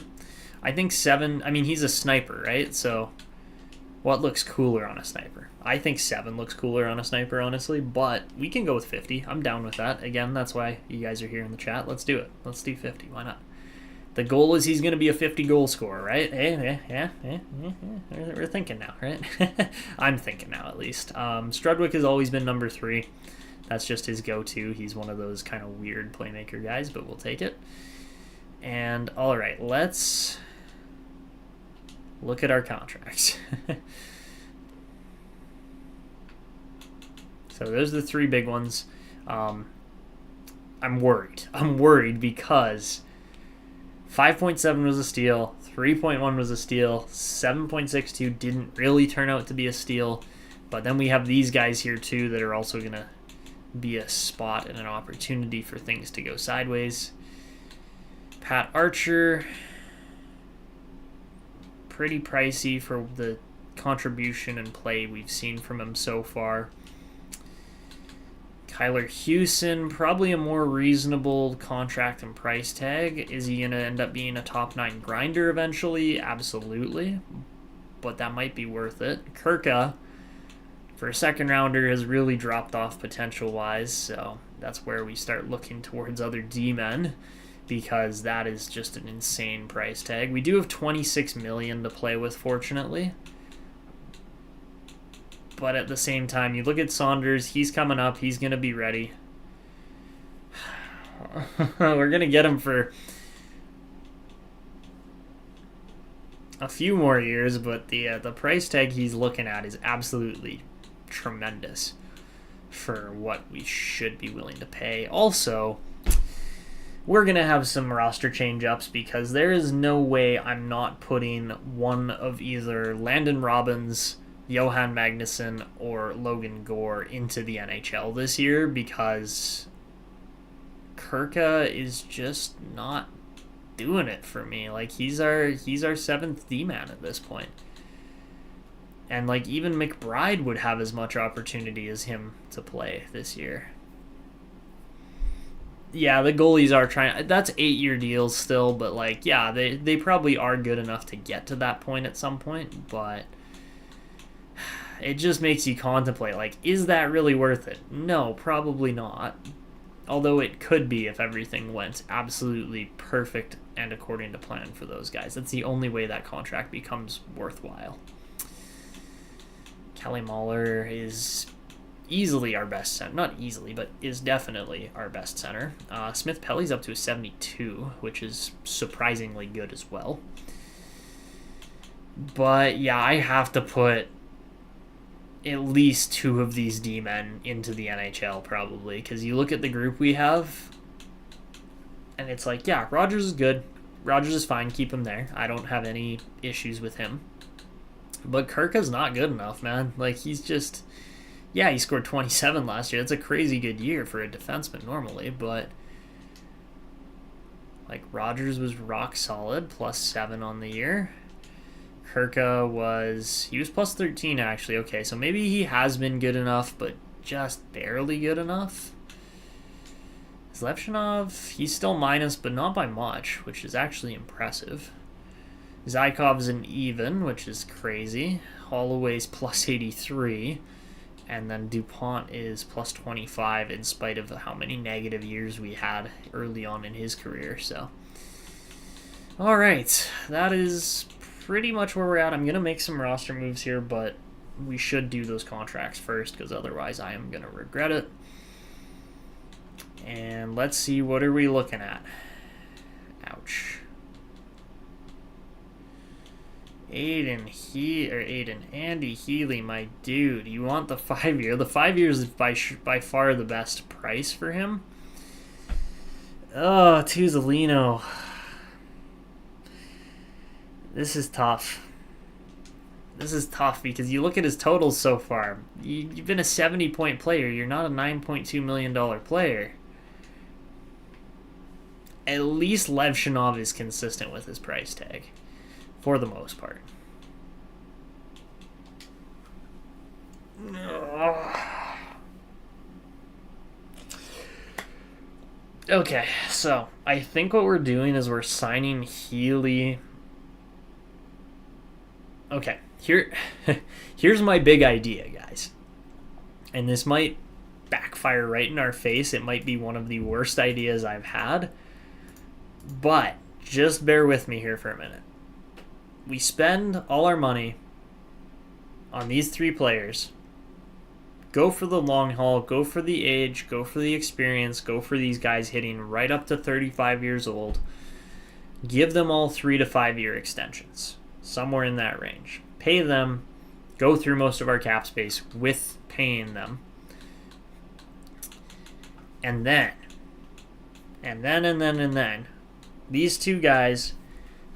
I think 7, I mean, he's a sniper, right? So... What looks cooler on a sniper? I think 7 looks cooler on a sniper, honestly, but we can go with 50. I'm down with that. Again, that's why you guys are here in the chat. Let's do it. Let's do 50. Why not? The goal is he's going to be a 50 goal scorer, right? Yeah. We're thinking now, right? I'm thinking now, at least. Strudwick has always been number 3. That's just his go-to. He's one of those kind of weird playmaker guys, but we'll take it. And, all right, let's... look at our contracts. So those are the 3 big ones. I'm worried. I'm worried because 5.7 was a steal, 3.1 was a steal, 7.62 didn't really turn out to be a steal, but then we have these guys here too that are also going to be a spot and an opportunity for things to go sideways. Pat Archer... pretty pricey for the contribution and play we've seen from him so far. Kyler Hewson, probably a more reasonable contract and price tag. Is he going to end up being a top 9 grinder eventually? Absolutely. But that might be worth it. Kirka, for a second rounder, has really dropped off potential-wise, so that's where we start looking towards other D-men, because that is just an insane price tag. We do have $26 million to play with, fortunately. But at the same time, you look at Saunders, he's coming up, he's going to be ready. We're going to get him for a few more years, but the price tag he's looking at is absolutely tremendous for what we should be willing to pay. Also, we're going to have some roster change-ups because there is no way I'm not putting one of either Landon Robbins, Johan Magnuson, or Logan Gore into the NHL this year, because Kirka is just not doing it for me. Like, he's our 7th D-man at this point. And, like, even McBride would have as much opportunity as him to play this year. Yeah, the goalies are trying... That's 8-year deals still, but, like, yeah, they probably are good enough to get to that point at some point, but it just makes you contemplate, like, is that really worth it? No, probably not. Although it could be if everything went absolutely perfect and according to plan for those guys. That's the only way that contract becomes worthwhile. Kelly Mahler is easily our best center. Not easily, but is definitely our best center. Smith Pelly's up to a 72, which is surprisingly good as well. But, yeah, I have to put at least 2 of these D-men into the NHL, probably, because you look at the group we have, and it's like, yeah, Rogers is good. Rogers is fine. Keep him there. I don't have any issues with him. But Kirka's not good enough, man. Like, he's just... Yeah, he scored 27 last year. That's a crazy good year for a defenseman normally, but... Like, Rogers was rock solid, +7 on the year. Kirka was... He was +13, actually. Okay, so maybe he has been good enough, but just barely good enough. Zlevchinov, he's still minus, but not by much, which is actually impressive. Zaikov's an even, which is crazy. Holloway's +83. And then DuPont is +25 in spite of how many negative years we had early on in his career. So, all right, that is pretty much where we're at. I'm going to make some roster moves here, but we should do those contracts first because otherwise I am going to regret it. And let's see, what are we looking at? Ouch. Andy Healy, my dude. You want the 5-year. The 5 years is by far the best price for him. Oh, Tuzolino. This is tough. This is tough because you look at his totals so far. You've been a 70-point player. You're not a $9.2 million player. At least Levchinov is consistent with his price tag. For the most part. Okay, so I think what we're doing is we're signing Healy. Okay, here's my big idea, guys. And this might backfire right in our face. It might be one of the worst ideas I've had. But just bear with me here for a minute. We spend all our money on these 3 players. Go for the long haul, go for the age, go for the experience, go for these guys hitting right up to 35 years old. Give them all 3 to 5 year extensions, somewhere in that range. Pay them, go through most of our cap space with paying them. And then, these 2 guys,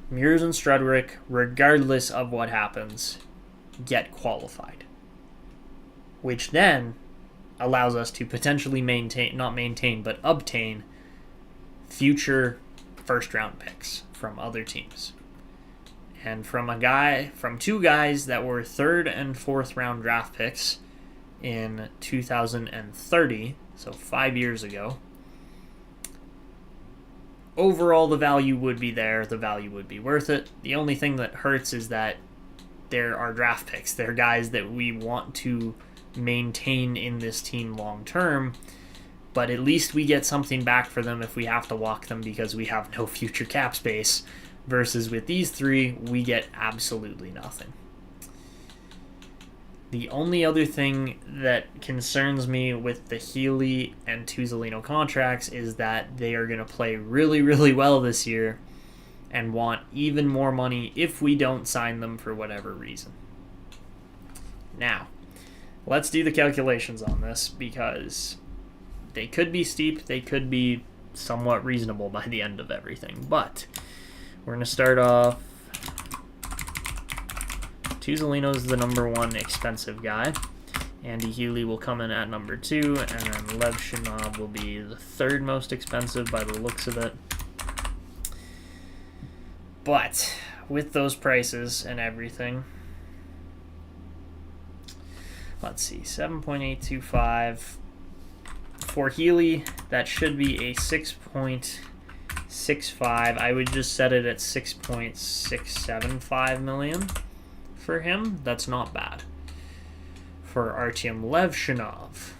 Mears and Strudwick, regardless of what happens, get qualified. Which then allows us to potentially obtain future first-round picks from other teams. And from 2 guys that were 3rd and 4th round draft picks, in 2030, so 5 years ago, overall the value would be there. The value would be worth it. The only thing that hurts is that there are draft picks. They're guys that we want to maintain in this team long term, but at least we get something back for them if we have to walk them because we have no future cap space, versus with these three, we get absolutely nothing. The only other thing that concerns me with the Healy and Tuzolino contracts is that they are going to play really, really well this year and want even more money if we don't sign them for whatever reason. Now, let's do the calculations on this because they could be steep, they could be somewhat reasonable by the end of everything. But we're going to start off. Tuzolino's the number one expensive guy. Andy Healy will come in at number 2, and then Lev Shinov will be the third most expensive by the looks of it. But with those prices and everything, let's see, 7.825 for Healy. That should be a 6.65. I would just set it at 6.675 million for him. That's not bad. For Artyom Levshinov,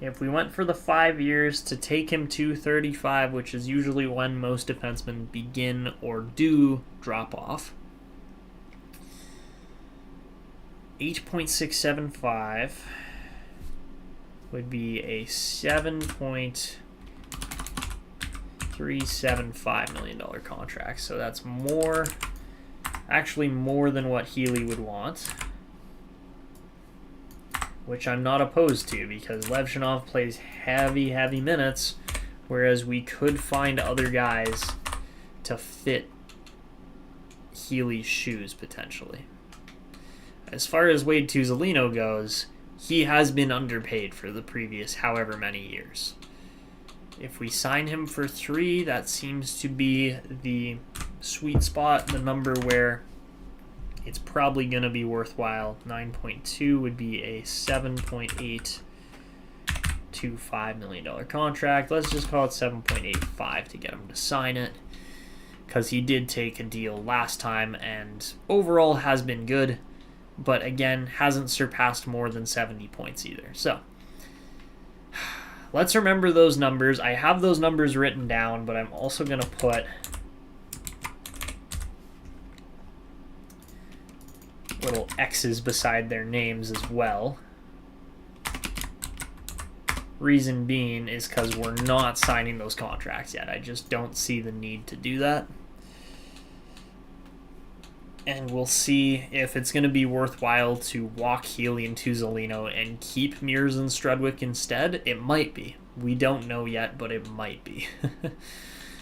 if we went for the 5 years to take him to 35, which is usually when most defensemen begin or do drop off, 8.675 would be a $7.375 million contract. So that's more, actually more than what Healy would want, which I'm not opposed to because Levshinov plays heavy, heavy minutes, whereas we could find other guys to fit Healy's shoes potentially. As far as Wade Tuzolino goes, he has been underpaid for the previous however many years. If we sign him for 3, that seems to be the sweet spot, the number where it's probably going to be worthwhile. 9.2 would be a $7.825 million contract. Let's just call it 7.85 to get him to sign it, because he did take a deal last time and overall has been good, but again, hasn't surpassed more than 70 points either. So let's remember those numbers. I have those numbers written down, but I'm also going to put little X's beside their names as well. Reason being is because we're not signing those contracts yet. I just don't see the need to do that. And we'll see if it's going to be worthwhile to walk Healy and Tuzolino and keep Mears and Strudwick instead. It might be. We don't know yet, but it might be.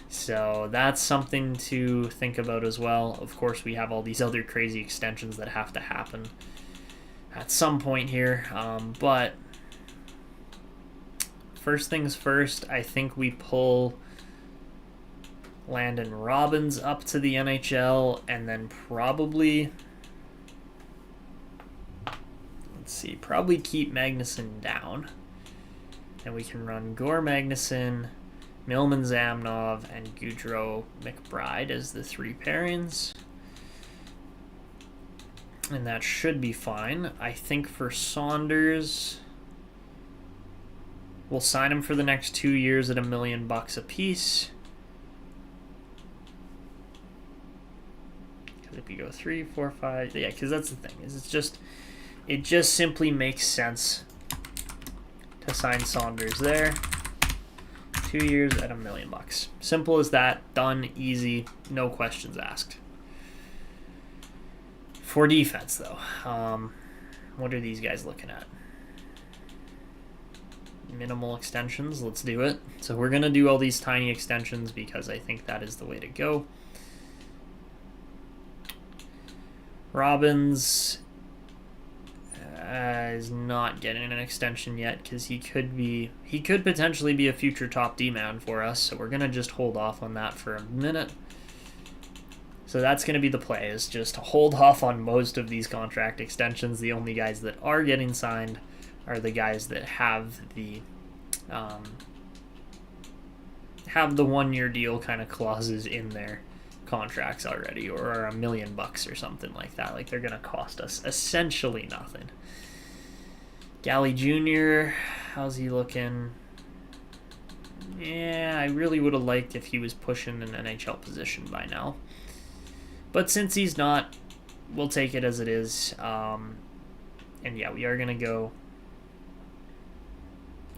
So that's something to think about as well. Of course, we have all these other crazy extensions that have to happen at some point here. But first things first, I think we pull Landon Robbins up to the NHL, and then probably, probably keep Magnuson down. And we can run Gore Magnuson, Millman Zamnov, and Goudreau McBride as the 3 pairings. And that should be fine. I think for Saunders, we'll sign him for the next 2 years at $1 million a piece. If you go 3, 4, 5, yeah, because that's the thing, is it just simply makes sense to sign Saunders there. 2 years at $1 million. Simple as that. Done. Easy. No questions asked. For defense, though, what are these guys looking at? Minimal extensions. Let's do it. So we're gonna do all these tiny extensions because I think that is the way to go. Robbins is not getting an extension yet because he could potentially be a future top D man for us, so we're gonna just hold off on that for a minute. So that's going to be the play, is just hold off on most of these contract extensions. The only guys that are getting signed are the guys that have the 1-year deal kind of clauses in their contracts already, or are $1 million or something like that. Like, they're going to cost us essentially nothing. Galley Jr., how's he looking? Yeah, I really would have liked if he was pushing an NHL position by now. But since he's not, we'll take it as it is. And yeah, we are going to go...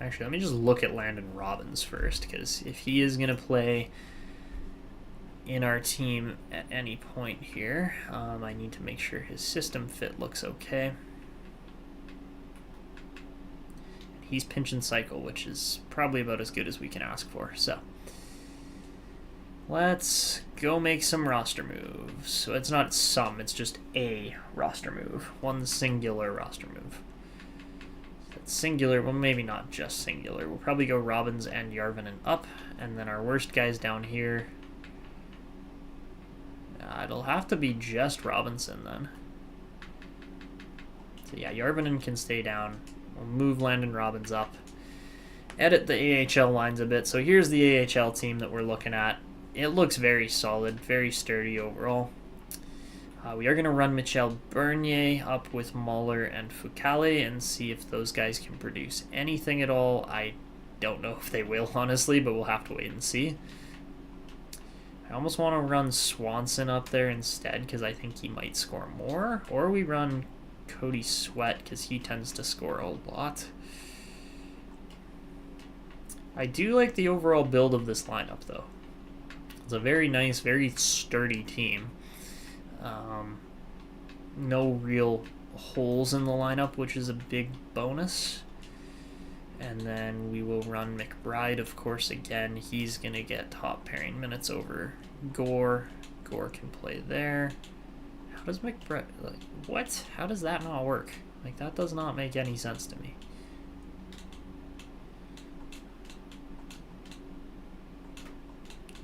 Actually, let me just look at Landon Robbins first, because if he is going to play in our team at any point here, I need to make sure his system fit looks okay. He's pinch and cycle, which is probably about as good as we can ask for. So let's go make some roster moves. So it's not some, it's just a roster move. One singular roster move. That's singular, well, maybe not just singular. We'll probably go Robbins and Järvinen up, and then our worst guys down here. It'll have to be just Robinson then. So yeah, Järvinen can stay down. We'll move Landon Robbins up. Edit the AHL lines a bit. So here's the AHL team that we're looking at. It looks very solid, very sturdy overall. We are going to run Michel Bernier up with Mahler and Foucault and see if those guys can produce anything at all. I don't know if they will, honestly, but we'll have to wait and see. I almost want to run Swanson up there instead because I think he might score more. Or we run Cody Sweat because he tends to score a lot. I do like the overall build of this lineup, though. It's a very nice, very sturdy team. No real holes in the lineup, which is a big bonus. And then we will run McBride, of course, again. He's going to get top pairing minutes over Gore. Gore can play there. How does McBride... Like, what? How does that not work? Like, that does not make any sense to me.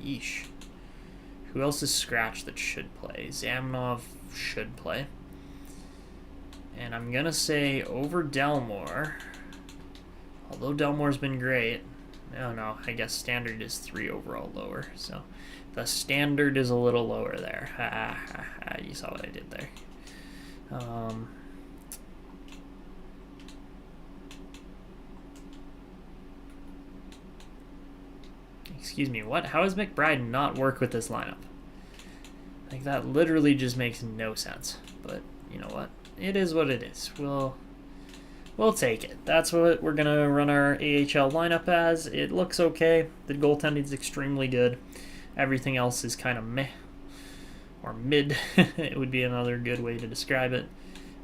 Yeesh. Who else is scratched that should play? Zamnov should play. And I'm going to say over Delmore, although Delmore's been great, no, I guess standard is 3 overall lower. So the standard is a little lower there. You saw what I did there. Excuse me, what? How does McBride not work with this lineup? Like, that literally just makes no sense. But you know what? It is what it is. We'll take it. That's what we're going to run our AHL lineup as. It looks okay. The goaltending's extremely good. Everything else is kind of meh. Or mid. It would be another good way to describe it.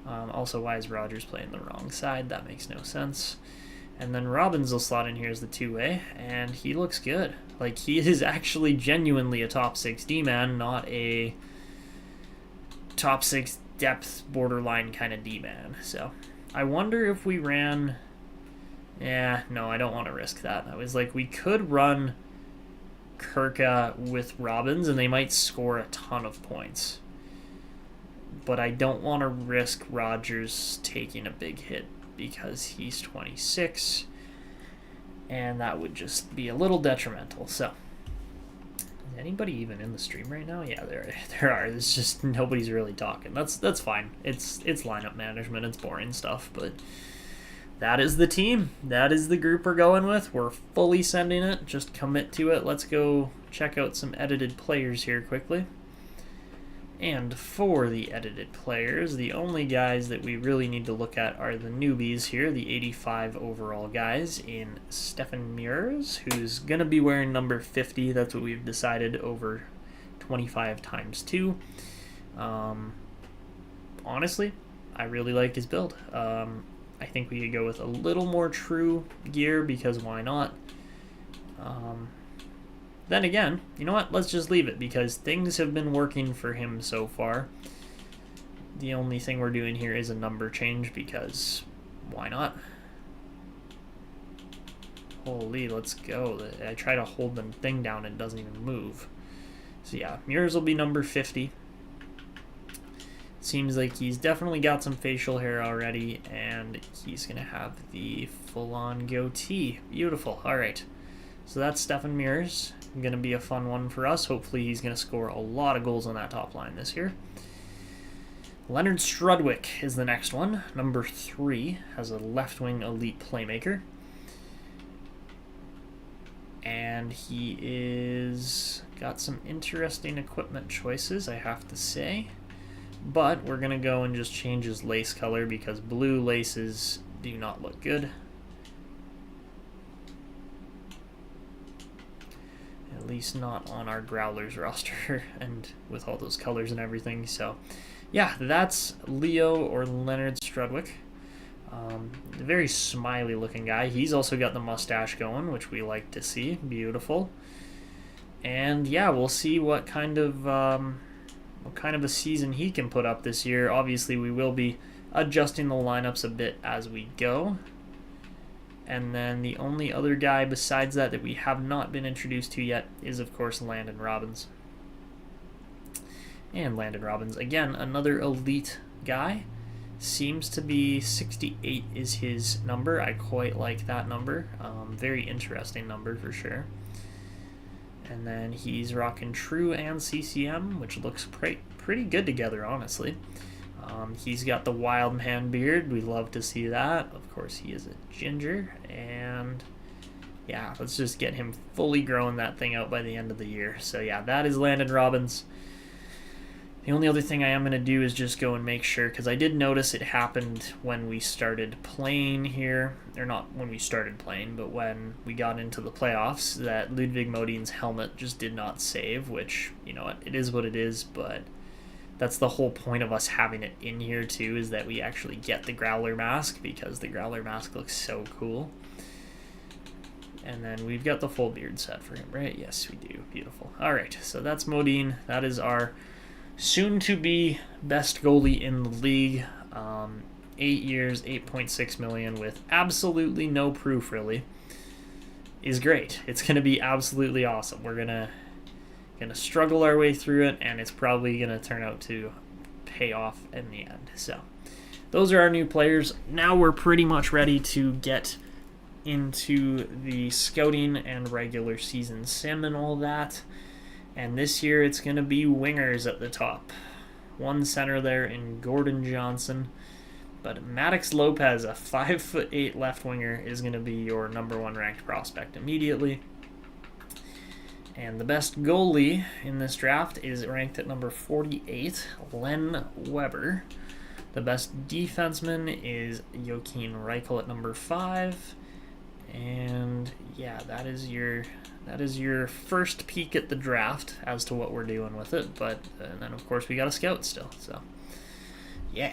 Also, why is Rogers playing the wrong side? That makes no sense. And then Robbins will slot in here as the two-way, and he looks good. Like, he is actually genuinely a top 6 D-man, not a top 6 depth borderline kind of D-man. So I wonder if we ran... Yeah, no, I don't want to risk that. I was like, we could run Kirka with Robbins, and they might score a ton of points. But I don't want to risk Rogers taking a big hit because he's 26, and that would just be a little detrimental. So, is anybody even in the stream right now? Yeah, there are. It's just nobody's really talking. That's fine. It's lineup management. It's boring stuff, but that is the team. That is the group we're going with. We're fully sending it. Just commit to it. Let's go check out some edited players here quickly. And for the edited players, the only guys that we really need to look at are the newbies here, the 85 overall guys in Stefan Meurs, who's going to be wearing number 50. That's what we've decided over 25 times 2. Honestly, I really like his build. I think we could go with a little more true gear because why not? Then again, you know what? Let's just leave it because things have been working for him so far. The only thing we're doing here is a number change because why not? Holy, let's go. I try to hold the thing down and it doesn't even move. So yeah, Muirs will be number 50. Seems like he's definitely got some facial hair already, and he's going to have the full-on goatee. Beautiful. All right. So that's Stefan Muirs. Going to be a fun one for us. Hopefully he's going to score a lot of goals on that top line this year. Leonard Strudwick is the next one. Number 3 has a left-wing elite playmaker. And he is got some interesting equipment choices, I have to say. But we're going to go and just change his lace color because blue laces do not look good. At least not on our Growlers roster and with all those colors and everything. So, yeah, that's Leo or Leonard Strudwick. A very smiley looking guy. He's also got the mustache going, which we like to see. Beautiful. And yeah, we'll see what kind of a season he can put up this year. Obviously, we will be adjusting the lineups a bit as we go. And then the only other guy besides that we have not been introduced to yet is, of course, Landon Robbins. And Landon Robbins, again, another elite guy. Seems to be 68 is his number. I quite like that number. Very interesting number for sure. And then he's rocking True and CCM, which looks pretty good together, honestly. He's got the wild man beard. We love to see that. Of course, he is a ginger. And yeah, let's just get him fully growing that thing out by the end of the year. So yeah, that is Landon Robbins. The only other thing I am going to do is just go and make sure, because I did notice it happened when we started playing here, or not when we started playing, but when we got into the playoffs, that Ludwig Modin's helmet just did not save, which, you know, it is what it is, but that's the whole point of us having it in here too, is that we actually get the Growler mask, because the Growler mask looks so cool. And then we've got the full beard set for him, right? Yes, we do. Beautiful. All right, so that's Modin. That is our soon-to-be best goalie in the league. 8 years, $8.6 million with absolutely no proof, really, is great. It's going to be absolutely awesome. We're gonna struggle our way through it, and it's probably going to turn out to pay off in the end. So those are our new players. Now we're pretty much ready to get into the scouting and regular season sim and all that. And this year it's going to be wingers at the top. One center there in Gordon Johnson. But Maddox Lopez, a 5'8" left winger, is going to be your number 1 ranked prospect immediately. And the best goalie in this draft is ranked at number 48, Len Weber. The best defenseman is Joaquin Reichel at number 5. And yeah, that is your first peek at the draft as to what we're doing with it. But then, of course, we got a scout still. So, yeah.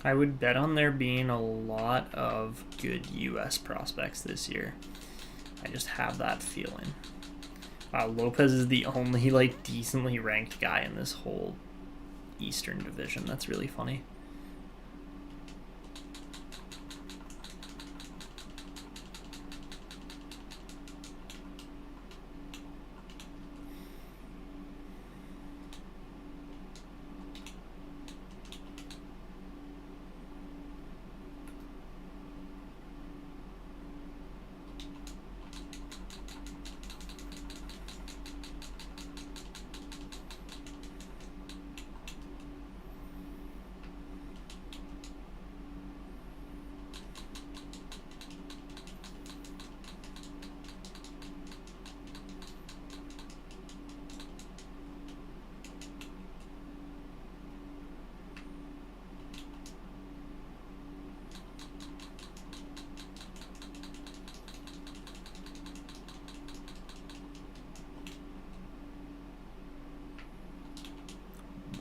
I would bet on there being a lot of good U.S. prospects this year. I just have that feeling. Lopez is the only like decently ranked guy in this whole Eastern Division. That's really funny.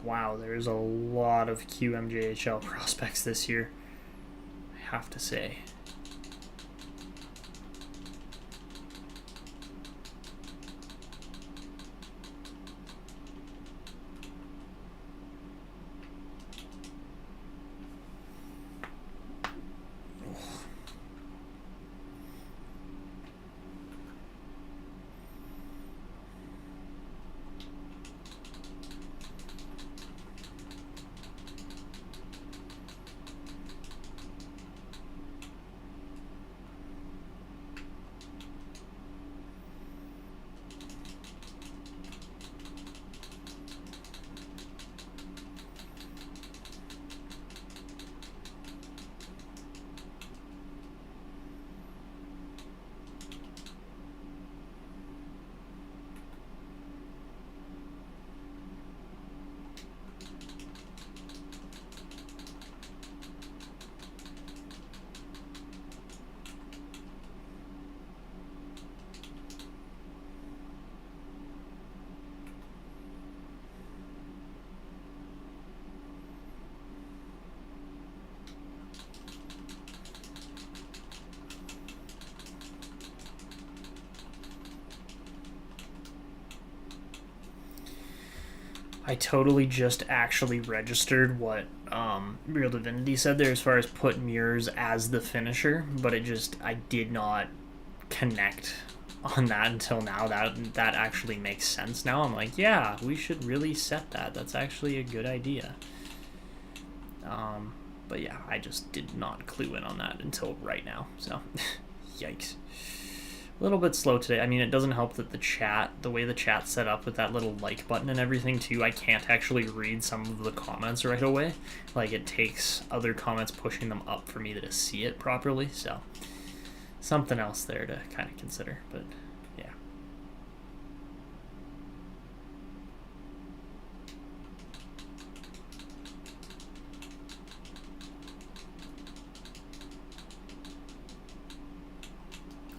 Wow, there's a lot of QMJHL prospects this year, I have to say. I totally just actually registered what Real Divinity said there as far as put Mures as the finisher, but I did not connect on that until now. That actually makes sense now. I'm like, yeah, we should really set that. That's actually a good idea. But yeah, I just did not clue in on that until right now. So, yikes. A little bit slow today. I mean, it doesn't help that the way the chat's set up with that little like button and everything too, I can't actually read some of the comments right away. Like, it takes other comments pushing them up for me to see it properly. So, something else there to kind of consider. But, yeah.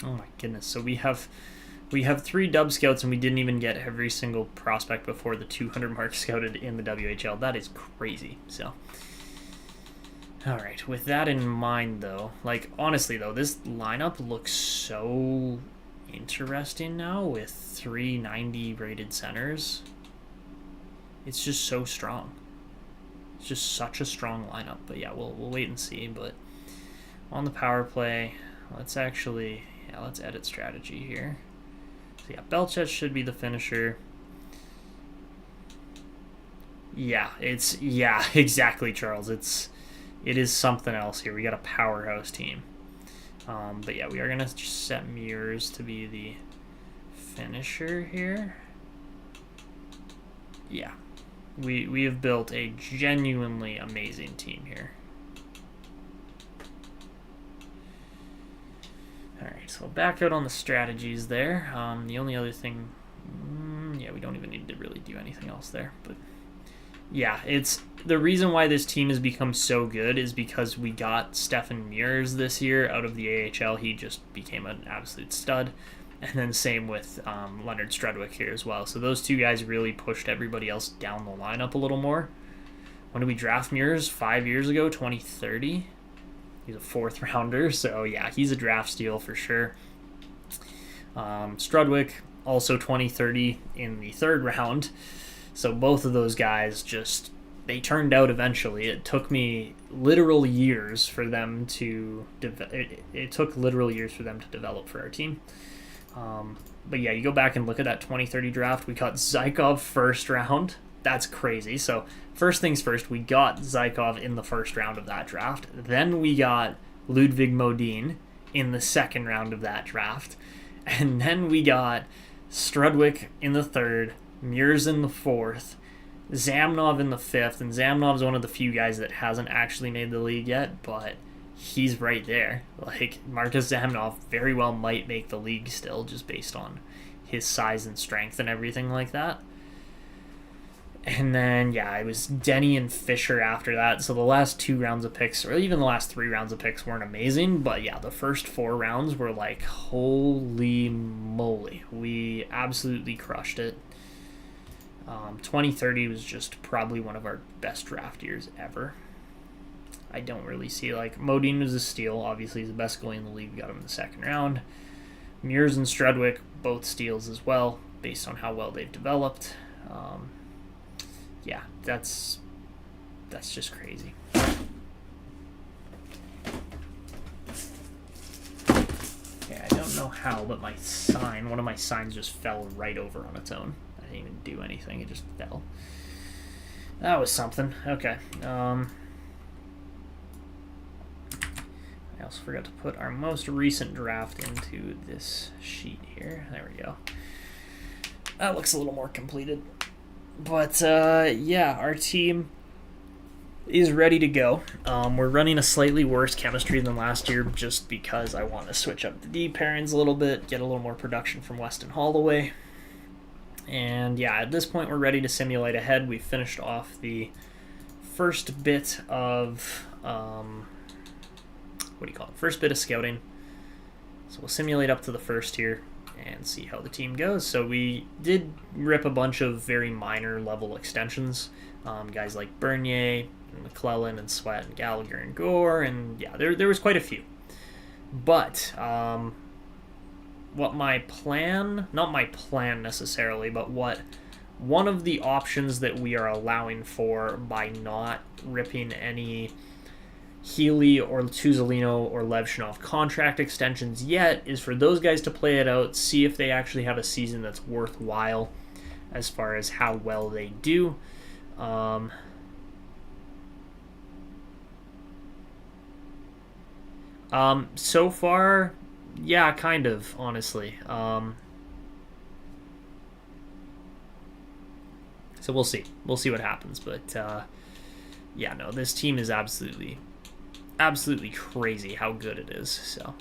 Oh my goodness. So we have 3 dub scouts and we didn't even get every single prospect before the 200 mark scouted in the WHL. That is crazy. So, all right. With that in mind, though, like, honestly, though, this lineup looks so interesting now with 390 rated centers. It's just so strong. It's just such a strong lineup. But yeah, we'll wait and see. But on the power play, let's edit strategy here. So yeah, Belchet should be the finisher. Yeah, exactly, Charles. It is something else here. We got a powerhouse team. But yeah, we are gonna just set Mures to be the finisher here. Yeah, we have built a genuinely amazing team here. Alright, so back out on the strategies there. The only other thing... yeah, we don't even need to really do anything else there. But yeah, it's the reason why this team has become so good is because we got Stefan Mures this year out of the AHL. He just became an absolute stud. And then same with Leonard Strudwick here as well. So those two guys really pushed everybody else down the lineup a little more. when did we draft Mears? 5 years ago, 2030. He's a 4th rounder, so yeah, he's a draft steal for sure. Strudwick, also 2030 in the 3rd round. So both of those guys they turned out eventually. It took me literal years for them to it took literal years for them to develop for our team. But yeah, you go back and look at that 2030 draft. We got Zykov 1st round. That's crazy. So first things first, we got Zykov in the 1st round of that draft. Then we got Ludwig Modin in the 2nd round of that draft. And then we got Strudwick in the 3rd, Mears in the 4th, Zamnov in the 5th, and Zamnov's one of the few guys that hasn't actually made the league yet, but he's right there. Like, Marcus Zamnov very well might make the league still, just based on his size and strength and everything like that. And then, yeah, it was Denny and Fisher after that. So the last 2 rounds of picks, or even the last 3 rounds of picks, weren't amazing. But yeah, the first 4 rounds were like, holy moly. We absolutely crushed it. 2030 was just probably one of our best draft years ever. I don't really see, like, Modine was a steal. Obviously, he's the best goalie in the league. We got him in the 2nd round. Mears and Strudwick, both steals as well, based on how well they've developed. Yeah, that's just crazy. Yeah, I don't know how, but one of my signs just fell right over on its own. I didn't even do anything, it just fell. That was something. Okay. I also forgot to put our most recent draft into this sheet here. There we go. That looks a little more completed. But, yeah, our team is ready to go. We're running a slightly worse chemistry than last year just because I want to switch up the D pairings a little bit, get a little more production from Weston Holloway. And, yeah, at this point, we're ready to simulate ahead. We finished off the first bit of, first bit of scouting. So we'll simulate up to the first here and see how the team goes. So we did rip a bunch of very minor level extensions. Guys like Bernier, and McClellan, and Sweat, and Gallagher, and Gore, and yeah, there was quite a few. But what my plan, not my plan necessarily, but what one of the options that we are allowing for by not ripping any Healy or Tuzolino or Levshinov contract extensions yet is for those guys to play it out, see if they actually have a season that's worthwhile as far as how well they do. So far, yeah, kind of, honestly. So we'll see. We'll see what happens. But, yeah, no, this team is absolutely crazy how good it is. So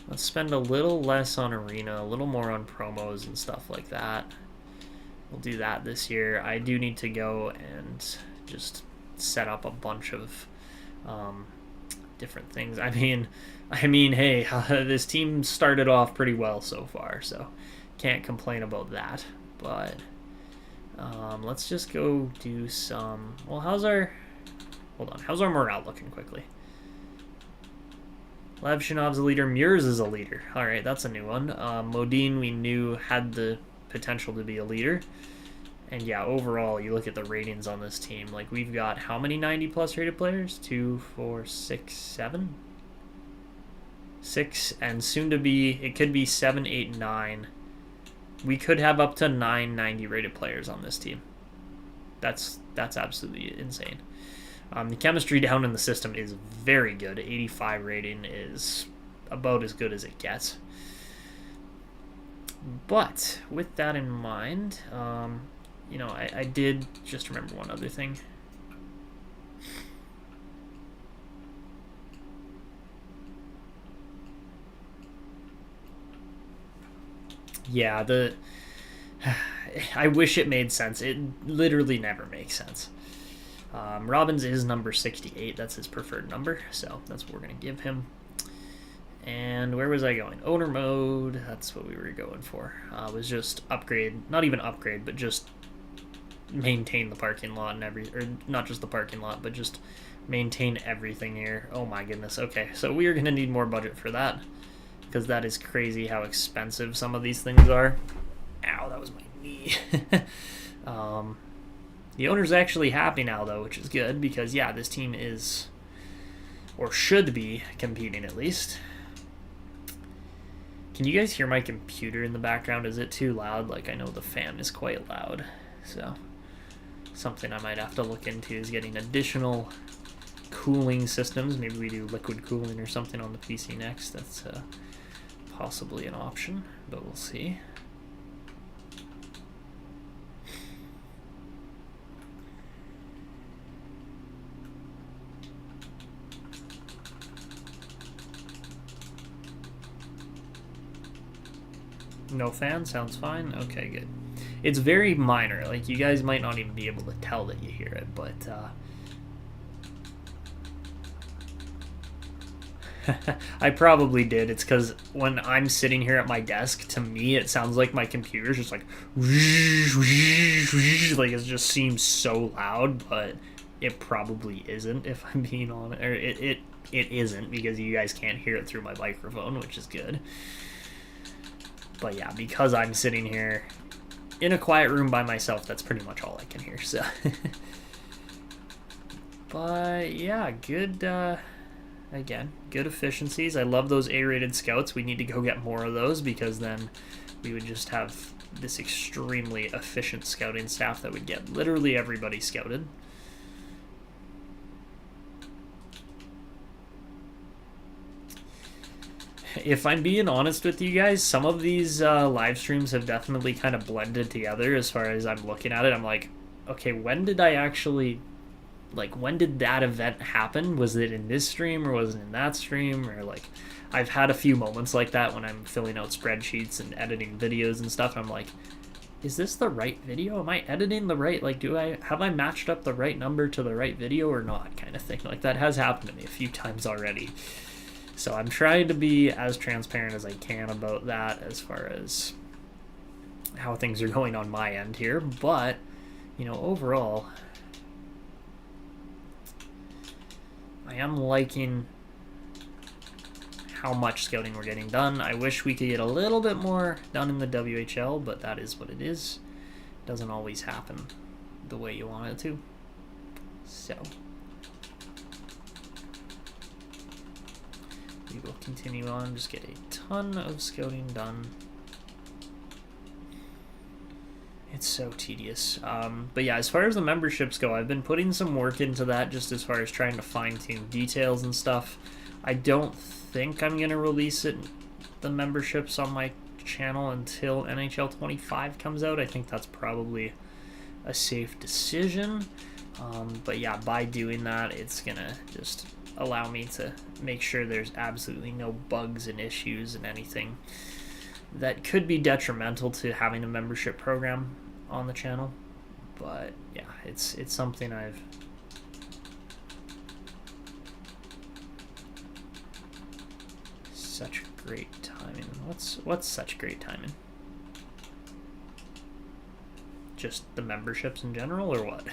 let's spend a little less on arena, a little more on promos and stuff like that. We'll do that this year. I do need to go and just set up a bunch of different things. I mean, hey, this team started off pretty well so far, so can't complain about that. But let's just go do some. Well, how's our morale looking quickly? Levshinov's a leader. Mears is a leader. All right, that's a new one. Modine we knew had the potential to be a leader. And yeah, overall, you look at the ratings on this team. Like, we've got how many 90-plus rated players? 2, 4, 6, 7? 6, and soon to be, it could be 7, 8, 9. We could have up to 9 90-rated players on this team. That's absolutely insane. The chemistry down in the system is very good. 85 rating is about as good as it gets. But with that in mind, I did just remember one other thing. Yeah, I wish it made sense. It literally never makes sense. Robbins is number 68. That's his preferred number, so that's what we're going to give him. And where was I going? Owner mode. That's what we were going for. Was just upgrade. Not even upgrade, but just maintain the parking lot and or not just the parking lot, but just maintain everything here. Oh my goodness. Okay, so we are going to need more budget for that, because that is crazy how expensive some of these things are. Ow, that was my knee. The owner's actually happy now, though, which is good, because, yeah, this team is, or should be, competing at least. Can you guys hear my computer in the background? Is it too loud? Like, I know the fan is quite loud, so something I might have to look into is getting additional cooling systems. Maybe we do liquid cooling or something on the PC next. That's possibly an option, but we'll see. No fan? Sounds fine? Okay, good. It's very minor. Like, you guys might not even be able to tell that you hear it, but I probably did. It's because when I'm sitting here at my desk, to me it sounds like my computer's just like like it just seems so loud, but it probably isn't, if I'm being honest. Or it isn't, because you guys can't hear it through my microphone, which is good. But yeah, because I'm sitting here in a quiet room by myself, that's pretty much all I can hear. So, but yeah, good. Again, good efficiencies. I love those A-rated scouts. We need to go get more of those, because then we would just have this extremely efficient scouting staff that would get literally everybody scouted. If I'm being honest with you guys, some of these live streams have definitely kind of blended together as far as I'm looking at it. I'm like, okay, when did I actually, like, when did that event happen? Was it in this stream or was it in that stream? Or, like, I've had a few moments like that when I'm filling out spreadsheets and editing videos and stuff. And I'm like, is this the right video? Am I editing the right, like, have I matched up the right number to the right video or not, kind of thing. Like, that has happened to me a few times already. So I'm trying to be as transparent as I can about that as far as how things are going on my end here. But, you know, overall, I am liking how much scouting we're getting done. I wish we could get a little bit more done in the WHL, but that is what it is. It doesn't always happen the way you want it to. So we will continue on, just get a ton of scouting done. It's so tedious. But yeah, as far as the memberships go, I've been putting some work into that, just as far as trying to fine-tune details and stuff. I don't think I'm going to release the memberships on my channel until NHL 25 comes out. I think that's probably a safe decision. But yeah, by doing that, it's going to just allow me to make sure there's absolutely no bugs and issues and anything that could be detrimental to having a membership program on the channel. But yeah, it's something I've such great timing. What's such great timing? Just the memberships in general, or what?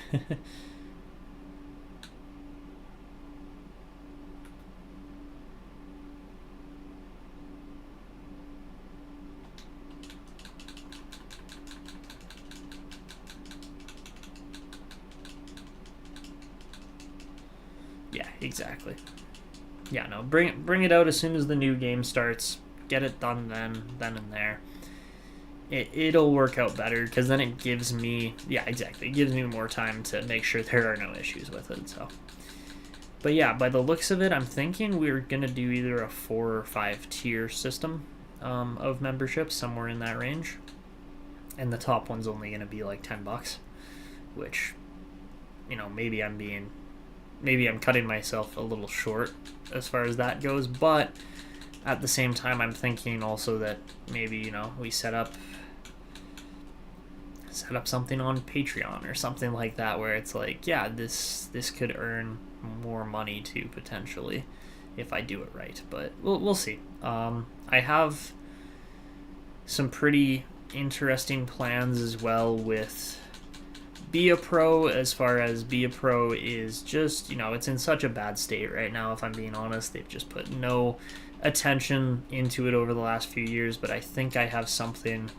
Yeah, exactly. Yeah, no, bring it out as soon as the new game starts. Get it done then and there. It'll work out better, because then it gives me, yeah, exactly, it gives me more time to make sure there are no issues with it. So, but yeah, by the looks of it, I'm thinking we're gonna do either a 4 or 5 tier system of memberships, somewhere in that range, and the top one's only gonna be like $10, which, you know, maybe I'm cutting myself a little short as far as that goes, but at the same time, I'm thinking also that maybe, you know, we set up something on Patreon or something like that, where it's like, yeah, this could earn more money too, potentially, if I do it right. But we'll see. I have some pretty interesting plans as well with be a pro, as far as be a pro is just, it's in such a bad state right now, if I'm being honest. They've just put no attention into it over the last few years, but I think I have something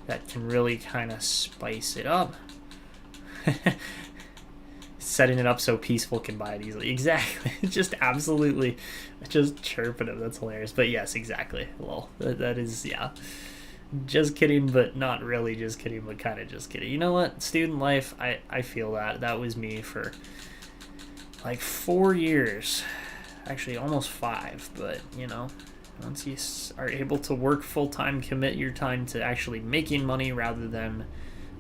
that can really kind of spice it up. Setting it up so Peaceful can buy it easily. Exactly. Just absolutely just chirping him. That's hilarious. But yes, exactly. Lol. That is, yeah. Just kidding, but not really just kidding, but kind of just kidding. You know what? Student life, I feel that. That was me for like 4 years. Actually, almost 5. But, once you are able to work full-time, commit your time to actually making money rather than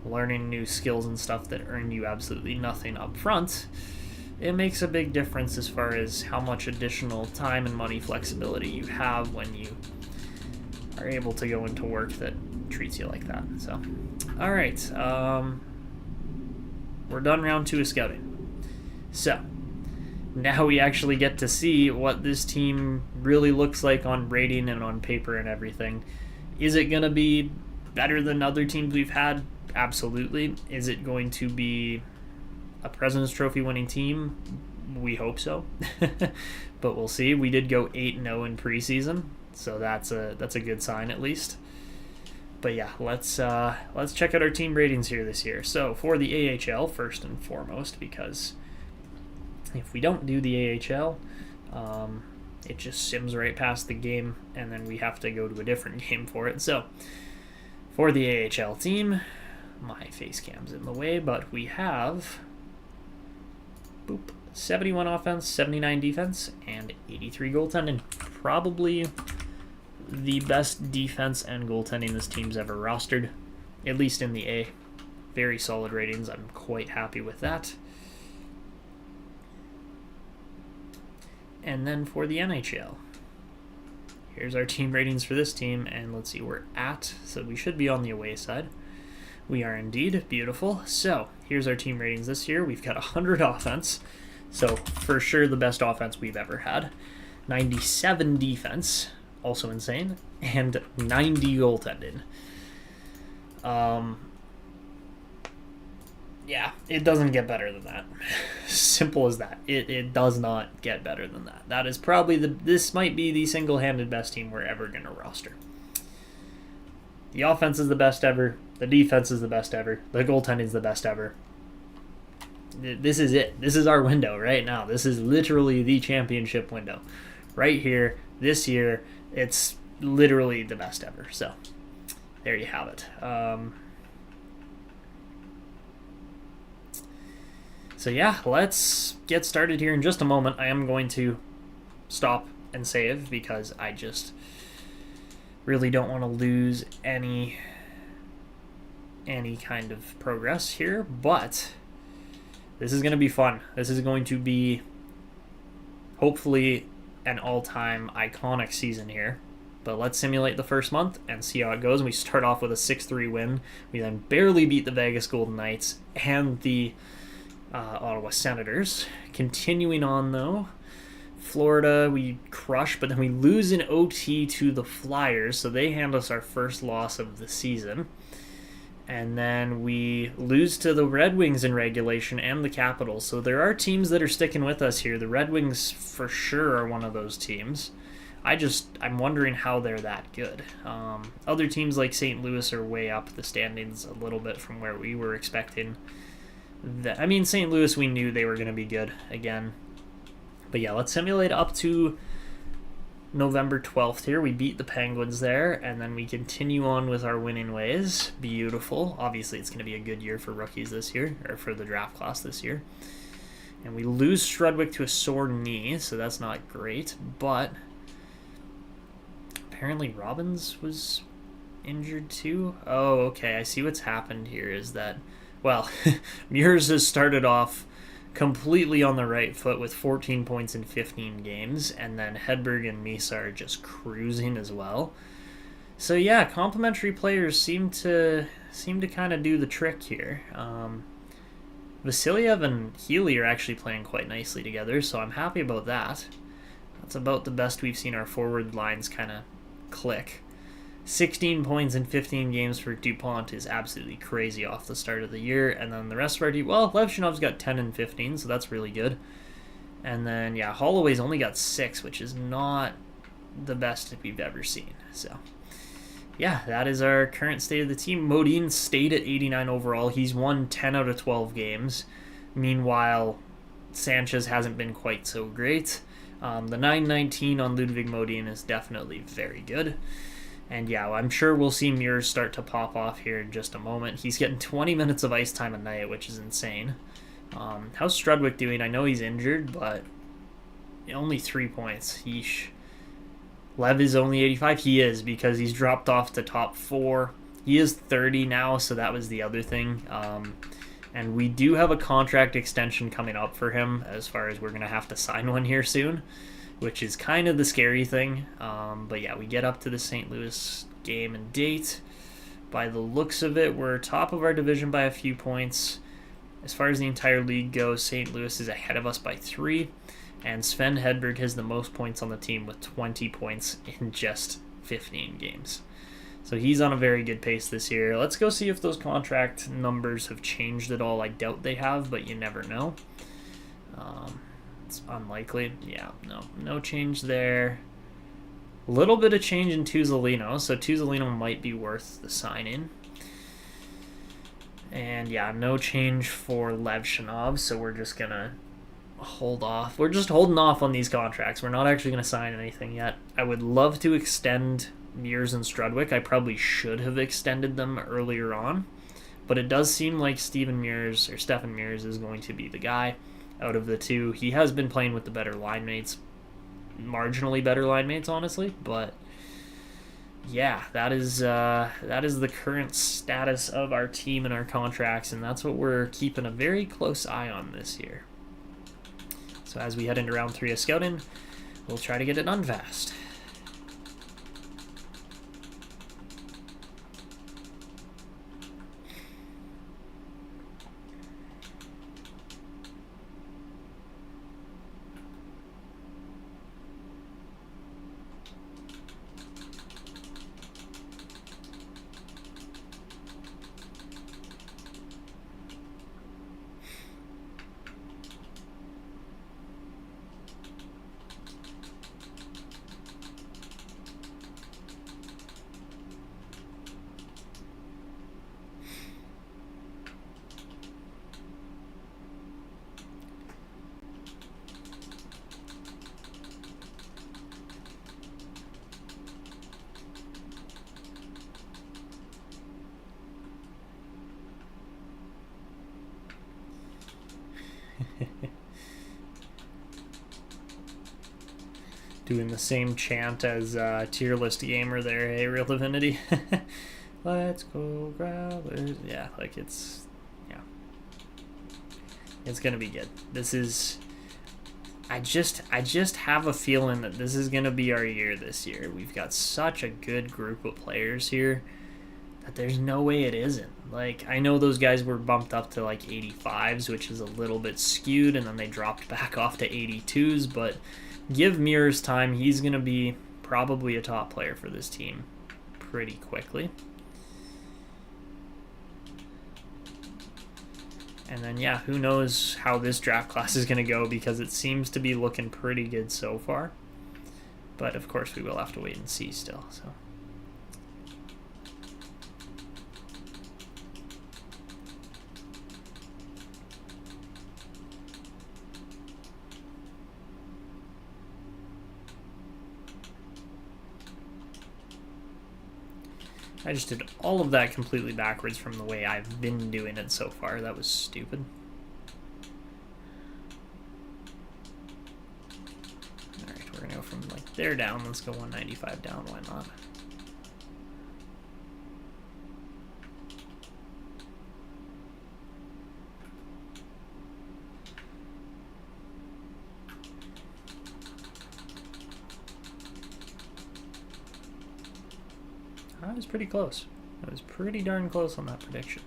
learning new skills and stuff that earn you absolutely nothing up front, it makes a big difference as far as how much additional time and money flexibility you have when you are able to go into work that treats you like that. So, all right, we're done round 2 of scouting. So, now we actually get to see what this team really looks like on rating and on paper and everything. Is it going to be better than other teams we've had? Absolutely. Is it going to be a President's Trophy winning team? We hope so. But we'll see. We did go 8-0 in preseason, so that's a good sign at least. But yeah, let's check out our team ratings here this year. So for the AHL, first and foremost, because if we don't do the AHL, it just sims right past the game, and then we have to go to a different game for it. So for the AHL team, my face cam's in the way, but we have 71 offense, 79 defense, and 83 goaltending. Probably the best defense and goaltending this team's ever rostered, at least in the A. Very solid ratings. I'm quite happy with that. And then for the NHL, here's our team ratings for this team, and let's see, we're at, so we should be on the away side. We are indeed. Beautiful. So here's our team ratings this year. We've got 100 offense, so for sure the best offense we've ever had. 97 defense, also insane, and 90 goaltending. Yeah, it doesn't get better than that. Simple as that. It does not get better than that. That is probably this might be the single-handed best team we're ever going to roster. The offense is the best ever. The defense is the best ever. The goaltending is the best ever. This is it. This is our window right now. This is literally the championship window. Right here, this year, it's literally the best ever. So, there you have it. So yeah, let's get started here in just a moment. I am going to stop and save because I just really don't want to lose any kind of progress here, but this is going to be fun. This is going to be hopefully an all-time iconic season here. But let's simulate the first month and see how it goes. We start off with a 6-3 win. We then barely beat the Vegas Golden Knights and the Ottawa Senators. Continuing on, though, Florida, we crush, but then we lose in OT to the Flyers, so they hand us our first loss of the season. And then we lose to the Red Wings in regulation and the Capitals. So there are teams that are sticking with us here. The Red Wings for sure are one of those teams. I'm wondering how they're that good. Other teams like St. Louis are way up the standings a little bit from where we were expecting. St. Louis, we knew they were going to be good again. But yeah, let's simulate up to November 12th here. We beat the Penguins there, and then we continue on with our winning ways. Beautiful. Obviously, it's going to be a good year for rookies this year, or for the draft class this year. And we lose Strudwick to a sore knee, so that's not great. But apparently Robbins was injured too. Oh, okay. I see what's happened here is that, well, Muirs has started off completely on the right foot with 14 points in 15 games, and then Hedberg and Misa are just cruising as well. So yeah, complementary players seem to kind of do the trick here. Vasilyev and Healy are actually playing quite nicely together, so I'm happy about that. That's about the best we've seen our forward lines kind of click. 16 points in 15 games for DuPont is absolutely crazy off the start of the year. And then the rest of our team, well, Levshinov's got 10 and 15, so that's really good. And then, yeah, Holloway's only got 6, which is not the best we've ever seen. So, yeah, that is our current state of the team. Modine stayed at 89 overall. He's won 10 out of 12 games. Meanwhile, Sanchez hasn't been quite so great. The 919 on Ludwig Modine is definitely very good. And yeah, I'm sure we'll see Muirs start to pop off here in just a moment. He's getting 20 minutes of ice time a night, which is insane. How's Strudwick doing? I know he's injured, but only 3 points. Yeesh. Lev is only 85. He is, because he's dropped off to top 4. He is 30 now, so that was the other thing. And we do have a contract extension coming up for him, as far as we're going to have to sign one here soon, which is kind of the scary thing. But yeah, we get up to the St. Louis game and date. By the looks of it, we're top of our division by a few points. As far as the entire league goes, St. Louis is ahead of us by 3. And Sven Hedberg has the most points on the team with 20 points in just 15 games. So he's on a very good pace this year. Let's go see if those contract numbers have changed at all. I doubt they have, but you never know. It's unlikely. Yeah, no change there. A little bit of change in Tuzolino, so Tuzolino might be worth the sign-in. And yeah, no change for Levshinov, so we're just going to hold off. We're just holding off on these contracts. We're not actually going to sign anything yet. I would love to extend Muirs and Strudwick. I probably should have extended them earlier on, but it does seem like Stefan Muirs is going to be the guy out of the two. He has been playing with the better line mates, marginally better line mates, honestly, but yeah, that is the current status of our team and our contracts, and that's what we're keeping a very close eye on this year. So as we head into round 3 of scouting, we'll try to get it done fast. Doing the same chant as tier list gamer there, hey, Real Divinity. Let's go Growlers. Yeah, like it's gonna be good. This is, I just have a feeling that this is gonna be our year this year. We've got such a good group of players here that there's no way it isn't. Like, I know those guys were bumped up to like 85s, which is a little bit skewed, and then they dropped back off to 82s, but give Muirs time. He's going to be probably a top player for this team pretty quickly. And then, yeah, who knows how this draft class is going to go, because it seems to be looking pretty good so far. But, of course, we will have to wait and see still. So. I just did all of that completely backwards from the way I've been doing it so far. That was stupid. Alright, we're going to go from like there down. Let's go 195 down. Why not? I was pretty close. I was pretty darn close on that prediction.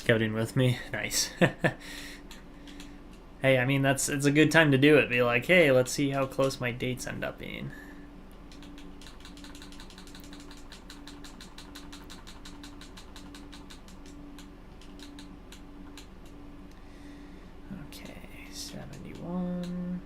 Scouting with me? Nice. Hey, I mean, it's a good time to do it. Be like, hey, let's see how close my dates end up being. Okay, 71.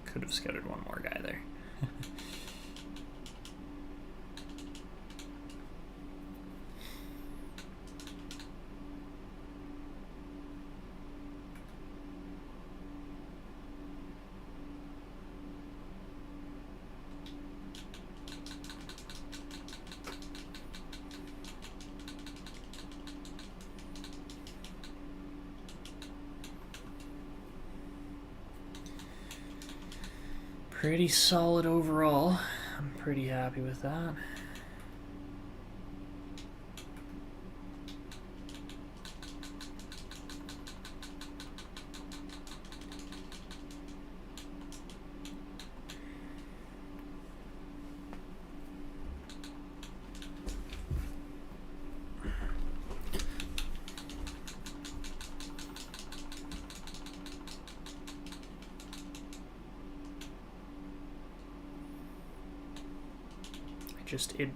Could have scouted one more guy there. Pretty solid overall. I'm pretty happy with that.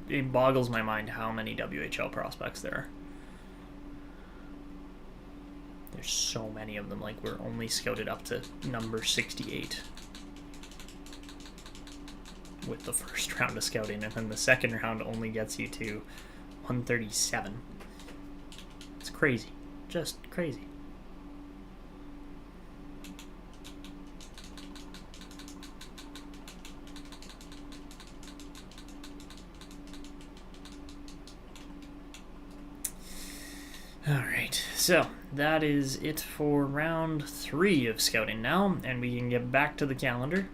It boggles my mind how many WHL prospects there are. There's so many of them. Like, we're only scouted up to number 68 with the first round of scouting, and then the second round only gets you to 137. It's crazy. Just crazy. Alright, so that is it for round 3 of scouting now, and we can get back to the calendar.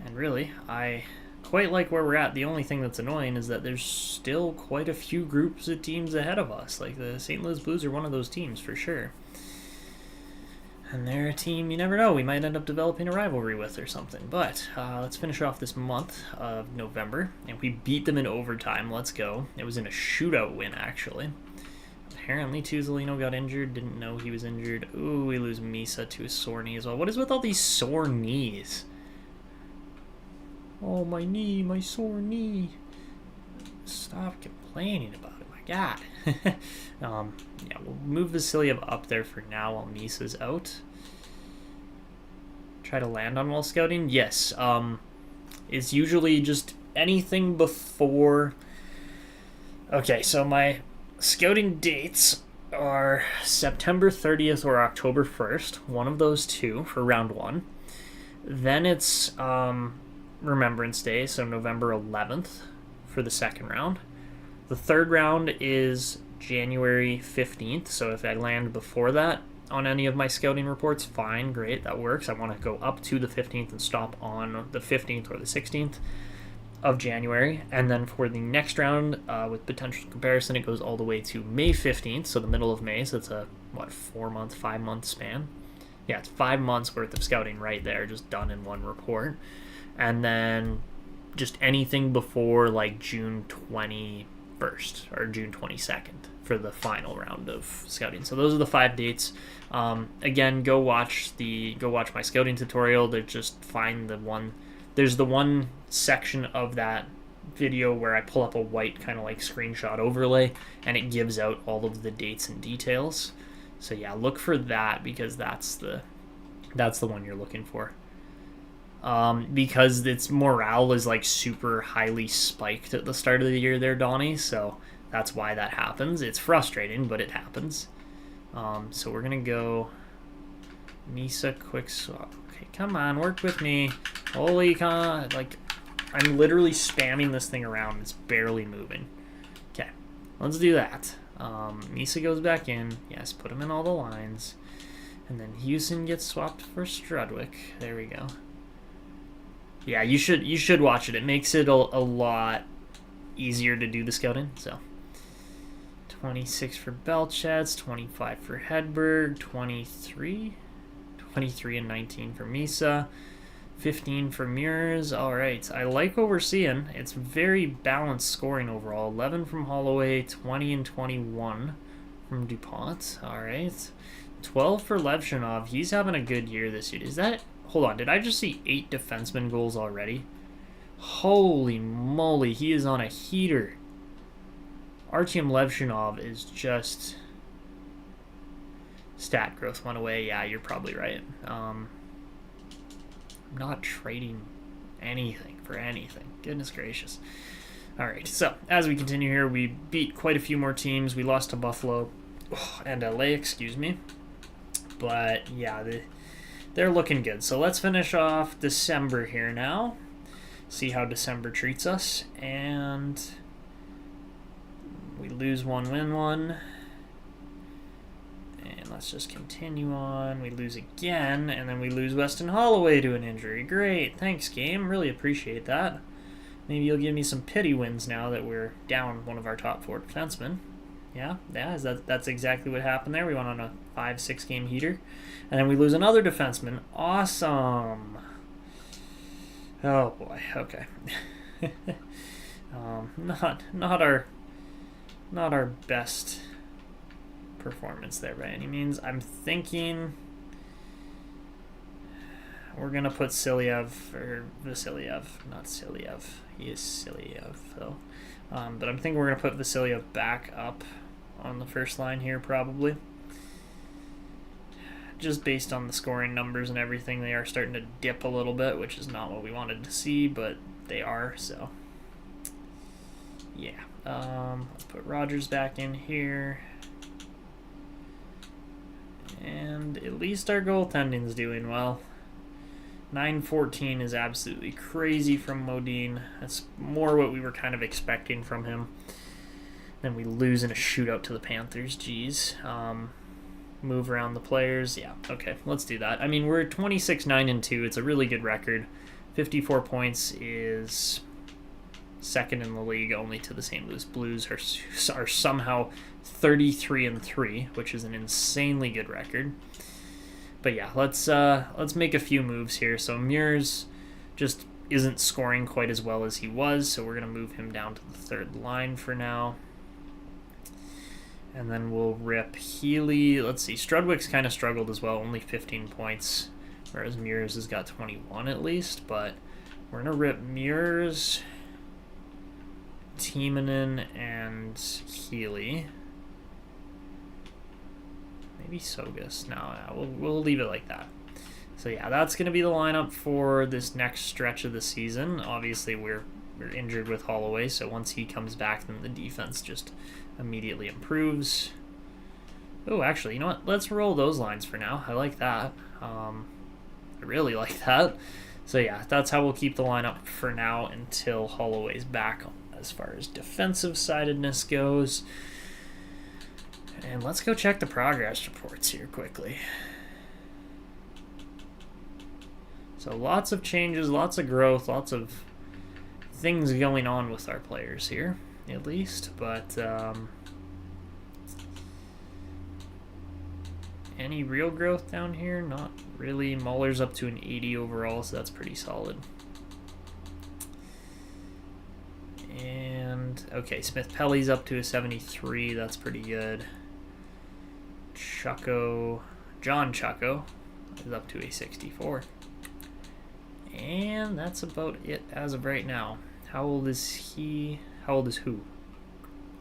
And really, I quite like where we're at. The only thing that's annoying is that there's still quite a few groups of teams ahead of us. Like, the St. Louis Blues are one of those teams for sure. And they're a team you never know, we might end up developing a rivalry with or something. But let's finish off this month of November, and we beat them in overtime. Let's go. It was in a shootout win, actually. Apparently Tuzolino got injured, didn't know he was injured. Ooh, we lose Misa to a sore knee as well. What is with all these sore knees? Oh, my knee, my sore knee. Stop complaining about it, my God. Yeah, we'll move Vasilyev up there for now while Misa's out. Try to land on while scouting? Yes. It's usually just anything before... Okay, so my scouting dates are September 30th or October 1st. One of those two for round 1. Then it's Remembrance Day, so November 11th for the second round. The third round is January 15th, so if I land before that on any of my scouting reports, fine, great, that works. I want to go up to the 15th and stop on the 15th or the 16th of January. And then for the next round, with potential comparison, it goes all the way to May 15th, so the middle of May, so it's a, 4-month, 5-month span? Yeah, it's 5 months worth of scouting right there, just done in one report. And then just anything before, like, June 21st or June 22nd for the final round of scouting. So those are the 5 dates. Again, go watch my scouting tutorial to just find the one. There's the one section of that video where I pull up a white kind of like screenshot overlay, and it gives out all of the dates and details. So yeah, look for that, because that's the one you're looking for. Because its morale is like super highly spiked at the start of the year there, Donnie. So that's why that happens. It's frustrating, but it happens. So we're going to go Misa quick swap. Okay, come on, work with me. Holy con, like, I'm literally spamming this thing around. It's barely moving. Okay, let's do that. Misa goes back in. Yes, put him in all the lines. And then Houston gets swapped for Strudwick. There we go. Yeah, you should watch it. It makes it a lot easier to do the scouting. So 26 for Belchats, 25 for Hedberg, 23 and 19 for Misa, 15 for Mears. All right, I like what we're seeing. It's very balanced scoring overall. 11 from Holloway, 20 and 21 from DuPont. All right, 12 for Levshinov. He's having a good year this year. Is that? Hold on, did I just see 8 defenseman goals already? Holy moly, he is on a heater. Artyom Levshinov is just... Stat growth went away. Yeah, you're probably right. I'm not trading anything for anything. Goodness gracious. All right, so as we continue here, we beat quite a few more teams. We lost to Buffalo and LA, excuse me. But yeah, they're looking good. So let's finish off December here now. See how December treats us. And we lose one, win one. And let's just continue on. We lose again, and then we lose Weston Holloway to an injury. Great. Thanks, game. Really appreciate that. Maybe you'll give me some pity wins now that we're down one of our top 4 defensemen. Yeah, that's exactly what happened there. We went on a 5-6 game heater. And then we lose another defenseman. Awesome. Oh, boy. Okay. Not our best performance there by any means. I'm thinking we're gonna put Vasiliev, not Siliev. He is Siliev though. But I'm thinking we're gonna put Vasiliev back up on the first line here probably. Just based on the scoring numbers and everything, they are starting to dip a little bit, which is not what we wanted to see, but they are. So yeah, let's put Rogers back in here. And at least our goaltending's doing well. 9-14 is absolutely crazy from Modine. That's more what we were kind of expecting from him. Then we lose in a shootout to the Panthers. Jeez. Move around the players. Yeah, okay, let's do that. I mean, we're 26-9-2. It's a really good record. 54 points is second in the league, only to the St. Louis Blues are somehow 33-3, which is an insanely good record. But yeah, let's make a few moves here. So Mears just isn't scoring quite as well as he was, so we're gonna move him down to the third line for now. And then we'll rip Healy. Let's see, Strudwick's kind of struggled as well, only 15 points, whereas Mears has got 21 at least. But we're gonna rip Mears, Timonen, and Healy. Maybe Sogas. No, we'll leave it like that. So yeah, that's going to be the lineup for this next stretch of the season. Obviously, we're injured with Holloway, so once he comes back, then the defense just immediately improves. Oh, actually, you know what? Let's roll those lines for now. I like that. I really like that. So yeah, that's how we'll keep the lineup for now until Holloway's back as far as defensive-sidedness goes. And let's go check the progress reports here quickly. So lots of changes, lots of growth, lots of things going on with our players here, at least. But any real growth down here? Not really. Muller's up to an 80 overall, so that's pretty solid. And, okay, Smith-Pelly's up to a 73. That's pretty good. John Chucko is up to a 64. And that's about it as of right now. How old is he? How old is who?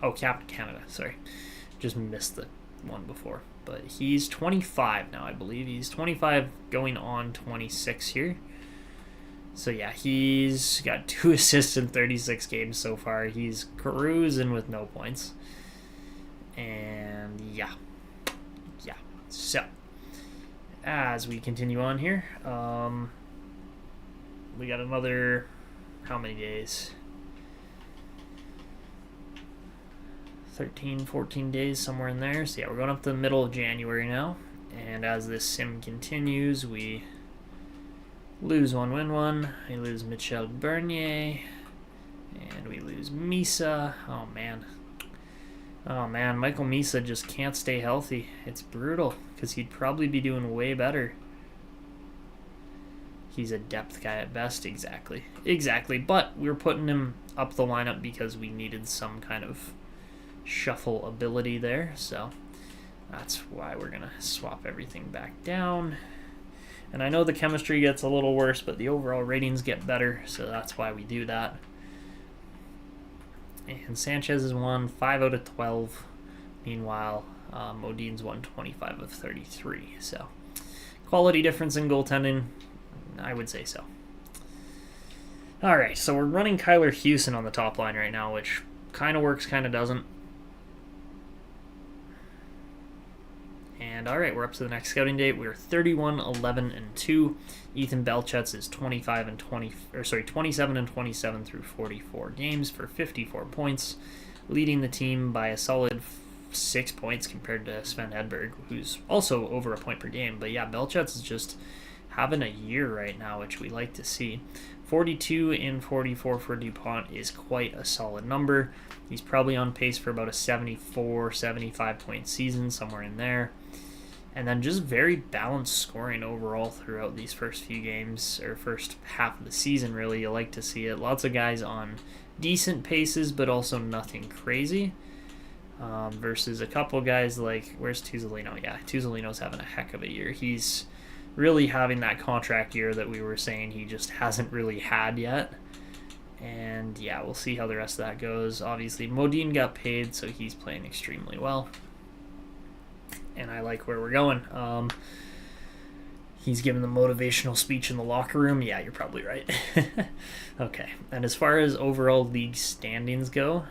Oh, Captain Canada, sorry. Just missed the one before. But he's 25 now, I believe. He's 25 going on 26 here. So yeah, he's got 2 assists in 36 games so far. He's cruising with no points. And yeah. So as we continue on here, we got another, how many days? 13, 14 days, somewhere in there. So yeah, we're going up to the middle of January now. And as this sim continues, we lose one, win one. We lose Michel Bernier. And we lose Misa. Oh, man. Michael Misa just can't stay healthy. It's brutal, because he'd probably be doing way better. He's a depth guy at best, exactly. But we were putting him up the lineup because we needed some kind of shuffle ability there, so that's why we're gonna swap everything back down. And I know the chemistry gets a little worse, but the overall ratings get better, so that's why we do that. And Sanchez is won 5 out of 12. Meanwhile, Modine's won 25 of 33. So quality difference in goaltending, I would say so. All right, so we're running Kyler Hewson on the top line right now, which kind of works, kind of doesn't. And all right, we're up to the next scouting date. We're 31, 11, and 2. Ethan Belchetz is 27 and 27 through 44 games for 54 points, leading the team by a solid 6 points compared to Sven Hedberg, who's also over a point per game. But yeah, Belchetz is just having a year right now, which we like to see. 42 and 44 for DuPont is quite a solid number. He's probably on pace for about a 74, 75 point season, somewhere in there. And then just very balanced scoring overall throughout these first few games, or first half of the season, really. You like to see it. Lots of guys on decent paces, but also nothing crazy. Versus a couple guys like, where's Tuzolino? Yeah, Tuzolino's having a heck of a year. He's really having that contract year that we were saying he just hasn't really had yet. And yeah, we'll see how the rest of that goes. Obviously, Modine got paid, so he's playing extremely well. And I like where we're going. He's giving the motivational speech in the locker room. Yeah, you're probably right. Okay. And as far as overall league standings go,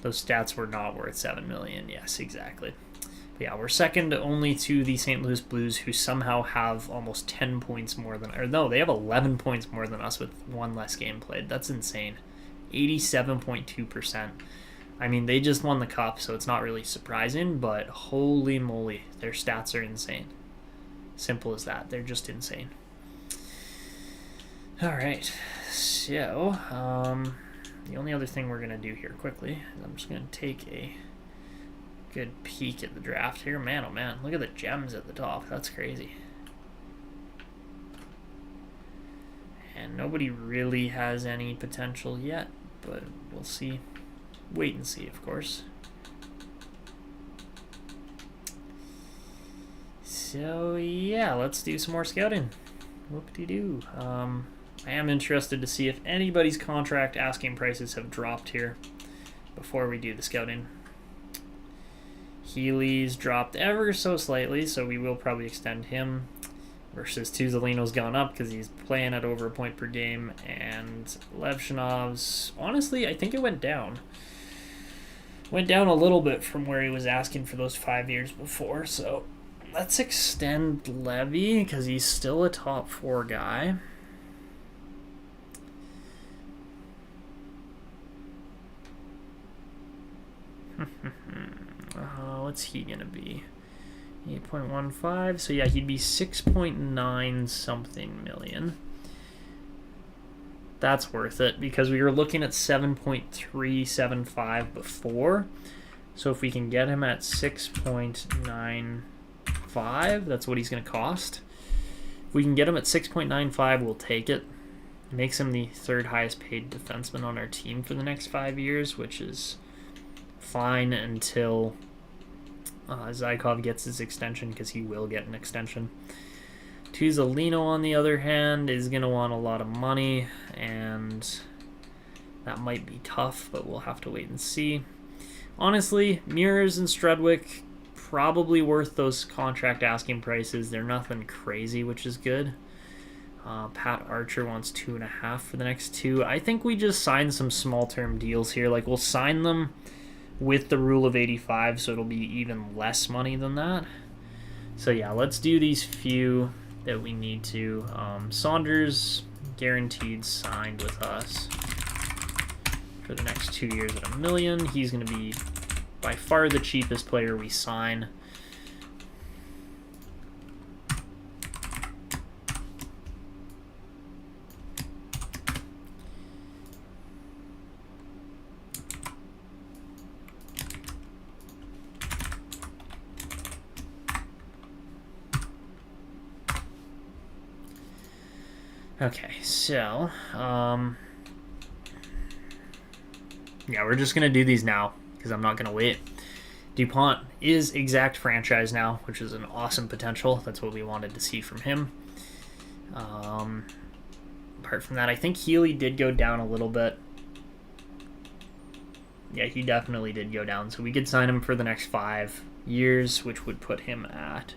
those stats were not worth $7 million. Yes, exactly. But yeah, we're second only to the St. Louis Blues, who somehow have almost 10 points more than... Or no, they have 11 points more than us with one less game played. That's insane. 87.2%. I mean, they just won the cup, so it's not really surprising, but holy moly, their stats are insane. Simple as that. They're just insane. All right. So, the only other thing we're going to do here quickly is I'm just going to take a good peek at the draft here. Man, oh man, look at the gems at the top. That's crazy. And nobody really has any potential yet, but we'll see. Wait and see, of course. So yeah, let's do some more scouting. Whoop-de-doo. I am interested to see if anybody's contract asking prices have dropped here before we do the scouting. Healy's dropped ever so slightly, so we will probably extend him. Versus Tuzolino's gone up because he's playing at over a point per game. And Levshinov's, honestly, I think it went down. Went down a little bit from where he was asking for those 5 years before. So let's extend Levy because he's still a top 4 guy. What's he going to be? 8.15. So yeah, he'd be 6.9 something million. That's worth it because we were looking at 7.375 before. So if we can get him at 6.95, that's what he's going to cost. If we can get him at 6.95, we'll take it. It makes him the 3rd highest paid defenseman on our team for the next 5 years, which is fine until Zykov gets his extension, because he will get an extension. Tuzolino, on the other hand, is going to want a lot of money, and that might be tough, but we'll have to wait and see. Honestly, Mears and Strudwick, probably worth those contract asking prices. They're nothing crazy, which is good. Pat Archer wants 2.5 for the next 2. I think we just sign some small-term deals here. Like, we'll sign them with the rule of 85, so it'll be even less money than that. So, yeah, let's do these few that we need to. Saunders, guaranteed signed with us for the next 2 years at $1 million. He's going to be by far the cheapest player we sign. Okay, so, yeah, we're just going to do these now because I'm not going to wait. DuPont is exact franchise now, which is an awesome potential. That's what we wanted to see from him. Apart from that, I think Healy did go down a little bit. Yeah, he definitely did go down. So we could sign him for the next 5 years, which would put him at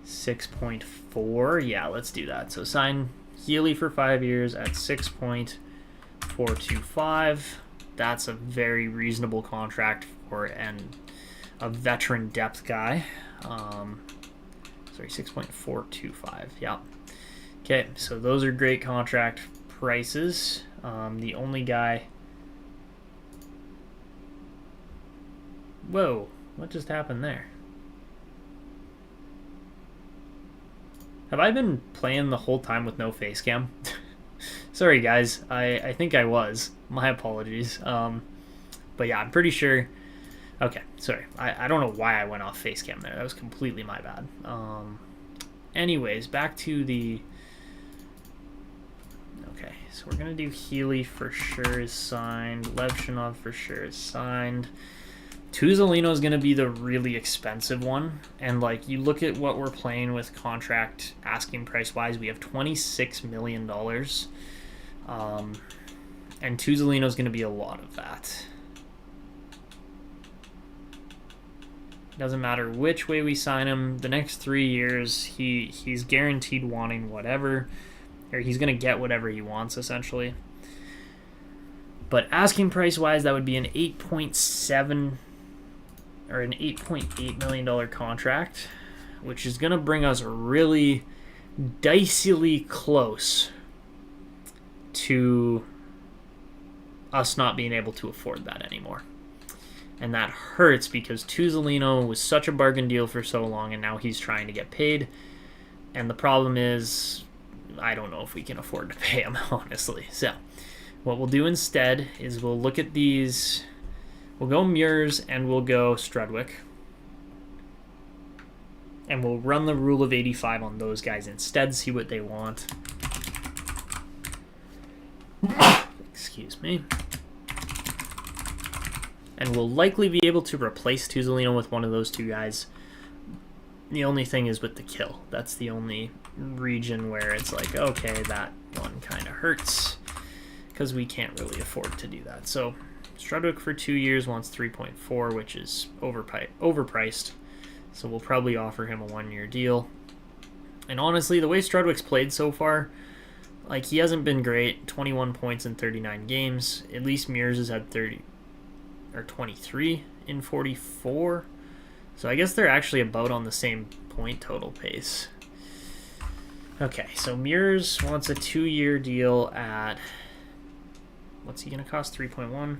6.4. Yeah, let's do that. So sign Healy for 5 years at 6.425. That's a very reasonable contract for a veteran depth guy. Sorry, 6.425. Yeah. Okay, so those are great contract prices. The only guy... Whoa, what just happened there? Have I been playing the whole time with no face cam? Sorry, guys. I think I was. My apologies. But yeah, I'm pretty sure... Okay, sorry. I don't know why I went off face cam there. That was completely my bad. Anyways, back to the... Okay, so we're going to do Healy for sure is signed. Levshinov for sure is signed. Tuzolino is going to be the really expensive one. And, like, you look at what we're playing with contract asking price-wise, we have $26 million. And Tuzolino is going to be a lot of that. Doesn't matter which way we sign him. The next 3 years, he's guaranteed wanting whatever. Or he's going to get whatever he wants, essentially. But asking price-wise, that would be an 8.7... or an $8.8 million contract, which is going to bring us really dicily close to us not being able to afford that anymore. And that hurts because Tuzolino was such a bargain deal for so long, and now he's trying to get paid. And the problem is, I don't know if we can afford to pay him, honestly. So, what we'll do instead is we'll look at these... We'll go Mures and we'll go Strudwick. And we'll run the rule of 85 on those guys instead, see what they want. Excuse me. And we'll likely be able to replace Tuzolino with one of those two guys. The only thing is with the kill. That's the only region where it's like, okay, that one kind of hurts. Because we can't really afford to do that. So... Strudwick for 2 years wants 3.4, which is overpriced. So we'll probably offer him a 1-year deal. And honestly, the way Strudwick's played so far, like, he hasn't been great. 21 points in 39 games. At least Mears has had 23 in 44. So I guess they're actually about on the same point total pace. Okay, so Mears wants a 2-year deal at... What's he going to cost? 3.1.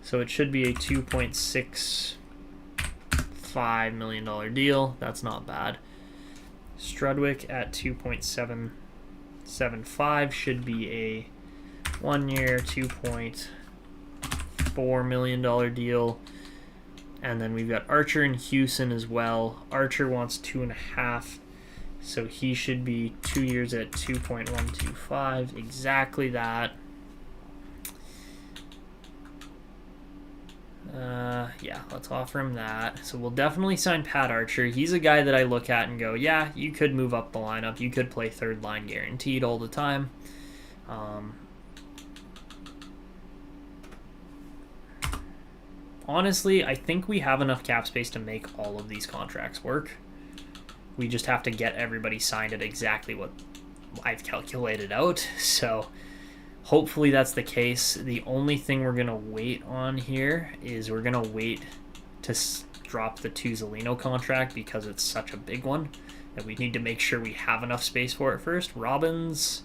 So it should be a $2.65 million deal. That's not bad. Strudwick at 2.775 should be a 1-year, $2.4 million deal. And then we've got Archer and Houston as well. Archer wants 2.5, so he should be 2 years at 2.125. Exactly that. Yeah, let's offer him that. So we'll definitely sign Pat Archer. He's a guy that I look at and go, yeah, you could move up the lineup. You could play third line guaranteed all the time. Honestly, I think we have enough cap space to make all of these contracts work. We just have to get everybody signed at exactly what I've calculated out. So hopefully that's the case. The only thing we're going to wait on here is we're going to wait to drop the Tuzolino contract because it's such a big one that we need to make sure we have enough space for it first. Robbins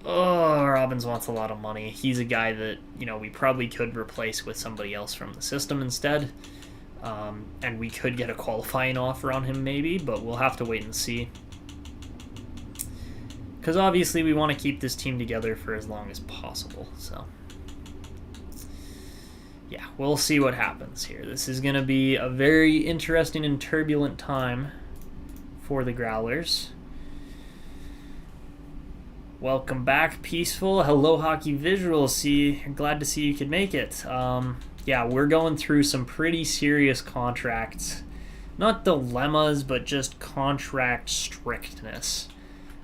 wants a lot of money. He's a guy that, we probably could replace with somebody else from the system instead. And we could get a qualifying offer on him maybe, but we'll have to wait and see. Because obviously we want to keep this team together for as long as possible. So, yeah, we'll see what happens here. This is going to be a very interesting and turbulent time for the Growlers. Welcome back, Peaceful. Hello, Hockey Visuals. Glad to see you could make it. Yeah, we're going through some pretty serious contracts. Not dilemmas, but just contract strictness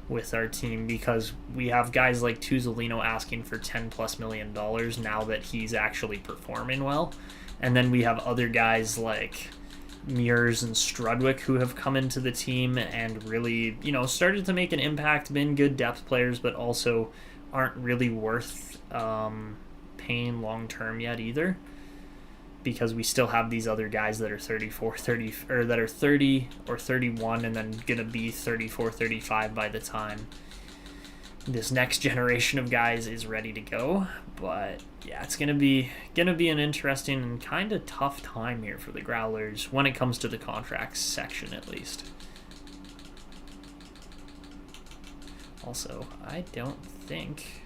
with our team because we have guys like Tuzolino asking for $10+ million now that he's actually performing well. And then we have other guys like Mears and Strudwick who have come into the team and really, started to make an impact, been good depth players, but also aren't really worth paying long-term yet either. Because we still have these other guys that are 34, 30, or that are 30 or 31 and then going to be 34, 35 by the time this next generation of guys is ready to go. But yeah, it's going to be an interesting and kind of tough time here for the Growlers when it comes to the contracts section at least. Also, I don't think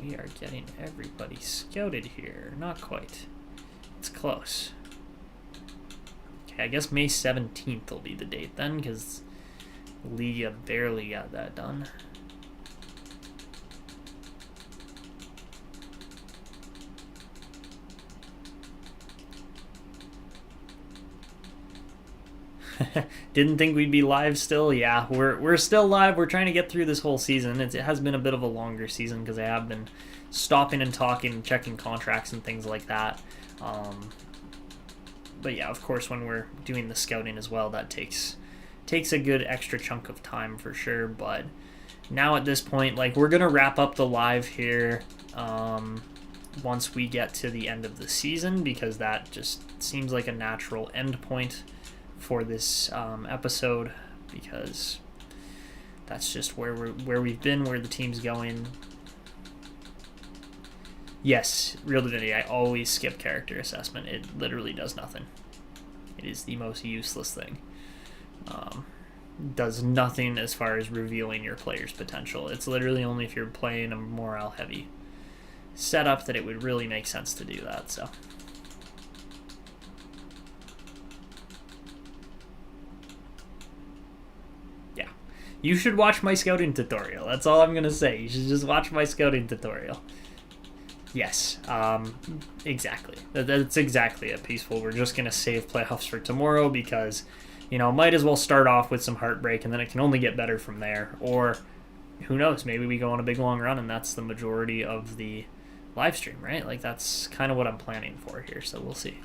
we are getting everybody scouted here. Not quite. It's close. Okay, I guess May 17th will be the date then, because Liga barely got that done. Didn't think we'd be live still. Yeah, we're still live. We're trying to get through this whole season. It has been a bit of a longer season because I have been stopping and talking, checking contracts and things like that. But yeah, of course, when we're doing the scouting as well, that takes a good extra chunk of time for sure. But now at this point, we're gonna wrap up the live here once we get to the end of the season because that just seems like a natural end point for this episode because that's just where we've been, where the team's going. Yes, Real Divinity, I always skip character assessment. It literally does nothing. It is the most useless thing. Does nothing as far as revealing your player's potential. It's literally only if you're playing a morale-heavy setup that it would really make sense to do that, so... yeah. You should watch my scouting tutorial. That's all I'm going to say. You should just watch my scouting tutorial. Yes, exactly. That's exactly it, Peaceful. We're just going to save playoffs for tomorrow because, might as well start off with some heartbreak and then it can only get better from there. Or, who knows, maybe we go on a big long run and that's the majority of the live stream, right? That's kind of what I'm planning for here, so we'll see.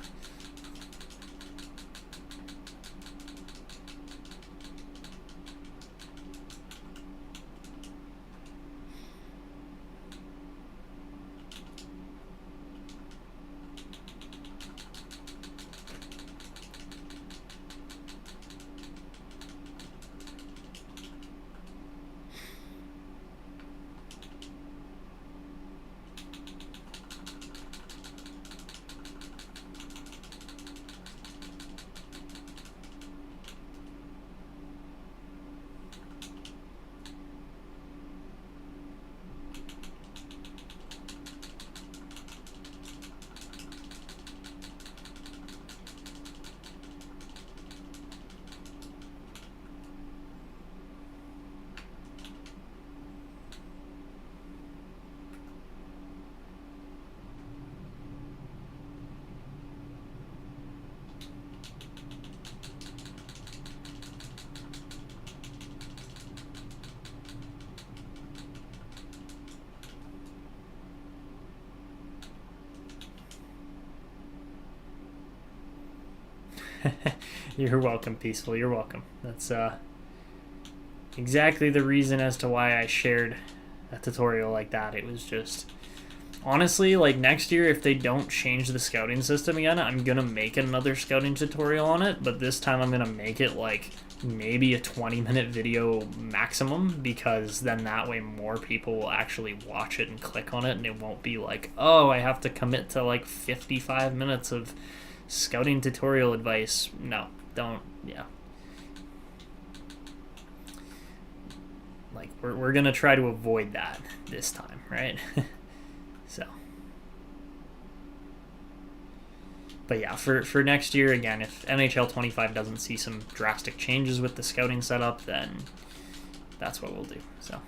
You're welcome, Peaceful. You're welcome. That's exactly the reason as to why I shared a tutorial like that. It was just... Honestly, like, next year, if they don't change the scouting system again, I'm going to make another scouting tutorial on it, but this time I'm going to make it, like, maybe a 20-minute video maximum, because then that way more people will actually watch it and click on it, and it won't be like, oh, I have to commit to, like, 55 minutes of scouting tutorial advice. No, don't, yeah. Like, we're going to try to avoid that this time, right? So, but yeah, for next year, again, if NHL 25 doesn't see some drastic changes with the scouting setup, then that's what we'll do. So,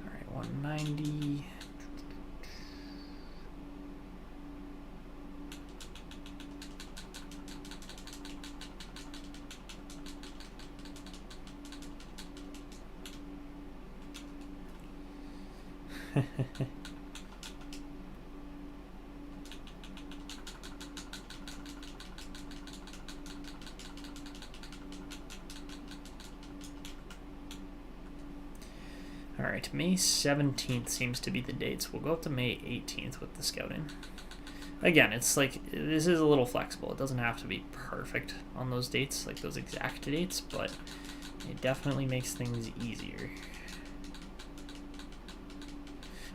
all right, 190. All right, May 17th seems to be the dates. We'll go up to May 18th with the scouting. Again, it's like, this is a little flexible. It doesn't have to be perfect on those dates, like those exact dates, but it definitely makes things easier.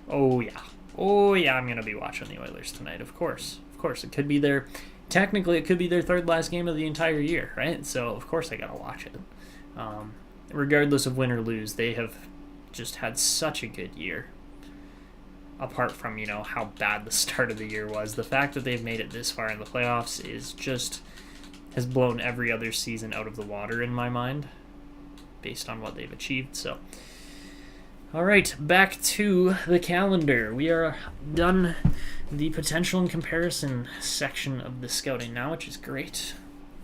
Oh yeah, I'm going to be watching the Oilers tonight, of course. Of course, it could be their... Technically, it could be their third last game of the entire year, right? So, of course, I got to watch it. Regardless of win or lose, they have just had such a good year. Apart from, you know, how bad the start of the year was. The fact that they've made it this far in the playoffs is just... has blown every other season out of the water in my mind. Based on what they've achieved, so... Alright, back to the calendar. We are done the potential and comparison section of the scouting now, which is great.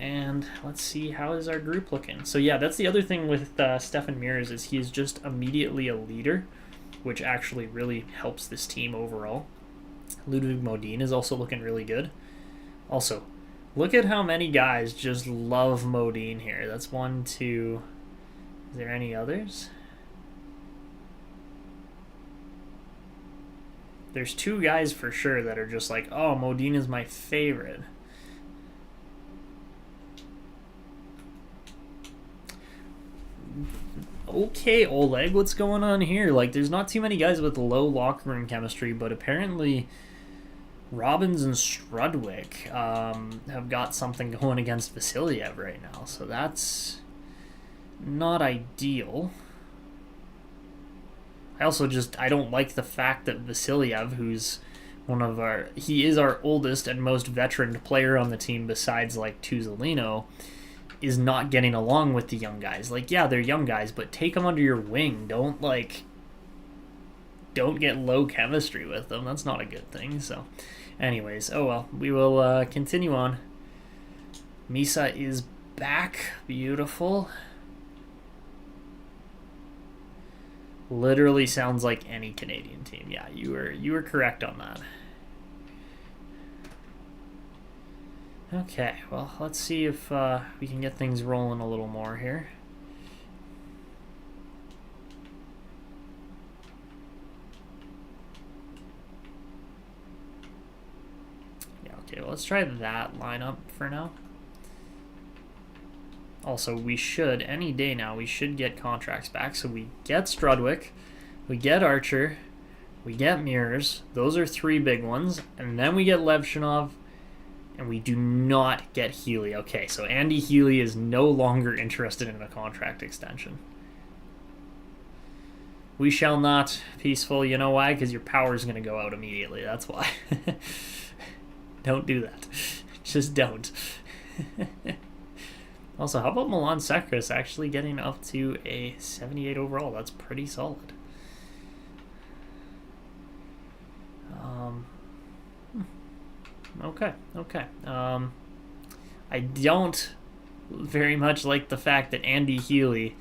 And let's see, how is our group looking? So yeah, that's the other thing with Stefan Mears, is he is just immediately a leader, which actually really helps this team overall. Ludwig Modin is also looking really good. Also, look at how many guys just love Modin here. That's 1, 2... Is there any others? There's 2 guys for sure that are just like, oh, Modin is my favorite. Okay, Oleg, what's going on here? Like, there's not too many guys with low locker room chemistry, but apparently Robbins and Strudwick have got something going against Vasiliev right now, so that's not ideal. I don't like the fact that Vasiliev, who's he is our oldest and most veteran player on the team besides, like, Tuzolino, is not getting along with the young guys. Like, yeah, they're young guys, but take them under your wing. Don't get low chemistry with them. That's not a good thing, so... Anyways, oh well, we will continue on. Misa is back. Beautiful. Literally sounds like any Canadian team. Yeah, you were correct on that. Okay, well, let's see if we can get things rolling a little more here. Yeah, okay, well, let's try that lineup for now. Also, we should, any day now, we should get contracts back. So we get Strudwick, we get Archer, we get Mears. Those are 3 big ones. And then we get Levshinov, and we do not get Healy. Okay, so Andy Healy is no longer interested in a contract extension. We shall not, Peaceful. You know why? Because your power is going to go out immediately. That's why. Don't do that. Just don't. Also, how about Milan Sekras actually getting up to a 78 overall? That's pretty solid. Okay. I don't very much like the fact that Andy Healy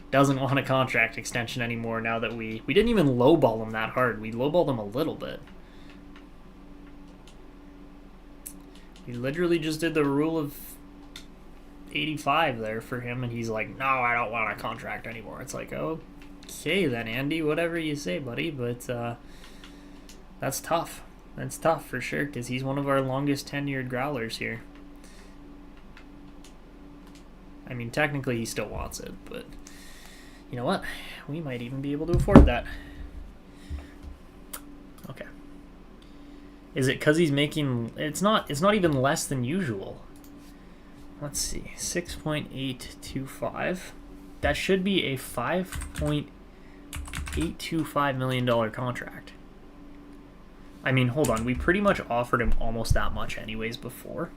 doesn't want a contract extension anymore now that we didn't even lowball him that hard. We lowballed him a little bit. He literally just did the rule of 85 there for him, and he's like, no, I don't want a contract anymore. It's like, okay then, Andy, whatever you say, buddy, but that's tough. That's tough for sure, because he's one of our longest tenured growlers here. I mean, technically he still wants it, but you know what? We might even be able to afford that. Okay. Is it because he's making... It's not even less than usual. Let's see. 6.825. That should be a $5.825 million contract. I mean, hold on. We pretty much offered him almost that much anyways before.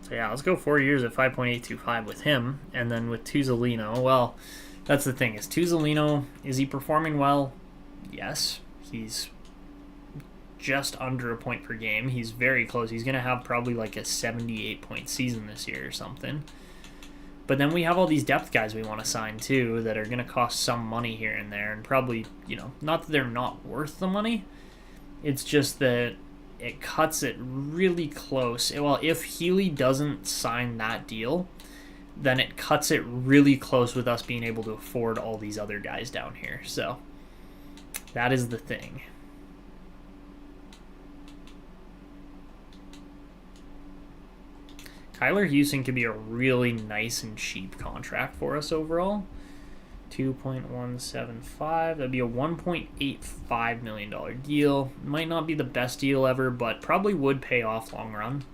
So yeah, let's go 4 years at 5.825 with him, and then with Tuzolino. Well, that's the thing. Is Tuzolino, is he performing well? Yes. He's just under a point per game. He's very close. He's going to have probably like a 78-point season this year or something. But then we have all these depth guys we want to sign too that are going to cost some money here and there, and probably, not that they're not worth the money. It's just that it cuts it really close. Well, if Healy doesn't sign that deal, then it cuts it really close with us being able to afford all these other guys down here. So that is the thing. Kyler Houston could be a really nice and cheap contract for us overall. 2.175. That'd be a $1.85 million deal. Might not be the best deal ever, but probably would pay off long run.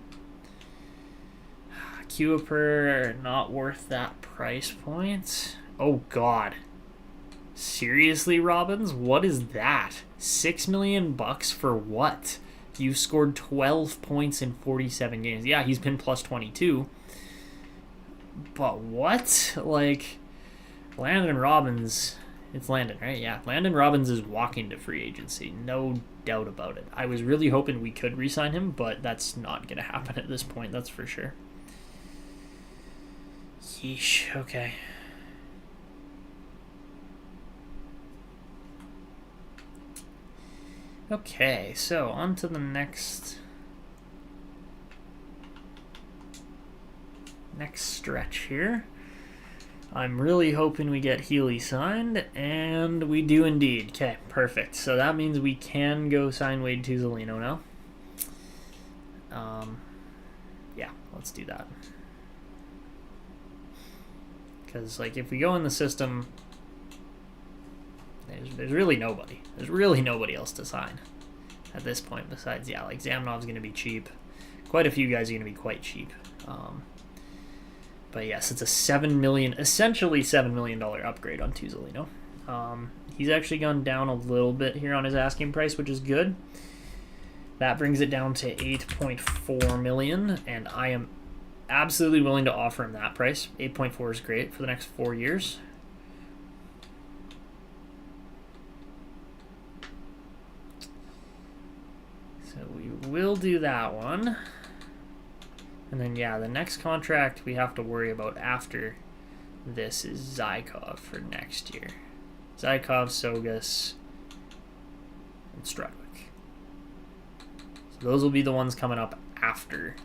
Kuiper, not worth that price point. Oh, God. Seriously, Robbins? What is that? $6 million for what? You scored 12 points in 47 games. Yeah, he's been plus 22. But what? Like... Landon Robbins, it's Landon, right? Yeah, Landon Robbins is walking to free agency. No doubt about it. I was really hoping we could re-sign him, but that's not going to happen at this point, that's for sure. Yeesh, okay. Okay, so on to the next stretch here. I'm really hoping we get Healy signed, and we do indeed. Okay, perfect. So that means we can go sign Wade Tuzolino now. Yeah, let's do that. Because, like, if we go in the system, there's really nobody. There's really nobody else to sign at this point besides, yeah, like, Zamenhov's going to be cheap. Quite a few guys are going to be quite cheap. But yes, it's a essentially $7 million upgrade on Tuzolino. He's actually gone down a little bit here on his asking price, which is good. That brings it down to $8.4 million, and I am absolutely willing to offer him that price. 8.4 is great for the next 4 years. So we will do that one. And then, yeah, the next contract we have to worry about after this is Zykov for next year. Zykov, Sogas, and Strudwick. So those will be the ones coming up after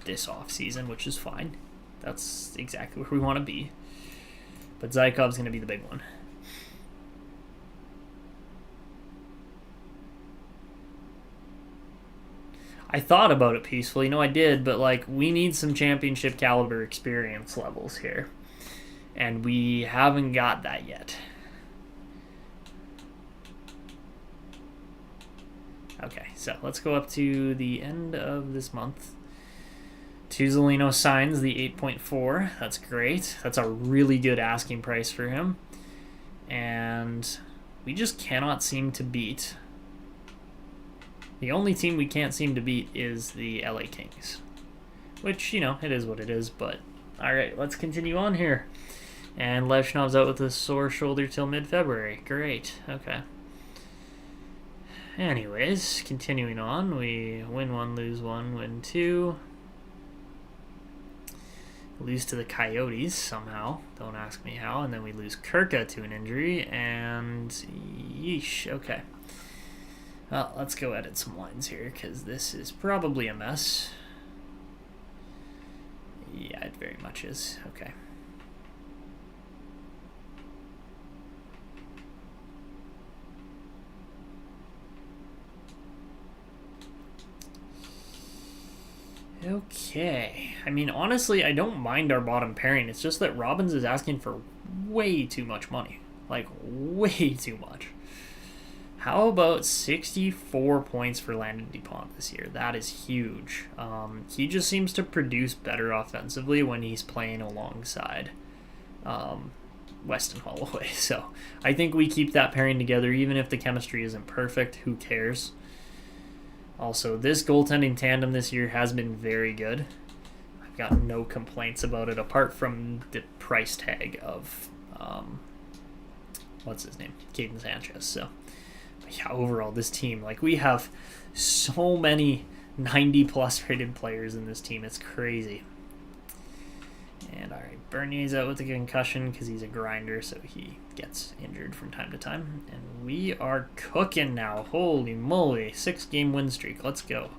this offseason, which is fine. That's exactly where we want to be. But Zykov's going to be the big one. I thought about it peacefully. No, I did, but like we need some championship caliber experience levels here. And we haven't got that yet. Okay, so let's go up to the end of this month. Tuzolino signs the 8.4. That's great. That's a really good asking price for him. And we just cannot seem to beat... The only team we can't seem to beat is the LA Kings. Which, it is what it is, but... Alright, let's continue on here. And Levshnov's out with a sore shoulder till mid-February. Great, okay. Anyways, continuing on, we win one, lose one, win two. Lose to the Coyotes somehow. Don't ask me how. And then we lose Kirka to an injury. And yeesh. Okay. Well, let's go edit some lines here because this is probably a mess. Yeah, it very much is. Okay. Okay. I mean, honestly, I don't mind our bottom pairing. It's just that Robbins is asking for way too much money. Like, way too much. How about 64 points for Landon DuPont this year? That is huge. He just seems to produce better offensively when he's playing alongside Weston Holloway. So I think we keep that pairing together, even if the chemistry isn't perfect. Who cares? Also, this goaltending tandem this year has been very good. I've got no complaints about it, apart from the price tag of, what's his name? Caden Sanchez. So, but yeah, overall, this team, like, we have so many 90-plus rated players in this team. It's crazy. And, all right, Bernier's out with a concussion because he's a grinder, so he gets injured from time to time. And we are cooking now. Holy moly. 6-game win streak. Let's go.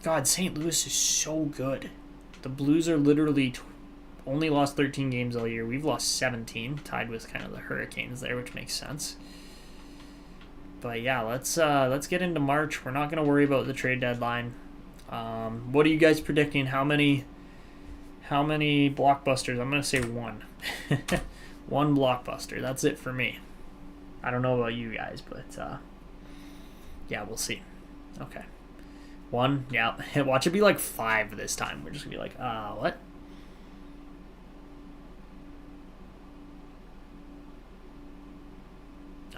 God, St. Louis is so good. The Blues are literally only lost 13 games all year. We've lost 17, tied with kind of the Hurricanes there, which makes sense. But yeah, let's get into March. We're not going to worry about the trade deadline. What are you guys predicting? How many blockbusters? I'm going to say one. One blockbuster. That's it for me. I don't know about you guys, but yeah, we'll see. Okay. One, yeah. Watch it be like 5 this time. We're just going to be like, what?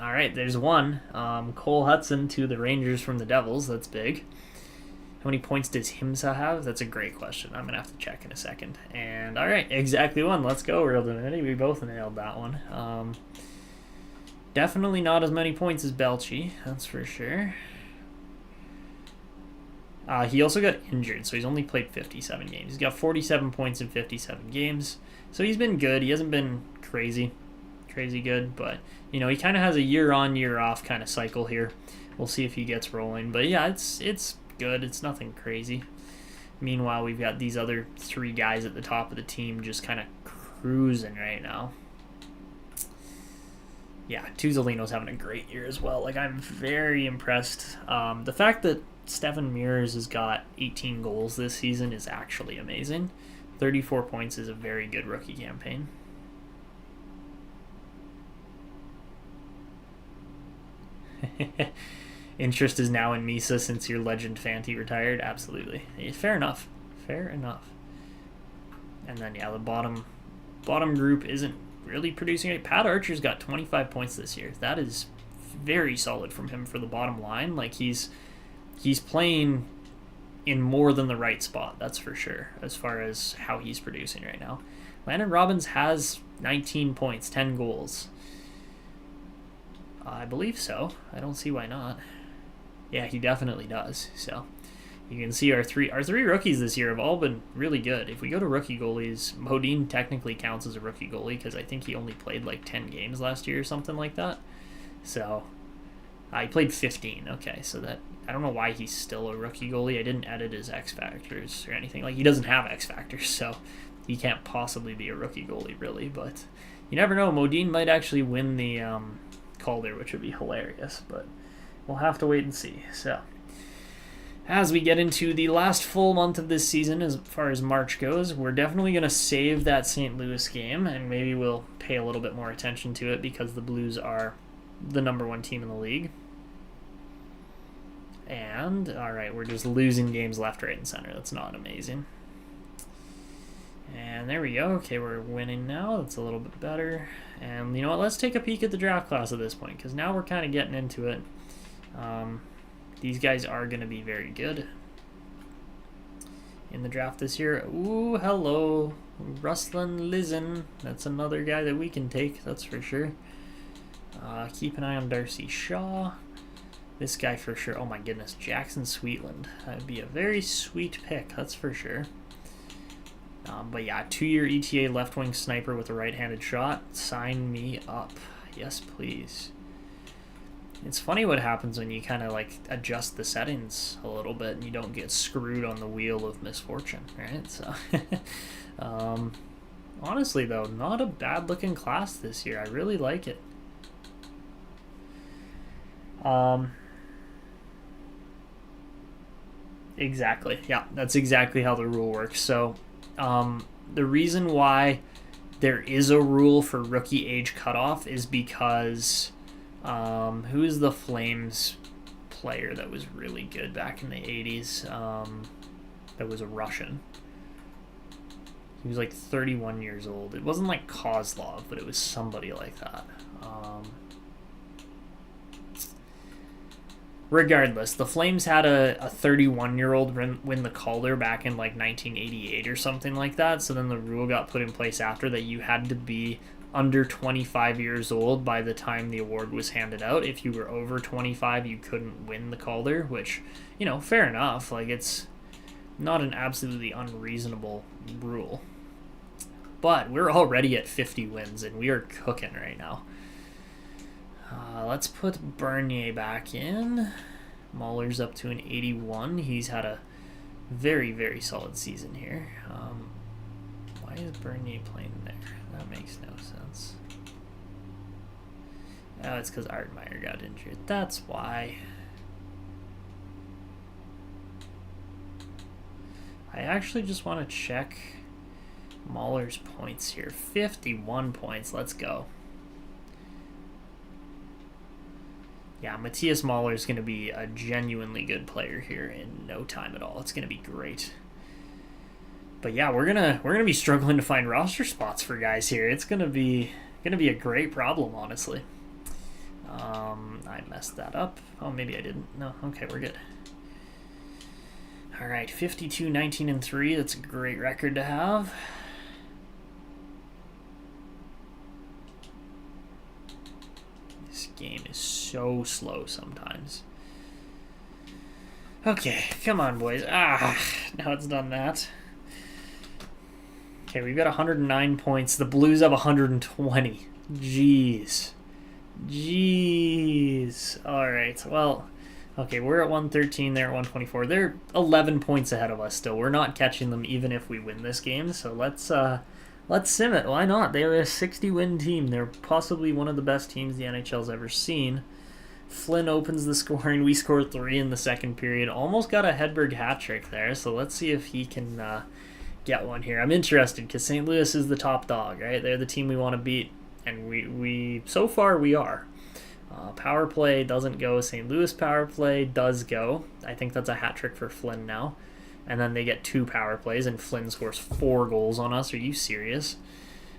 All right, there's one. Cole Hudson to the Rangers from the Devils. That's big. How many points does Himsa have? That's a great question. I'm going to have to check in a second. And all right, exactly one. Let's go, Real Divinity. We both nailed that one. Definitely not as many points as Belchi. That's for sure. He also got injured, so he's only played 57 games. He's got 47 points in 57 games. So he's been good. He hasn't been crazy good, but, you know, he kind of has a year-on, year-off kind of cycle here. We'll see if he gets rolling. But, yeah, it's good. It's nothing crazy. Meanwhile, we've got these other 3 guys at the top of the team just kind of cruising right now. Yeah, Tuzolino's having a great year as well. Like, I'm very impressed. The fact that Stephen Mears has got 18 goals this season is actually amazing. 34 points is a very good rookie campaign. Interest is now in Misa since your legend Fanti retired. Absolutely. Fair enough. And then, yeah, the bottom group isn't really producing it. Pat Archer's got 25 points this year. That is very solid from him for the bottom line. Like, he's playing in more than the right spot, that's for sure, as far as how he's producing right now. Landon Robbins has 19 points, 10 goals. I believe so. I don't see why not. Yeah, he definitely does. So you can see our three rookies this year have all been really good. If we go to rookie goalies, Modine technically counts as a rookie goalie because I think he only played like 10 games last year or something like that. So he played 15. Okay, so that I don't know why he's still a rookie goalie. I didn't edit his X factors or anything. Like, he doesn't have X factors, so he can't possibly be a rookie goalie really. But you never know. Modine might actually win the Calder, which would be hilarious, but we'll have to wait and see. So as we get into the last full month of this season, as far as March goes, we're definitely going to save that St. Louis game, and maybe we'll pay a little bit more attention to it because the Blues are the number 1 team in the league. And all right, we're just losing games left, right, and center. That's not amazing. And there we go. Okay, we're winning now. That's a little bit better. And you know what? Let's take a peek at the draft class at this point, because now we're kind of getting into it. These guys are going to be very good in the draft this year. Ooh, hello. Ruslan Lizen. That's another guy that we can take, that's for sure. Keep an eye on Darcy Shaw. This guy for sure. Oh my goodness, Jackson Sweetland. That would be a very sweet pick, that's for sure. But yeah, 2-year ETA left wing sniper with a right-handed shot. Sign me up. Yes, please. It's funny what happens when you kind of like adjust the settings a little bit and you don't get screwed on the wheel of misfortune, right? So, honestly though, not a bad looking class this year. I really like it. Exactly. Yeah, that's exactly how the rule works. So, the reason why there is a rule for rookie age cutoff is because who is the Flames player that was really good back in the 80s? That was a Russian. He was like 31 years old. It wasn't like Kozlov, but it was somebody like that. Regardless, the Flames had a 31-year-old win the Calder back in like 1988 or something like that. So then the rule got put in place after that you had to be under 25 years old by the time the award was handed out. If you were over 25, you couldn't win the Calder, which, you know, fair enough. Like, it's not an absolutely unreasonable rule. But we're already at 50 wins, and we are cooking right now. Let's put Bernier back in. Mahler's up to an 81. He's had a very, very solid season here. Why is Bernier playing there? That makes no sense. Oh, it's because Ardmeyer got injured. That's why. I actually just want to check Mahler's points here. 51 points. Let's go. Yeah, Matthias Mahler is going to be a genuinely good player here in no time at all. It's going to be great. But yeah, we're gonna be struggling to find roster spots for guys here. It's gonna be a great problem, honestly. I messed that up. Oh, maybe I didn't. No, okay, we're good. All right, 52, 19, and 3. That's a great record to have. This game is so slow sometimes. Okay, come on, boys. Now it's done that. Okay, we've got 109 points. The Blues have 120. Jeez. All right, well, okay, we're at 113. They're at 124. They're 11 points ahead of us still. We're not catching them even if we win this game, so let's sim it. Why not? They're a 60-win team. They're possibly one of the best teams the NHL's ever seen. Flynn opens the scoring. We scored 3 in the second period. Almost got a Hedberg hat trick there, so let's see if he can get one here. I'm interested because St. Louis is the top dog, right? They're the team we want to beat, and we so far we are. Power play doesn't go. St. Louis power play does go. I think that's a hat trick for Flynn now. And then they get 2 power plays, and Flynn scores 4 goals on us. Are you serious?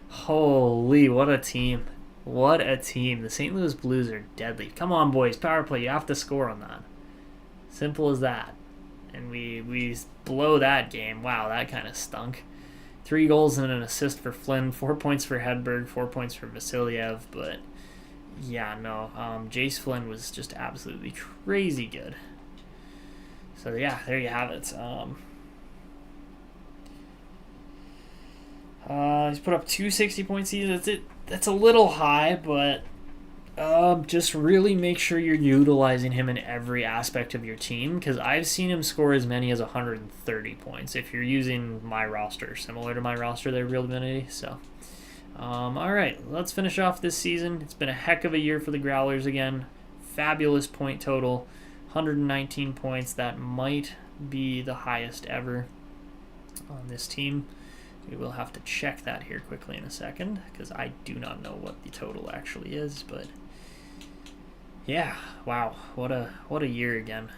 Holy, what a team. What a team. The St. Louis Blues are deadly. Come on, boys. Power play. You have to score on that. Simple as that. And we blow that game. Wow, that kind of stunk. 3 goals and an assist for Flynn. 4 points for Hedberg. 4 points for Vasilyev. But, yeah, no. Jace Flynn was just absolutely crazy good. So, yeah, there you have it. He's put up 2 60-point seasons. That's a little high, but just really make sure you're utilizing him in every aspect of your team, because I've seen him score as many as 130 points if you're using my roster, similar to my roster there, Real Divinity. So, all right, let's finish off this season. It's been a heck of a year for the Growlers again. Fabulous point total, 119 points. That might be the highest ever on this team. We will have to check that here quickly in a second, because I do not know what the total actually is, but yeah, wow, what a year again.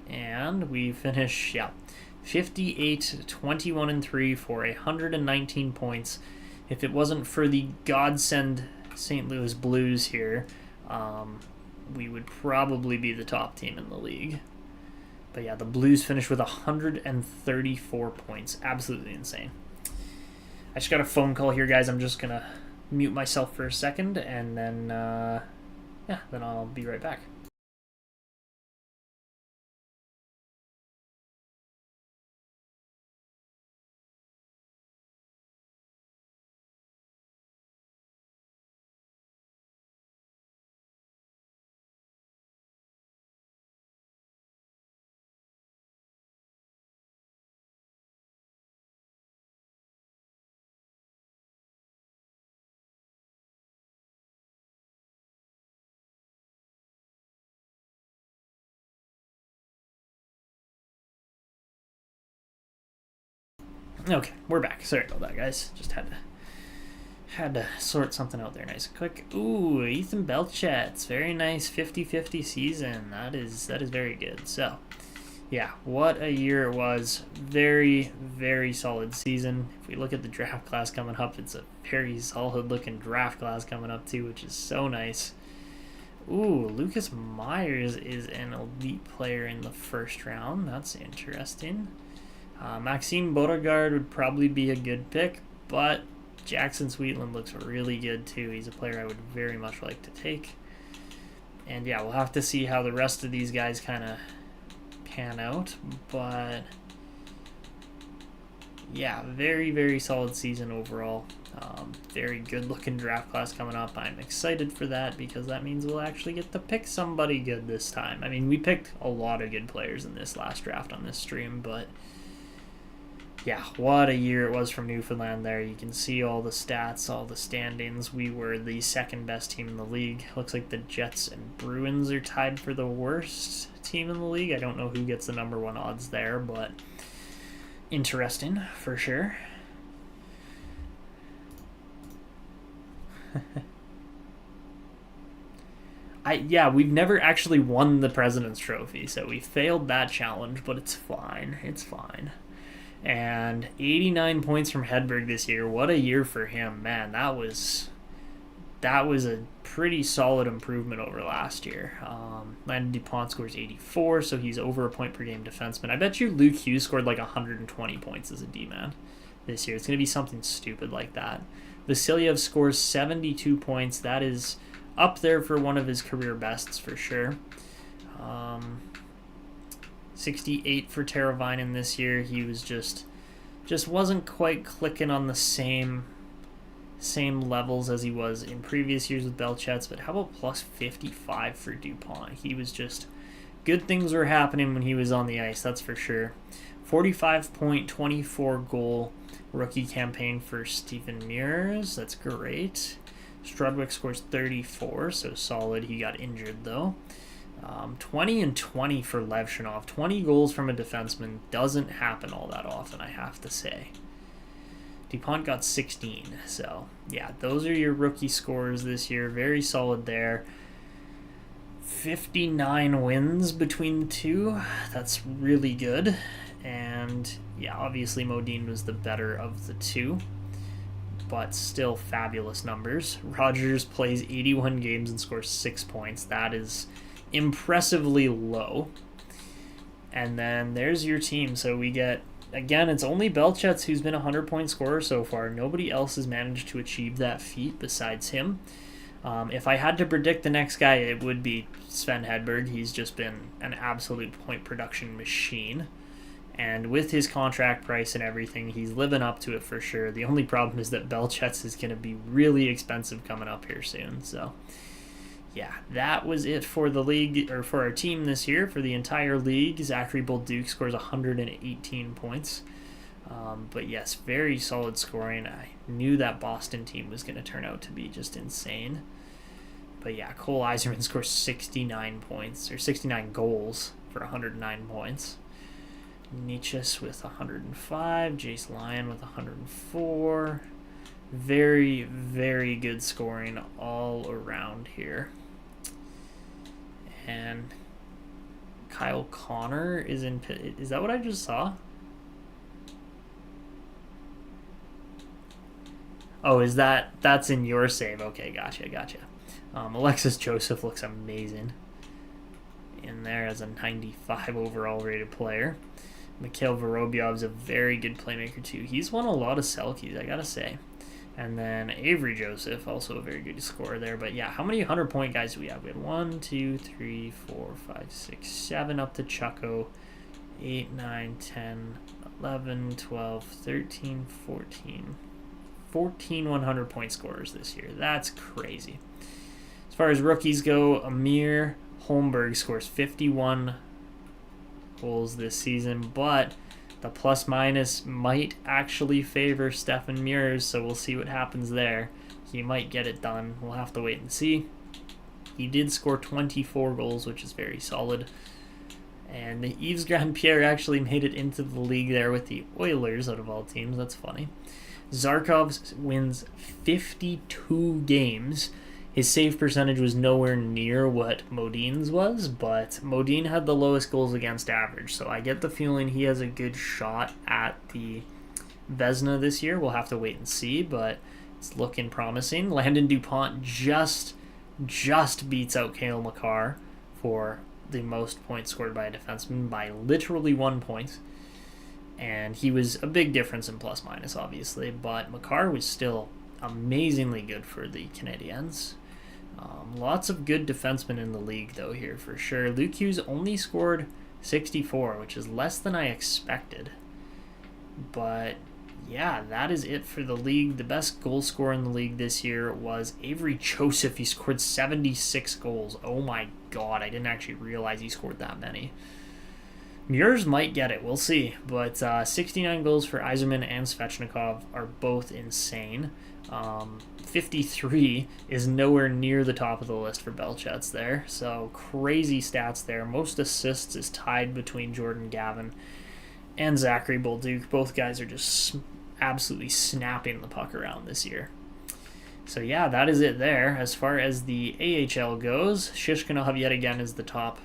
And we finish, 58, 21, and 3 for 119 points. If it wasn't for the godsend St. Louis Blues here, we would probably be the top team in the league. But yeah, the Blues finished with 134 points. Absolutely insane. I just got a phone call here, guys. I'm just going to mute myself for a second, and then, then I'll be right back. Okay, we're back. Sorry about that, guys. Just had to sort something out there nice and quick. Ooh, Ethan Belchet's very nice 50-50 season. That is very good. So, yeah, what a year it was. Very, very solid season. If we look at the draft class coming up, it's a very solid-looking draft class coming up, too, which is so nice. Ooh, Lucas Myers is an elite player in the first round. That's interesting. Maxime Beauregard would probably be a good pick, but Jackson Sweetland looks really good, too. He's a player I would very much like to take. And, yeah, we'll have to see how the rest of these guys kind of pan out, but yeah, very, very solid season overall. Very good looking draft class coming up. I'm excited for that because that means we'll actually get to pick somebody good this time. I mean, we picked a lot of good players in this last draft on this stream, but yeah, what a year it was from Newfoundland there. You can see all the stats, all the standings. We were the second best team in the league. Looks like the Jets and Bruins are tied for the worst team in the league. I don't know who gets the number one odds there, but interesting for sure. We've never actually won the President's Trophy, so we failed that challenge, but it's fine. It's fine. And 89 points from Hedberg this year. What a year for him, man. That was a pretty solid improvement over last year. Landon DuPont scores 84, so he's over a point per game defenseman. I bet you Luke Hughes scored like 120 points as a D-man this year. It's going to be something stupid like that. Vasilyev scores 72 points. That is up there for one of his career bests for sure. 68 for Teravainen this year. He was just wasn't quite clicking on the same levels as he was in previous years with Belchet's, but how about plus 55 for DuPont? He was just, good things were happening when he was on the ice, that's for sure. 45-point, 24-goal rookie campaign for Stephen Mears. That's great. Strudwick scores 34, so solid. He got injured, though. 20 and 20 for Levshinov. 20 goals from a defenseman doesn't happen all that often, I have to say. DuPont got 16, so yeah, those are your rookie scores this year. Very solid there. 59 wins between the two. That's really good. And yeah, obviously Modine was the better of the two, but still fabulous numbers. Rogers plays 81 games and scores 6 points. That is impressively low. And then there's your team. So we get, again, it's only Belchet's who's been a 100-point scorer so far. Nobody else has managed to achieve that feat besides him. If I had to predict the next guy, it would be Sven Hedberg. He's just been an absolute point production machine. And with his contract price and everything, he's living up to it for sure. The only problem is that Belchet's is going to be really expensive coming up here soon. So, yeah, that was it for the league, or for our team this year. For the entire league, Zachary Bolduc scores 118 points. But yes, very solid scoring. I knew that Boston team was going to turn out to be just insane. But yeah, Cole Eiserman scores 69 points, or 69 goals for 109 points. Nietzsche's with 105, Jace Lyon with 104. Very, very good scoring all around here. And Kyle Connor is in... Is that what I just saw? Oh, is that's in your save? Okay, gotcha. Alexis Joseph looks amazing in there as a 95 overall rated player. Mikhail Vorobyov's a very good playmaker too. He's won a lot of Selkies, I gotta say. And then Avery Joseph, also a very good scorer there. But yeah, how many 100-point guys do we have? We have 1, 2, 3, 4, 5, 6, 7 up to Chucko. 8, 9, 10, 11, 12, 13, 14. 14 100-point scorers this year. That's crazy. As far as rookies go, Amir Holmberg scores 51 goals this season, but the plus-minus might actually favor Stefan Mears, so we'll see what happens there. He might get it done. We'll have to wait and see. He did score 24 goals, which is very solid. And the Yves Grandpierre actually made it into the league there with the Oilers out of all teams. That's funny. Zarkov wins 52 games. His save percentage was nowhere near what Modine's was, but Modine had the lowest goals against average, so I get the feeling he has a good shot at the Vezina this year. We'll have to wait and see, but it's looking promising. Landon DuPont just beats out Cale Makar for the most points scored by a defenseman by literally 1 point. And he was a big difference in plus minus, obviously, but Makar was still amazingly good for the Canadiens. Lots of good defensemen in the league, though, here for sure. Luke Hughes only scored 64, which is less than I expected. But yeah, that is it for the league. The best goal scorer in the league this year was Avery Joseph. He scored 76 goals. Oh my god, I didn't actually realize he scored that many. Muirs might get it, we'll see. But 69 goals for Yzerman and Svechnikov are both insane. 53 is nowhere near the top of the list for Belchet's there. So crazy stats there. Most assists is tied between Jordan Gavin and Zachary Bolduc. Both guys are just absolutely snapping the puck around this year. So yeah, that is it there. As far as the AHL goes, Shishkinov yet again is the top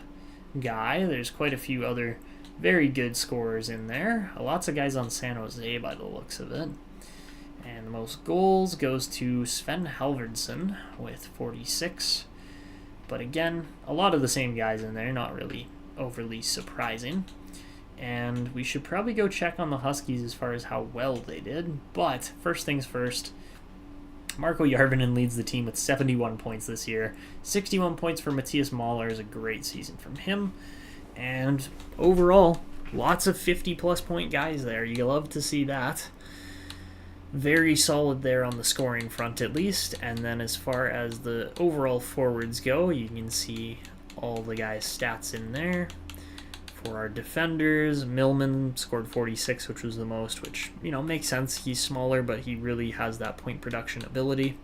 guy. There's quite a few other very good scorers in there. Lots of guys on San Jose by the looks of it. And the most goals goes to Sven Halvardsson with 46. But again, a lot of the same guys in there, not really overly surprising. And we should probably go check on the Huskies as far as how well they did. But first things first, Marco Järvinen leads the team with 71 points this year. 61 points for Matthias Mahler is a great season from him. And overall, lots of 50-plus point guys there. You love to see that. Very solid there on the scoring front at least. And then as far as the overall forwards go, you can see all the guys' stats in there. For our defenders, Millman scored 46, which was the most, which, you know, makes sense. He's smaller, but he really has that point production ability.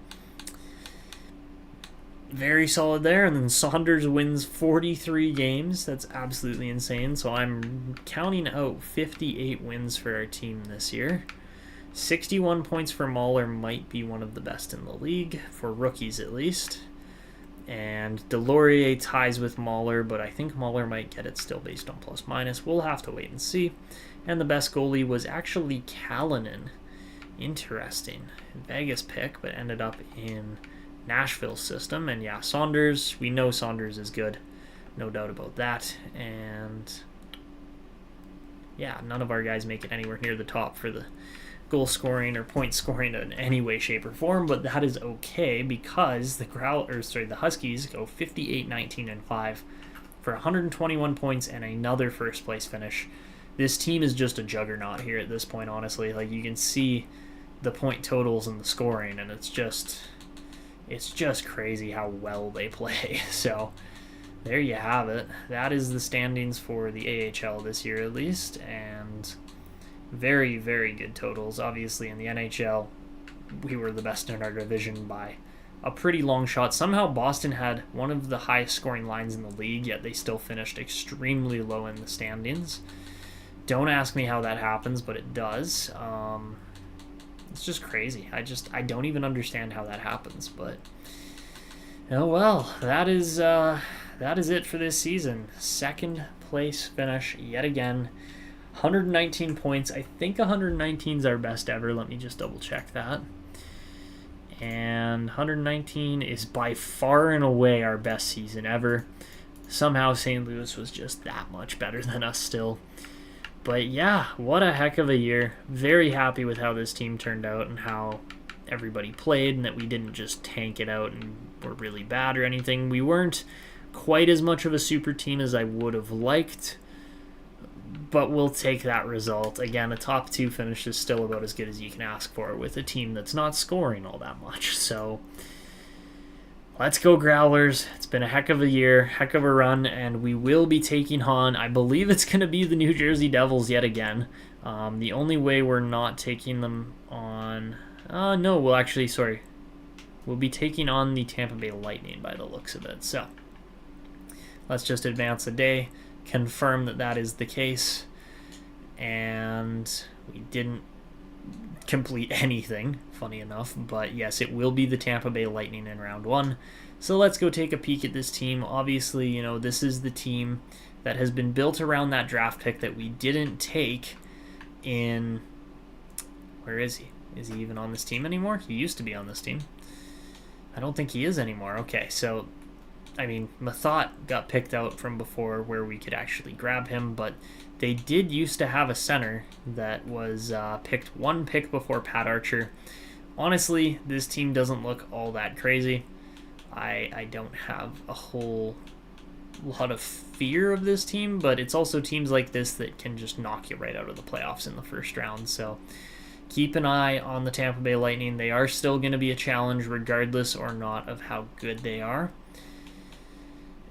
Very solid there. And then Saunders wins 43 games. That's absolutely insane. So I'm counting out 58 wins for our team this year. 61 points for Mahler might be one of the best in the league, for rookies at least. And Delorier ties with Mahler, but I think Mahler might get it still based on plus minus. We'll have to wait and see. And the best goalie was actually Kalinin. Interesting. Vegas pick, but ended up in Nashville's system. And yeah, Saunders, we know Saunders is good. No doubt about that. And yeah, none of our guys make it anywhere near the top for the goal scoring or point scoring in any way, shape, or form, but that is okay because the Huskies go 58, 19, and 5 for 121 points and another first place finish. This team is just a juggernaut here at this point, honestly. Like, you can see the point totals and the scoring, and it's just crazy how well they play. So there you have it. That is the standings for the AHL this year at least, and very, very good totals. Obviously, in the NHL, we were the best in our division by a pretty long shot. Somehow, Boston had one of the highest scoring lines in the league, yet they still finished extremely low in the standings. Don't ask me how that happens, but it does. It's just crazy. I don't even understand how that happens, but oh well. That is it for this season. Second place finish yet again. 119 points. I think 119 is our best ever. Let me just double check that. And 119 is by far and away our best season ever. Somehow St. Louis was just that much better than us still. But yeah, what a heck of a year. Very happy with how this team turned out and how everybody played, and that we didn't just tank it out and were really bad or anything. We weren't quite as much of a super team as I would have liked, but we'll take that result. Again, a top 2 finish is still about as good as you can ask for with a team that's not scoring all that much. So let's go Growlers. It's been a heck of a year, heck of a run, and we will be taking on, I believe it's going to be the New Jersey Devils yet again. The only way we're not taking them on... We'll be taking on the Tampa Bay Lightning by the looks of it. So let's just advance a day, confirm that that is the case. And we didn't complete anything, funny enough. But yes, it will be the Tampa Bay Lightning in round 1. So let's go take a peek at this team. Obviously, you know, this is the team that has been built around that draft pick that we didn't take in... Where is he? Is he even on this team anymore? He used to be on this team. I don't think he is anymore. Okay, so, I mean, Mathot got picked out from before where we could actually grab him, but they did used to have a center that was picked one pick before Pat Archer. Honestly, this team doesn't look all that crazy. I don't have a whole lot of fear of this team, but it's also teams like this that can just knock you right out of the playoffs in the first round. So keep an eye on the Tampa Bay Lightning. They are still going to be a challenge regardless or not of how good they are.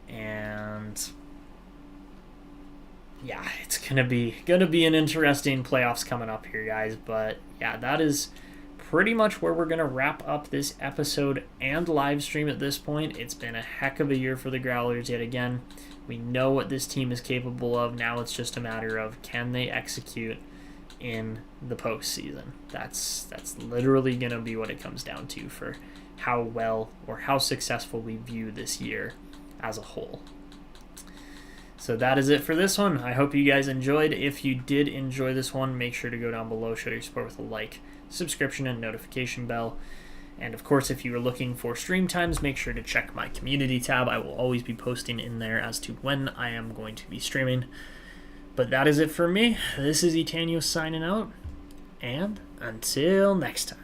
And yeah, it's gonna be an interesting playoffs coming up here, guys. But yeah, that is pretty much where we're gonna wrap up this episode and live stream at this point. It's been a heck of a year for the Growlers yet again. We know what this team is capable of. Now it's just a matter of, can they execute in the postseason? That's literally gonna be what it comes down to for how well or how successful we view this year as a whole. So that is it for this one. I hope you guys enjoyed. If you did enjoy this one, make sure to go down below, show your support with a like, subscription, and notification bell. And of course, if you are looking for stream times, make sure to check my community tab. I will always be posting in there as to when I am going to be streaming. But that is it for me. This is Etanio signing out, and until next time.